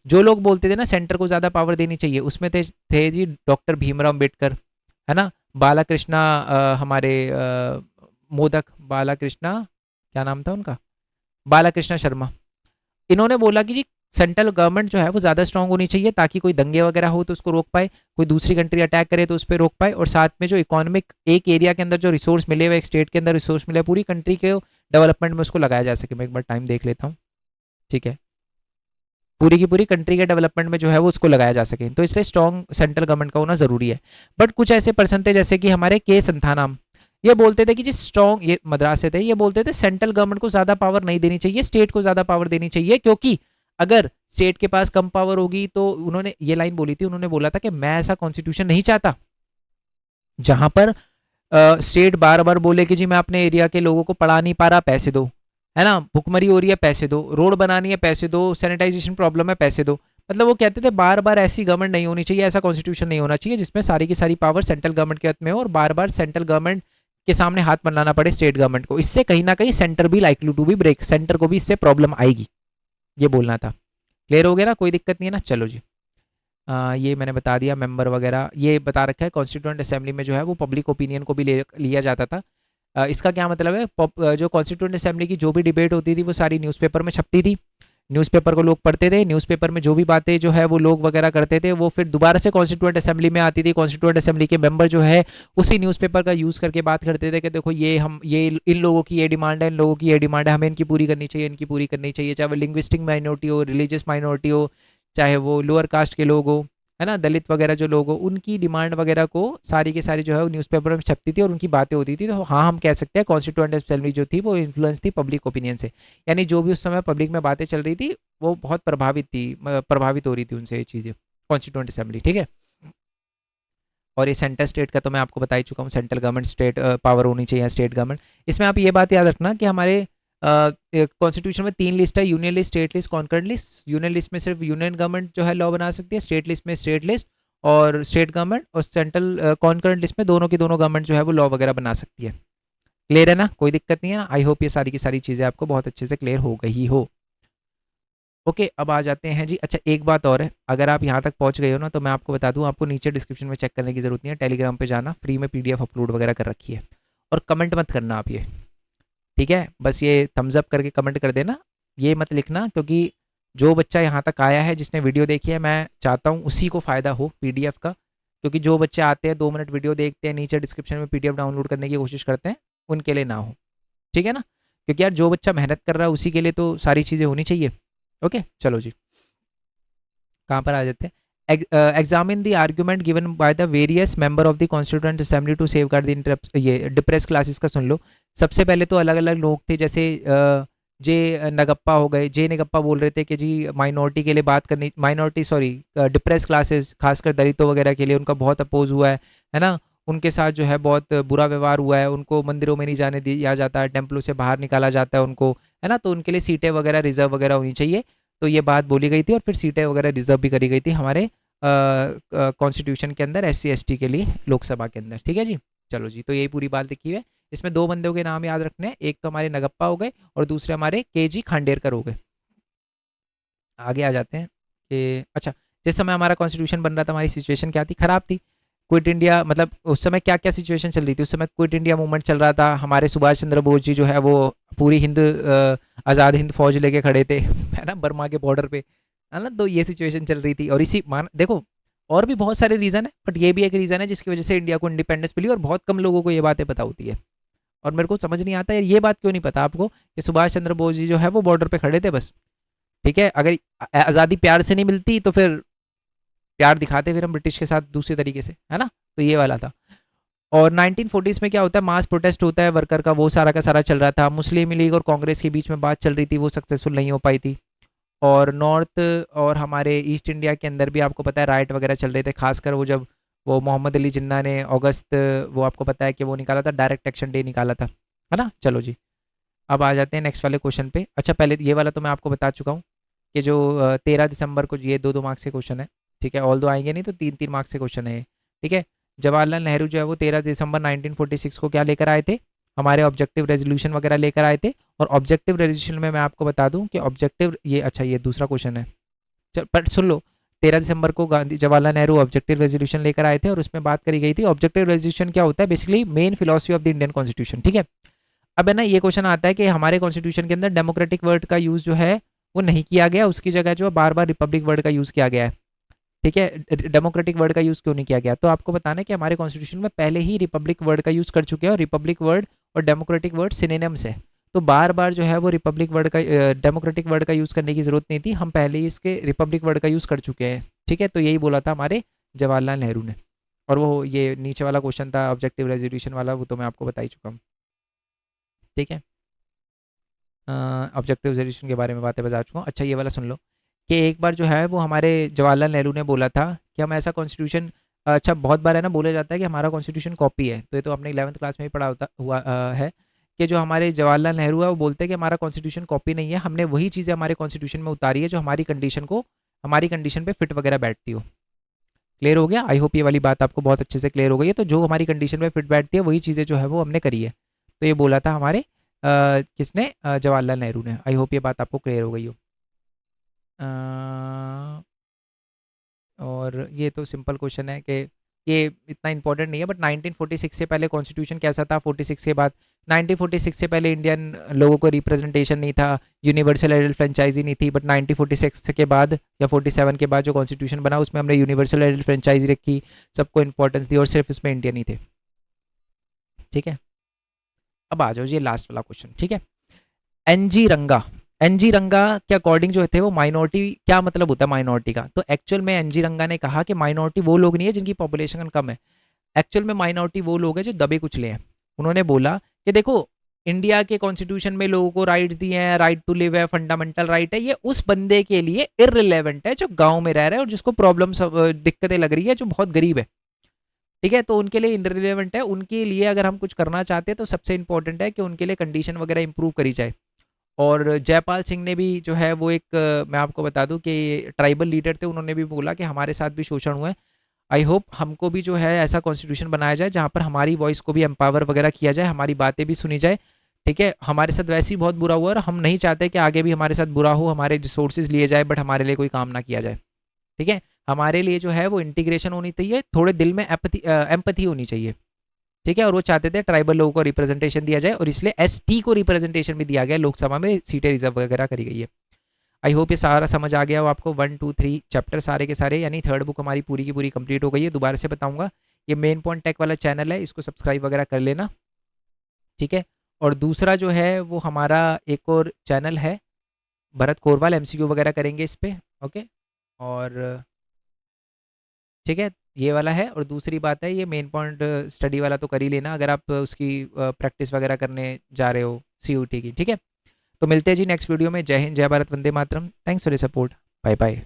जो लोग बोलते थे ना सेंटर को ज़्यादा पावर देनी चाहिए, उसमें थे जी डॉक्टर भीमराव अम्बेडकर, है ना, बालाकृष्णा, हमारे मोदक बालाकृष्णा, क्या नाम था उनका, बालाकृष्णा शर्मा। इन्होंने बोला कि जी सेंट्रल गवर्नमेंट जो है वो ज़्यादा स्ट्रांग होनी चाहिए, ताकि कोई दंगे वगैरह हो तो उसको रोक पाए, कोई दूसरी कंट्री अटैक करे तो उस पर रोक पाए, और साथ में जो इकोनॉमिक एक एरिया के अंदर जो रिसोर्स मिले हुए, एक स्टेट के अंदर रिसोर्स मिले, पूरी कंट्री के डेवलपमेंट में उसको लगाया जा सके। मैं एक बार टाइम देख लेता हूँ, ठीक है, पूरी की पूरी कंट्री के डेवलपमेंट में जो है वो उसको लगाया जा सके, तो इसलिए स्ट्रॉन्ग सेंट्रल गवर्नमेंट का होना जरूरी है। बट कुछ ऐसे पर्सन थे जैसे कि हमारे के संथानाम, ये बोलते थे कि जी स्ट्रॉन्ग, ये मद्रास से थे, ये बोलते थे सेंट्रल गवर्नमेंट को ज्यादा पावर नहीं देनी चाहिए, स्टेट को ज्यादा पावर देनी चाहिए, क्योंकि अगर स्टेट के पास कम पावर होगी तो उन्होंने ये लाइन बोली थी, उन्होंने बोला था कि मैं ऐसा कॉन्स्टिट्यूशन नहीं चाहता जहां पर स्टेट बार बार बोले कि जी मैं अपने एरिया के लोगों को पढ़ा नहीं पा रहा, पैसे दो, है ना, भुखमरी हो रही है, पैसे दो, रोड बनानी है, पैसे दो, सैनिटाइजेशन प्रॉब्लम है, पैसे दो। मतलब वो कहते थे बार बार ऐसी गवर्नमेंट नहीं होनी चाहिए, ऐसा कॉन्स्टिट्यूशन नहीं होना चाहिए जिसमें सारी की सारी पावर सेंट्रल गवर्नमेंट के हाथ में हो, और बार बार सेंट्रल गवर्नमेंट के सामने हाथ मनाना पड़े स्टेट गवर्नमेंट को। इससे कहीं ना कहीं सेंटर भी likely to be break, centre को भी इससे प्रॉब्लम आएगी, ये बोलना था। क्लियर हो गया ना, कोई दिक्कत नहीं है ना। चलो जी, ये मैंने बता दिया, मेंबर वगैरह ये बता रखा है। कॉन्स्टिट्यूएंट असेंबली में जो है वो पब्लिक ओपिनियन को भी लिया जाता था। इसका क्या मतलब है, जो कॉन्स्टिट्यूएंट असेंबली की जो भी डिबेट होती थी वो सारी न्यूज़पेपर में छपती थी, न्यूज़पेपर को लोग पढ़ते थे, न्यूज़पेपर में जो भी बातें जो है वो लोग वगैरह करते थे वो फिर दोबारा से कॉन्स्टिट्यूएंट असेंबली में आती थी। कॉन्स्टिट्यूएंट असेंबली के मेंबर जो है उसी न्यूज़पेपर का यूज़ करके बात करते थे कि देखो ये इन लोगों की ये डिमांड है, इन लोगों की ये डिमांड है, हमें इनकी पूरी करनी चाहिए, इनकी पूरी करनी चाहिए, चाहे वो लिंग्विस्टिक माइनॉरिटी हो, रिलीजियस माइनॉरिटी हो, चाहे वो लोअर कास्ट के लोग हो, है ना, दलित वगैरह जो लोग हो, उनकी डिमांड वगैरह को सारी की सारी जो है वो न्यूज़पेपर में छपती थी और उनकी बातें होती थी। तो हाँ, हम कह सकते हैं कॉन्स्टिट्यूएंट असेंबली जो थी वो इन्फ्लुएंस थी पब्लिक ओपिनियन से, यानी जो भी उस समय पब्लिक में बातें चल रही थी वो बहुत प्रभावित हो रही थी उनसे ये चीज़ें, कॉन्स्टिट्यूएंट असेंबली, ठीक है। और ये सेंटर स्टेट का तो मैं आपको बता ही चुका हूँ, सेंट्रल गवर्नमेंट स्टेट पावर होनी चाहिए, स्टेट गवर्नमेंट। इसमें आप ये बात याद रखना कि हमारे कॉन्स्टिट्यूशन में 3 लिस्ट है, union list, state list, concurrent list. Union list में सिर्फ यूनियन गवर्नमेंट जो है लॉ बना सकती है, स्टेट लिस्ट में स्टेट लिस्ट और स्टेट गवर्नमेंट, और सेंट्रल कॉन्करेंट लिस्ट में दोनों की दोनों गवर्नमेंट जो है वो लॉ वगैरह बना सकती है। क्लियर है ना, कोई दिक्कत नहीं है ना। आई होप ये सारी की सारी चीज़ें आपको बहुत अच्छे से क्लियर हो गई हो। ओके, अब आ जाते हैं जी। अच्छा, एक बात और है, अगर आप यहाँ तक पहुँच गए हो ना तो मैं आपको बता दूँ, आपको नीचे डिस्क्रिप्शन में चेक करने की जरूरत नहीं है, टेलीग्राम पे जाना, फ्री में PDF अपलोड वगैरह कर रखी है। और कमेंट मत करना आप ये, ठीक है, बस ये थम्स अप करके कमेंट कर देना, ये मत लिखना, क्योंकि जो बच्चा यहाँ तक आया है जिसने वीडियो देखी है, मैं चाहता हूँ उसी को फ़ायदा हो PDF का। क्योंकि जो बच्चे आते हैं 2 मिनट वीडियो देखते हैं, नीचे डिस्क्रिप्शन में PDF डाउनलोड करने की कोशिश करते हैं, उनके लिए ना हो, ठीक है ना। क्योंकि यार जो बच्चा मेहनत कर रहा है उसी के लिए तो सारी चीज़ें होनी चाहिए। ओके, चलो जी, कहाँ पर आ जाते हैं। Examine the argument given by the various member of the constituent assembly to safeguard the ये डिप्रेस क्लासेस का सुन लो। सबसे पहले तो अलग अलग लोग थे, जैसे जे नगप्पा हो गए, जे नगप्पा बोल रहे थे कि जी माइनॉरिटी के लिए बात करनी, माइनॉरिटी सॉरी डिप्रेस क्लासेस खासकर दलितों वगैरह के लिए उनका बहुत अपोज हुआ है ना, उनके साथ जो है बहुत बुरा व्यवहार हुआ है, उनको मंदिरों में नहीं जाने दिया जाता है, टेम्पलों से बाहर निकाला जाता है उनको, है ना, तो उनके लिए सीटें वगैरह रिजर्व वगैरह होनी चाहिए। तो ये बात बोली गई थी और फिर सीटें वगैरह रिजर्व भी करी गई थी हमारे कॉन्स्टिट्यूशन के अंदर SC ST के लिए लोकसभा के अंदर, ठीक है जी। चलो जी, तो यही पूरी बात लिखी है। इसमें 2 बंदों के नाम याद रखने हैं, एक तो हमारे नगप्पा हो गए और दूसरे हमारे KG खांडेरकर हो गए। आगे आ जाते हैं कि अच्छा, जिस समय हमारा कॉन्स्टिट्यूशन बन रहा था हमारी सिचुएशन क्या थी, खराब थी। क्विट इंडिया मतलब उस समय क्या क्या सिचुएशन चल रही थी, उस समय क्विट इंडिया मूवमेंट चल रहा था, हमारे सुभाष चंद्र बोस जी जो है वो पूरी आज़ाद हिंद फौज लेके खड़े थे है ना, बर्मा के बॉर्डर पे, है ना। तो ये सिचुएशन चल रही थी और इसी मान देखो और भी बहुत सारे रीज़न है, बट ये भी एक रीज़न है जिसकी वजह से इंडिया को इंडिपेंडेंस मिली, और बहुत कम लोगों को ये बातें पता होती है। और मेरे को समझ नहीं आता है ये बात क्यों नहीं पता आपको कि सुभाष चंद्र बोस जी जो है वो बॉर्डर पे खड़े थे बस। ठीक है, अगर आज़ादी प्यार से नहीं मिलती तो फिर प्यार दिखाते फिर हम ब्रिटिश के साथ दूसरे तरीके से, है ना। तो ये वाला था। और 1940s में क्या होता है, मास प्रोटेस्ट होता है वर्कर का सारा चल रहा था। मुस्लिम लीग और कांग्रेस के बीच में बात चल रही थी, वो सक्सेसफुल नहीं हो पाई थी। और नॉर्थ और हमारे ईस्ट इंडिया के अंदर भी आपको पता है राइट वगैरह चल रहे थे, खासकर वो जब वो मोहम्मद अली जिन्ना ने अगस्त, वो आपको पता है कि वो निकाला था, डायरेक्ट एक्शन डे निकाला था, है ना। चलो जी, अब आ जाते हैं नेक्स्ट वाले क्वेश्चन पे। अच्छा पहले ये वाला तो मैं आपको बता चुका हूँ कि जो 13 दिसंबर को, ये 2-2 मार्क्स के क्वेश्चन है। ठीक है, ऑल दो आएंगे नहीं तो 3-3 मार्क्स के क्वेश्चन है। ठीक है, जवाहरलाल नेहरू जो है वो 13 दिसंबर 1946 को क्या लेकर आए थे, हमारे ऑब्जेक्टिव रेजोल्यूशन वगैरह लेकर आए थे। और ऑब्जेक्टिव रेजोल्यूशन में मैं आपको बता दूं कि ऑब्जेक्टिव ये, अच्छा ये दूसरा क्वेश्चन है, चल पर सुन लो। 13 दिसंबर को गांधी जवाहरलाल नेहरू ऑब्जेक्टिव रेजोल्यूशन लेकर आए थे और उसमें बात करी गई थी। ऑब्जेक्टिव रेजोल्यूशन क्या होता है, basically main philosophy of the Indian constitution. ठीक है, अब है ना ये क्वेश्चन आता है कि हमारे कॉन्स्टिट्यूशन के अंदर डेमोक्रेटिक वर्ड का यूज जो है वो नहीं किया गया, उसकी जगह जो बार बार रिपब्लिक वर्ड का यूज किया गया है। ठीक है, डेमोक्रेटिक वर्ड का यूज क्यों नहीं किया गया, तो आपको बताना है कि हमारे कॉन्स्टिट्यूशन में पहले ही रिपब्लिक वर्ड का यूज कर चुके हैं, और रिपब्लिक वर्ड और डेमोक्रेटिक वर्ड सिनोनिम्स है। तो बार बार जो है वो रिपब्लिक वर्ड का डेमोक्रेटिक वर्ड का यूज करने की जरूरत नहीं थी, हम पहले ही इसके रिपब्लिक वर्ड का यूज कर चुके हैं। ठीक है, तो यही बोला था हमारे जवाहरलाल नेहरू ने। और वो ये नीचे वाला क्वेश्चन था ऑब्जेक्टिव रेजोल्यूशन वाला, वो तो मैं आपको बता ही चुका हूँ। ठीक है, ऑब्जेक्टिव रेजोल्यूशन के बारे में बातें बता चुका हूँ। अच्छा ये वाला सुन लो कि एक बार जो है वो हमारे जवाहरलाल नेहरू ने बोला था कि हम ऐसा कॉन्स्टिट्यूशन, अच्छा बहुत बार है ना बोला जाता है कि हमारा कॉन्स्टिट्यूशन कॉपी है, तो ये तो आपने 11th क्लास में ही पढ़ा होता हुआ है कि जो हमारे जवाहरलाल नेहरू है वो बोलते हैं कि हमारा कॉन्स्टिट्यूशन कॉपी नहीं है, हमने वही चीज़ें हमारे कॉन्स्टिट्यूशन में उतारी है जो हमारी कंडीशन पे फिट वगैरह बैठती हो। क्लियर हो गया, आई होप ये वाली बात आपको बहुत अच्छे से क्लियर हो गई है। तो जो हमारी कंडीशन पे फिट बैठती है वही चीज़ें जो है वो हमने करी है। तो ये बोला था हमारे किसने, जवाहरलाल नेहरू ने। आई होप ये बात आपको क्लियर हो गई हो। अ, और ये तो सिंपल क्वेश्चन है कि ये इतना इंपॉर्टेंट नहीं है, बट 1946 से पहले कॉन्स्टिट्यूशन कैसा था, 46 के बाद। 1946 से पहले इंडियन लोगों को रिप्रेजेंटेशन नहीं था, यूनिवर्सल एडल्ट फ्रेंचाइजी नहीं थी, बट 1946 के बाद या 47 के बाद जो कॉन्स्टिट्यूशन बना उसमें हमने यूनिवर्सल एडल्ट फ्रेंचाइजी रखी, सबको इंपॉर्टेंस दी, और सिर्फ इसमें इंडिया नहीं थे। ठीक है, अब आ जाओ ये लास्ट वाला क्वेश्चन। ठीक है, एनजी रंगा, एनजी रंगा के अकॉर्डिंग जो थे वो माइनॉरिटी, क्या मतलब होता है माइनॉरिटी का, तो एक्चुअल में एनजी रंगा ने कहा कि माइनॉरिटी वो लोग नहीं है जिनकी पॉपुलेशन कम है, एक्चुअल में माइनॉरिटी वो लोग हैं जो दबे कुचले हैं। उन्होंने बोला कि देखो इंडिया के कॉन्स्टिट्यूशन में लोगों को राइट्स दिए हैं, राइट टू लिव है, फंडामेंटल राइट है, ये उस बंदे के लिए इररिलेवेंट है जो गांव में रह रहा है और जिसको प्रॉब्लम दिक्कतें लग रही है, जो बहुत गरीब है। ठीक है, तो उनके लिए इनरिलेवेंट है, उनके लिए अगर हम कुछ करना चाहते हैं तो सबसे इंपॉर्टेंट है कि उनके लिए कंडीशन वगैरह इंप्रूव करी जाए। और जयपाल सिंह ने भी जो है वो एक मैं आपको बता दूं कि ट्राइबल लीडर थे, उन्होंने भी बोला कि हमारे साथ भी शोषण हुआ है, आई होप हमको भी जो है ऐसा कॉन्स्टिट्यूशन बनाया जाए जहाँ पर हमारी वॉइस को भी एम्पावर वगैरह किया जाए, हमारी बातें भी सुनी जाए। ठीक है, हमारे साथ वैसे ही बहुत बुरा हुआ और हम नहीं चाहते कि आगे भी हमारे साथ बुरा हो, हमारे रिसोर्सेज लिए जाए बट हमारे लिए कोई काम ना किया जाए। ठीक है, हमारे लिए जो है वो इंटीग्रेशन होनी चाहिए, थोड़े दिल में एम्पथी होनी चाहिए। ठीक है, और वो चाहते थे ट्राइबल लोगों को रिप्रेजेंटेशन दिया जाए, और इसलिए एसटी को रिप्रेजेंटेशन भी दिया गया, लोकसभा में सीटें रिजर्व वगैरह करी गई है। आई होप ये सारा समझ आ गया हो आपको, 1 2 3 चैप्टर सारे के सारे, यानी थर्ड बुक हमारी पूरी की पूरी कंप्लीट हो गई है। दोबारा से बताऊंगा, ये मेन पॉइंट टेक वाला चैनल है, इसको सब्सक्राइब वगैरह कर लेना। ठीक है, और दूसरा जो है वो हमारा एक और चैनल है भरत कोरवाल, एमसीक्यू वगैरह करेंगे इस पर। ओके, और ठीक है ये वाला है, और दूसरी बात है ये मेन पॉइंट स्टडी वाला तो कर ही लेना अगर आप उसकी प्रैक्टिस वगैरह करने जा रहे हो सीयूटी की। ठीक है, तो मिलते हैं जी नेक्स्ट वीडियो में। जय हिंद, जय भारत, वंदे मातरम। Thanks for the support, bye bye.